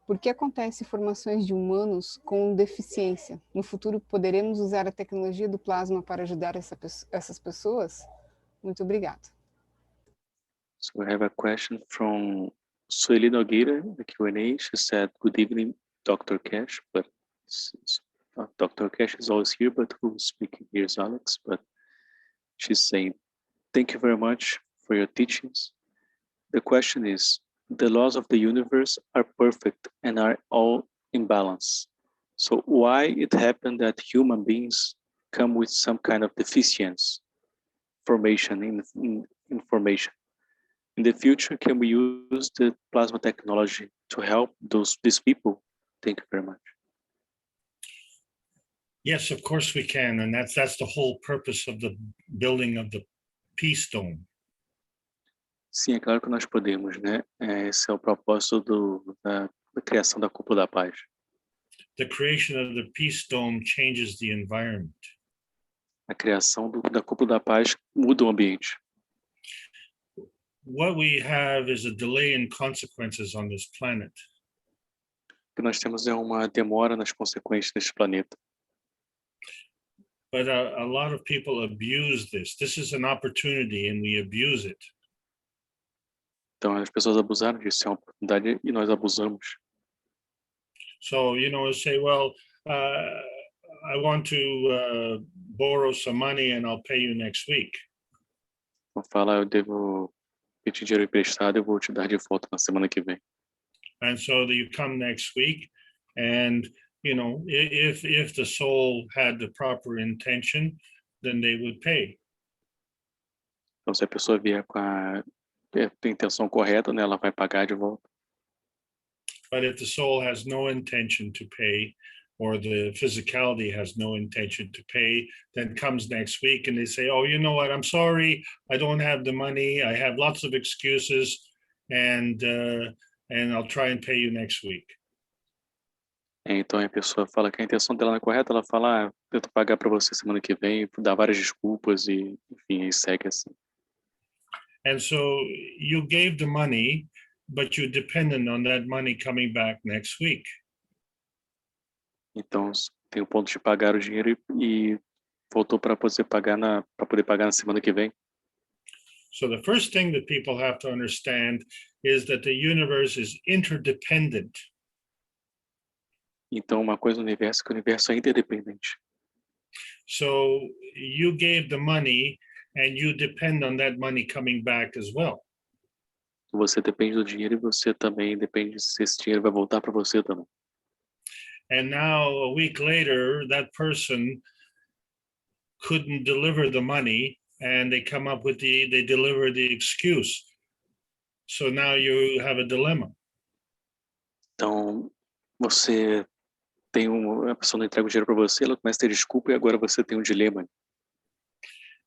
Por que acontecem formações de humanos com deficiência? No futuro, poderemos usar a tecnologia do plasma para ajudar essas pessoas? Muito obrigada. So we have a question from Sueli Nogueira, the Q&A. She said, good evening, Dr. Keshe, but Dr. Keshe is always here, but who's speaking here is Alex, but she's saying, thank you very much for your teachings. The question is, the laws of the universe are perfect and are all in balance. So why it happened that human beings come with some kind of deficiency in information? In the future, can we use the plasma technology to help these people? Thank you very much. Yes, of course we can, and that's the whole purpose of the building of the Peace Dome. Sim, é claro que nós podemos, né? Esse é o propósito da criação da Cúpula da Paz. The creation of the Peace Dome changes the environment. A criação da Cúpula da Paz muda o ambiente. What we have is a delay in consequences on this planet. O que nós temos é uma demora nas consequências deste planeta. But a lot of people abuse this. This is an opportunity and we abuse it. Então as pessoas abusaram disso, é uma oportunidade e nós abusamos. So, say, well, I want to borrow some money and I'll pay you next week. Então fala, eu devo pedir dinheiro emprestado, eu vou te dar de volta na semana que vem. And so you come next week and, if the soul had the proper intention, then they would pay. Então se a pessoa vier com a intenção correta, né, ela vai pagar de volta. But if the soul has no intention to pay, or the physicality has no intention to pay, then comes next week and they say, oh, you know what, I'm sorry, I don't have the money, I have lots of excuses, and I'll try and pay you next week. Então a pessoa fala que a intenção dela não é correta, ela fala, eu tento pagar para você semana que vem, dá várias desculpas e, enfim, segue assim. And so you gave the money, but you're dependent on that money coming back next week. Então tem o ponto de pagar o dinheiro e voltou para poder pagar na semana que vem. So the first thing that people have to understand is that the universe is interdependent. Então uma coisa no universo é que o universo é interdependente. So you gave the money and you depend on that money coming back as well. Você depende do dinheiro e você também depende se esse dinheiro vai voltar para você também. And now a week later, that person couldn't deliver the money and they come up with they deliver the excuse. So now you have a dilemma. Então você tem a pessoa não entrega o dinheiro para você, ela começa a ter desculpa e agora você tem um dilema.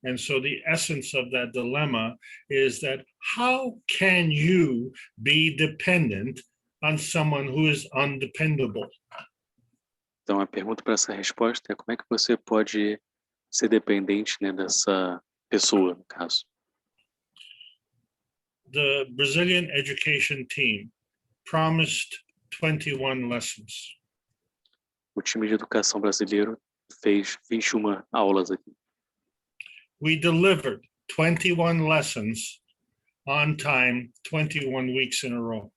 And so the essence of that dilemma is that how can you be dependent on someone who is undependable? Então a pergunta para essa resposta é como é que você pode ser dependente, né, dessa pessoa, no caso. The Brazilian education team promised 21 lessons. O time de educação brasileiro fez 21 aulas aqui. We delivered 21 lessons on time, 21 weeks in a row.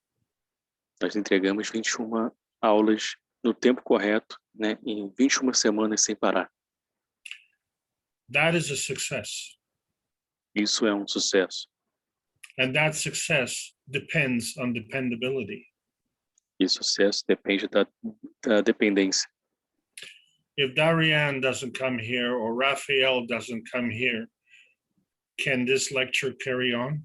Nós entregamos 21 aulas no tempo correto, né, em 21 semanas sem parar. That is a success. Isso é um sucesso. And that success depends on dependability. E sucesso depende da dependência. If Darianne doesn't come here or Raphael doesn't come here, can this lecture carry on?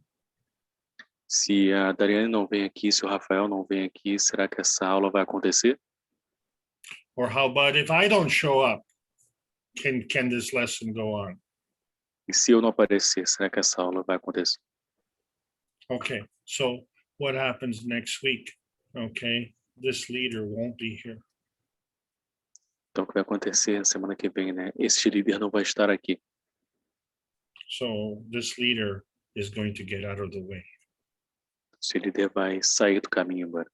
Se a Dariane não vem aqui, se o Rafael não vem aqui, será que essa aula vai acontecer? Or how about if I don't show up? Can this lesson go on? E se eu não aparecer, será que essa aula vai acontecer? Okay, so what happens next week? Okay, this leader won't be here. Então, o que vai acontecer na semana que vem, né? Este líder não vai estar aqui. So this leader is going to get out of the way. Esse líder vai sair do caminho agora.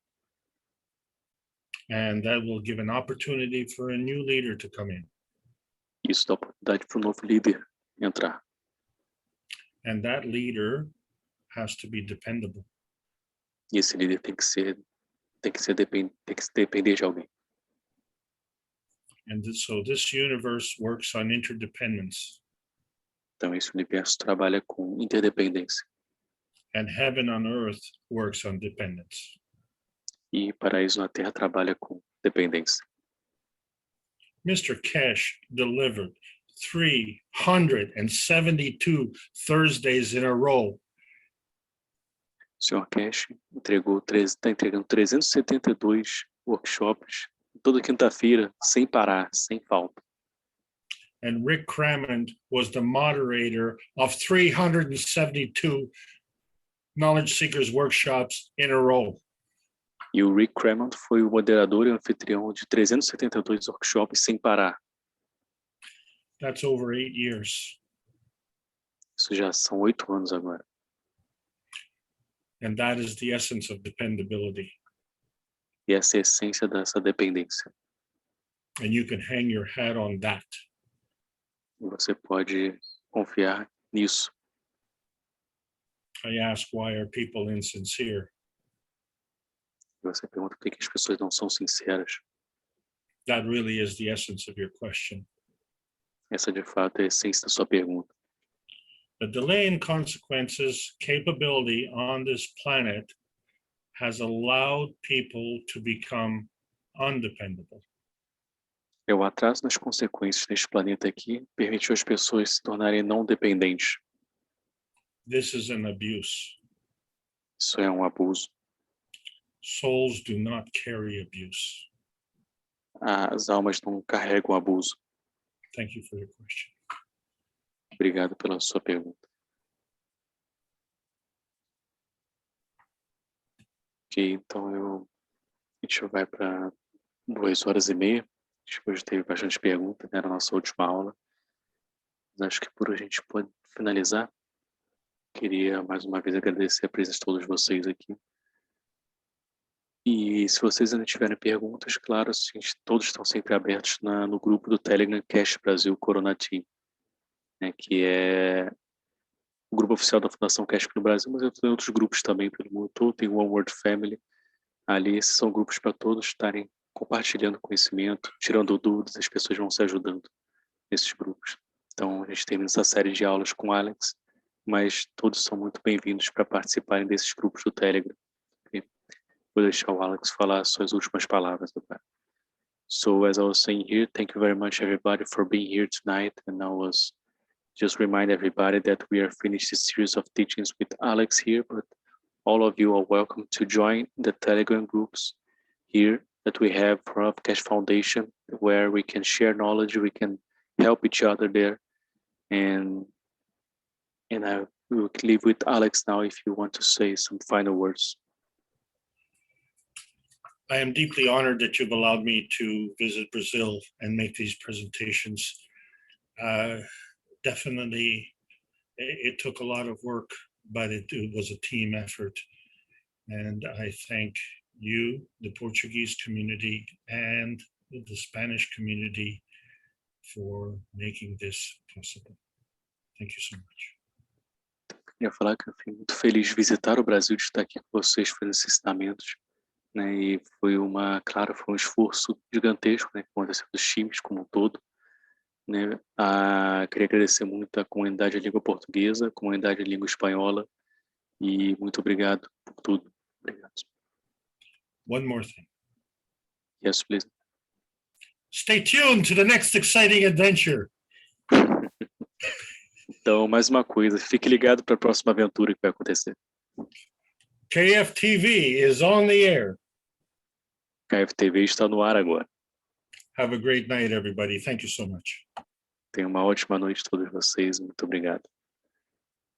And that will give an opportunity for a new leader to come in. Isso dá oportunidade para o novo líder entrar. And that leader has to be dependable. E esse líder tem que depender de alguém. And so this universe works on interdependence. Então, esse universo trabalha com interdependência. And heaven on earth works on dependence. E paraíso na Terra trabalha com dependência. Mr. Keshe delivered 372 Thursdays in a row. O Sr. Keshe está entregando 372 workshops toda quinta-feira, sem parar, sem falta. And Rick Crammond was the moderator of 372 Knowledge Seekers workshops in a row. E o Rick Crammond foi o moderador e anfitrião de 372 workshops sem parar. That's over 8 years. Isso já são 8 anos agora. And that is the essence of dependability. E essa é a essência dessa dependência. And you can hang your hat on that. E você pode confiar nisso. I ask, why are people insincere? E você pergunta por que as pessoas não são sinceras. That really is the essence of your question. Essa, de fato, é a essência da sua pergunta. The delay in consequences capability on this planet has allowed people to become undependable. O atraso nas consequências neste planeta aqui permitiu as pessoas se tornarem não dependentes. This is an abuse. Isso é um abuso. Souls do not carry abuse. As almas não carregam abuso. Thank you for your question. Obrigado pela sua pergunta. Ok, então a gente vai para 2h30. A gente hoje teve bastante perguntas, né, na nossa última aula. Mas acho que por hoje a gente pode finalizar. Queria mais uma vez agradecer a presença de todos vocês aqui. E se vocês ainda tiverem perguntas, claro, todos estão sempre abertos no grupo do Telegram Keshe Brasil Corona Team, né, que é o grupo oficial da Fundação Keshe no Brasil, mas tem outros grupos também pelo mundo todo. Tem o One World Family. Ali esses são grupos para todos estarem compartilhando conhecimento, tirando dúvidas, as pessoas vão se ajudando nesses grupos. Então a gente termina essa série de aulas com o Alex, mas todos são muito bem-vindos para participarem desses grupos do Telegram. Okay? Vou deixar o Alex falar suas últimas palavras. So as I was saying here, thank you very much everybody for being here tonight, and I was just remind everybody that we are finished this series of teachings with Alex here, but all of you are welcome to join the Telegram groups here that we have from Keshe Foundation, where we can share knowledge, we can help each other there. And I will leave with Alex now if you want to say some final words. I am deeply honored that you've allowed me to visit Brazil and make these presentations. Definitely, it took a lot of work, but it was a team effort. And I thank you, the Portuguese community, and the Spanish community for making this possible. Thank you so much. Queria falar que eu fiquei muito feliz de visitar o Brasil, de estar aqui com vocês fazendo esses ensinamentos. né? E foi foi um esforço gigantesco, né? Que aconteceu dos times como um todo, né? Queria agradecer muito à comunidade de língua portuguesa, comunidade de língua espanhola, e muito obrigado por tudo. Obrigado. One more thing. Yes, please. Stay tuned to the next exciting adventure. Então, mais uma coisa, fique ligado para a próxima aventura que vai acontecer. KFTV is on the air. KFTV está no ar agora. Have a great night, everybody. Thank you so much. Tenham uma ótima noite todos vocês. Muito obrigado.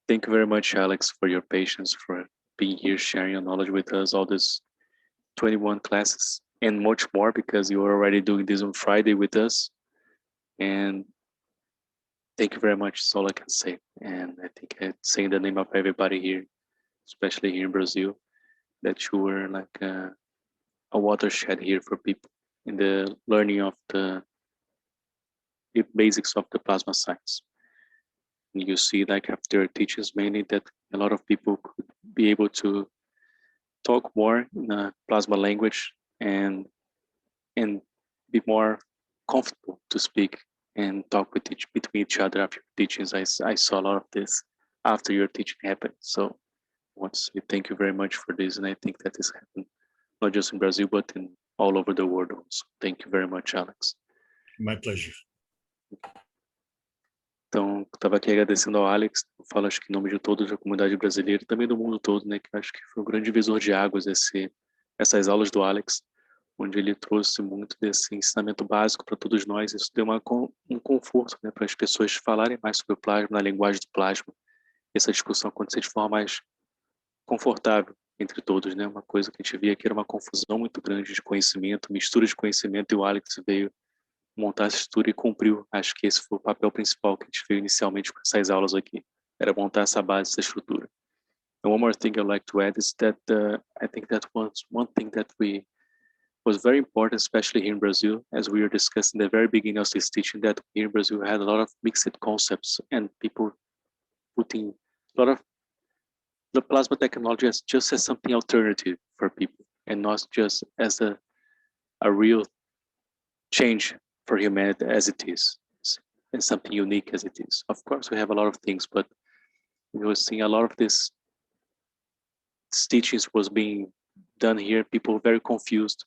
Thank you very much, Alex, for your patience, for being here, sharing your knowledge with us, all these 21 classes, and much more, because you are already doing this on Friday with us. And thank you very much, that's all I can say. And I think I say in the name of everybody here, especially here in Brazil, that you were like a watershed here for people in the learning of the basics of the plasma science. And you see, like after your teachings, mainly that a lot of people could be able to talk more in a plasma language and be more comfortable to speak and talk between each other after teachings. I saw a lot of this after your teaching happened. So I want to say thank you very much for this. And I think that this happened not just in Brazil, but in all over the world also. Thank you very much, Alex. My pleasure. Então, estava aqui agradecendo ao Alex, eu falo acho que em nome de todos da comunidade brasileira e também do mundo todo, né, que acho que foi um grande divisor de águas essas aulas do Alex, onde ele trouxe muito desse ensinamento básico para todos nós. Isso deu um conforto, né, para as pessoas falarem mais sobre o plasma, na linguagem do plasma, essa discussão acontecer de forma mais confortável entre todos, né, uma coisa que a gente via que era uma confusão muito grande de conhecimento, mistura de conhecimento, e o Alex veio montar essa estrutura e cumpriu. Acho que esse foi o papel principal que a gente fez inicialmente com essas aulas aqui, era montar essa base, essa estrutura. And one more thing I'd like to add is that I think that one thing that was very important, especially here in Brazil, as we were discussing at the very beginning of this teaching, that here in Brazil we had a lot of mixed concepts and people putting a lot of the plasma technology as just as something alternative for people and not just as a real change for humanity as it is, and something unique as it is. Of course, we have a lot of things, but we were seeing a lot of this teachings was being done here, people very confused.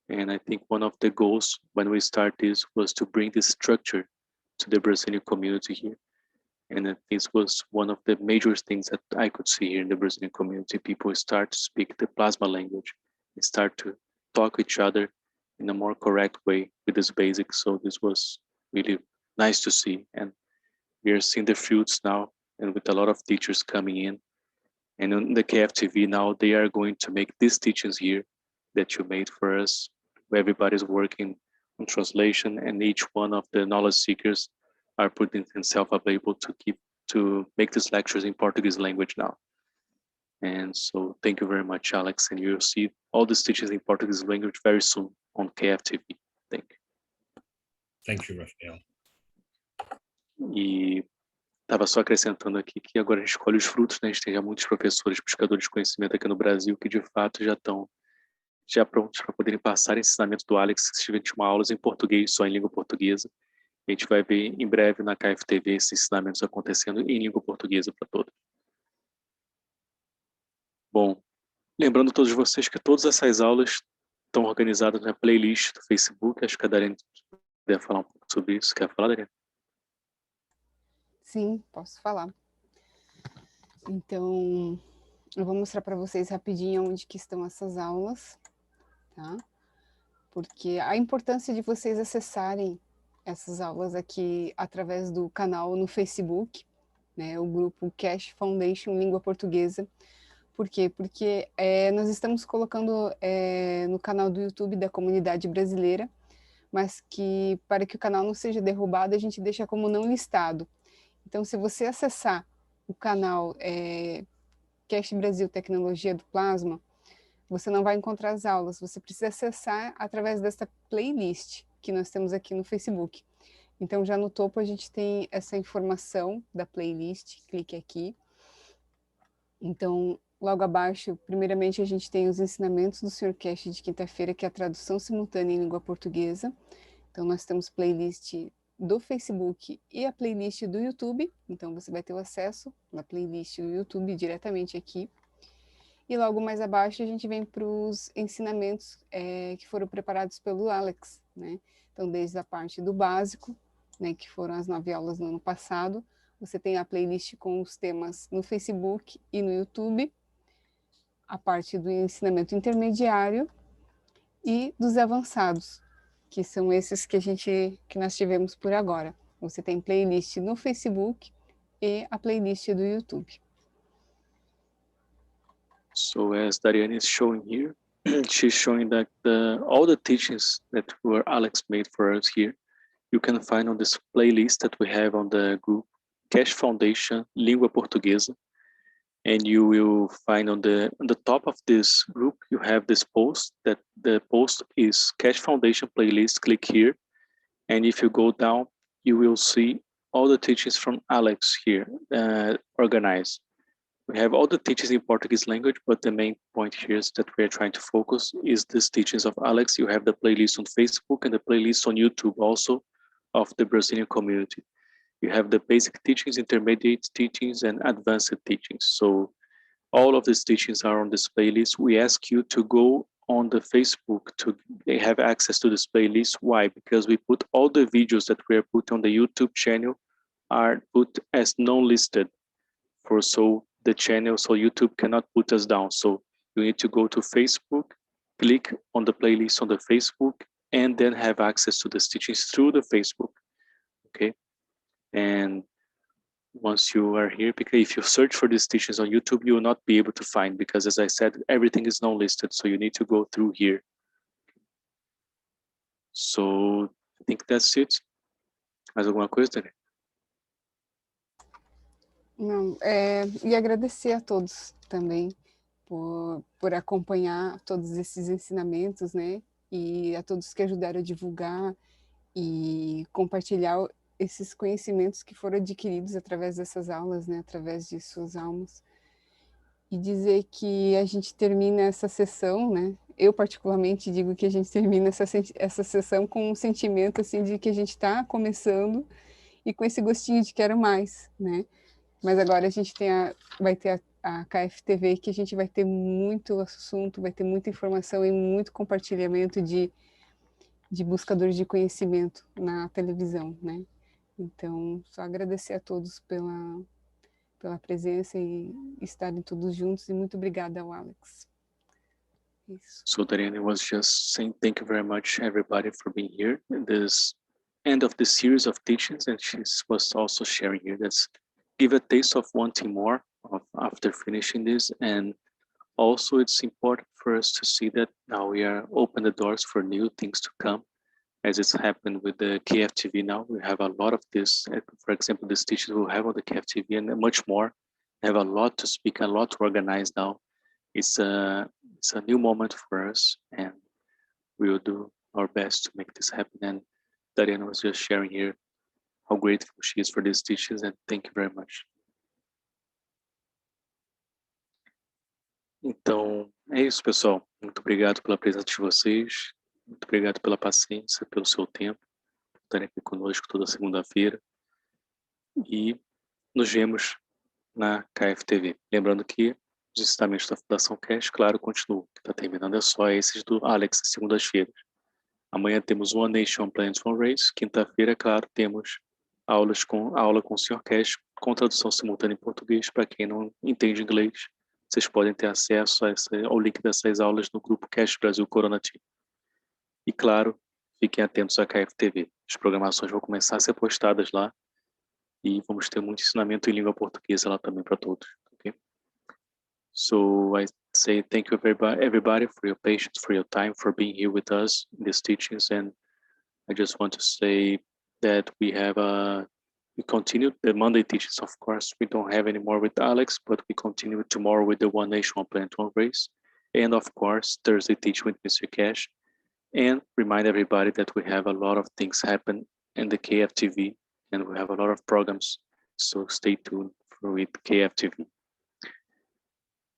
And I think one of the goals when we start this was to bring this structure to the Brazilian community here. And this was one of the major things that I could see here in the Brazilian community. People start to speak the plasma language and start to talk to each other in a more correct way with this basics. So this was really nice to see. And we are seeing the fruits now, and with a lot of teachers coming in. And on the KFTV now, they are going to make these teachings here that you made for us. Everybody's working on translation, and each one of the knowledge seekers are putting themselves available to make these lectures in Portuguese language now. And so thank you very much, Alex. And you'll see all these teachings in Portuguese language very soon on KFTV. Thank you. Thank you, Rafael. E estava só acrescentando aqui que agora a gente escolhe os frutos, né? A gente tem já muitos professores, buscadores de conhecimento aqui no Brasil que de fato já estão prontos para poderem passar ensinamentos do Alex, se tiver uma aulas em português, só em língua portuguesa. A gente vai ver em breve na KFTV esses ensinamentos acontecendo em língua portuguesa para todos. Bom, lembrando a todos vocês que todas essas aulas estão organizadas na playlist do Facebook. Acho que a Dariane deve falar um pouco sobre isso. Quer falar, Dariane? Sim, posso falar. Então, eu vou mostrar para vocês rapidinho onde que estão essas aulas, tá? Porque a importância de vocês acessarem essas aulas aqui através do canal no Facebook, né, o grupo Keshe Foundation Língua Portuguesa. Por quê? Porque nós estamos colocando no canal do YouTube da comunidade brasileira, mas que para que o canal não seja derrubado, a gente deixa como não listado. Então, se você acessar o canal Keshe Brasil Tecnologia do Plasma, você não vai encontrar as aulas, você precisa acessar através dessa playlist que nós temos aqui no Facebook. Então, já no topo a gente tem essa informação da playlist, clique aqui. Então, logo abaixo, primeiramente a gente tem os ensinamentos do Sr. Keshe de quinta-feira, que é a tradução simultânea em língua portuguesa. Então nós temos playlist do Facebook e a playlist do YouTube, então você vai ter o acesso na playlist do YouTube diretamente aqui. E logo mais abaixo a gente vem para os ensinamentos que foram preparados pelo Alex, né? Então desde a parte do básico, né, que foram as 9 aulas no ano passado, você tem a playlist com os temas no Facebook e no YouTube, a parte do ensinamento intermediário e dos avançados, que são esses que nós tivemos por agora. Você tem playlist no Facebook e a playlist do YouTube. So as Dariane is showing here, she's showing that all the teachings that Alex made for us here, you can find on this playlist that we have on the group Keshe Foundation Língua Portuguesa. And you will find on the top of this group, you have this post, that the post is Keshe Foundation playlist. Click here. And if you go down, you will see all the teachings from Alex here, organized. We have all the teachings in Portuguese language, but the main point here is that we are trying to focus is these teachings of Alex. You have the playlist on Facebook and the playlist on YouTube also of the Brazilian community. You have the basic teachings, intermediate teachings, and advanced teachings. So all of these teachings are on this playlist. We ask you to go on the Facebook to have access to this playlist. Why? Because we put all the videos that we are put on the YouTube channel are put as non-listed for so the channel, so YouTube cannot put us down. So you need to go to Facebook, click on the playlist on the Facebook, and then have access to the teachings through the Facebook. Okay. And once you are here, because if you search for these teachings on YouTube, you will not be able to find, because as I said, everything is not listed. So you need to go through here. So I think that's it. Mais alguma coisa, Dani? Não, e agradecer a todos também por acompanhar todos esses ensinamentos, né? E a todos que ajudaram a divulgar e compartilhar esses conhecimentos que foram adquiridos através dessas aulas, né? Através de suas almas. E dizer que a gente termina essa sessão, né? Eu particularmente digo que a gente termina essa sessão com um sentimento assim de que a gente está começando e com esse gostinho de quero mais, né? Mas agora a gente vai ter a KFTV, que a gente vai ter muito assunto, vai ter muita informação e muito compartilhamento de buscadores de conhecimento na televisão, né? Então, só agradecer a todos pela presença e estarem todos juntos, e muito obrigada ao Alex. Isso. So Dariane was just saying thank you very much everybody for being here in this end of the series of teachings, and she was also sharing here that's give a taste of wanting more after finishing this. And also it's important for us to see that now we are open the doors for new things to come, as it's happened with the KFTV now. We have a lot of this, for example, these teachers will have on the KFTV and much more. They have a lot to speak, a lot to organize now. It's a new moment for us, and we will do our best to make this happen. And Dariana was just sharing here how grateful she is for these teachers, and thank you very much. Então, é isso, pessoal. Muito obrigado pela presença de vocês. Muito obrigado pela paciência, pelo seu tempo, por estarem aqui conosco toda segunda-feira. E nos vemos na KFTV. Lembrando que os ensinamentos da Fundação Keshe, claro, continuam. O que está terminando é só esses do Alex, segundas-feiras. Amanhã temos One Nation Planet One Race. Quinta-feira, claro, temos aula com o Sr. Keshe, com tradução simultânea em português. Para quem não entende inglês, vocês podem ter acesso ao link dessas aulas no grupo Keshe Brasil Corona Team. E claro, fiquem atentos à KFTV. As programações vão começar a ser postadas lá e vamos ter muito ensinamento em língua portuguesa lá também para todos. Okay? So I say thank you everybody for your patience, for your time, for being here with us in these teachings. And I just want to say that we continue the Monday teachings. Of course, we don't have any more with Alex, but we continue tomorrow with the One Nation, One Planet, One Race. And of course, Thursday teaching with Mr. Keshe. And remind everybody that we have a lot of things happen in the KFTV, and we have a lot of programs. So stay tuned with KFTV.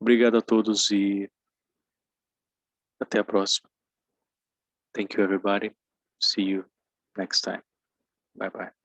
Obrigado a todos e até a próxima. Thank you, everybody. See you next time. Bye-bye.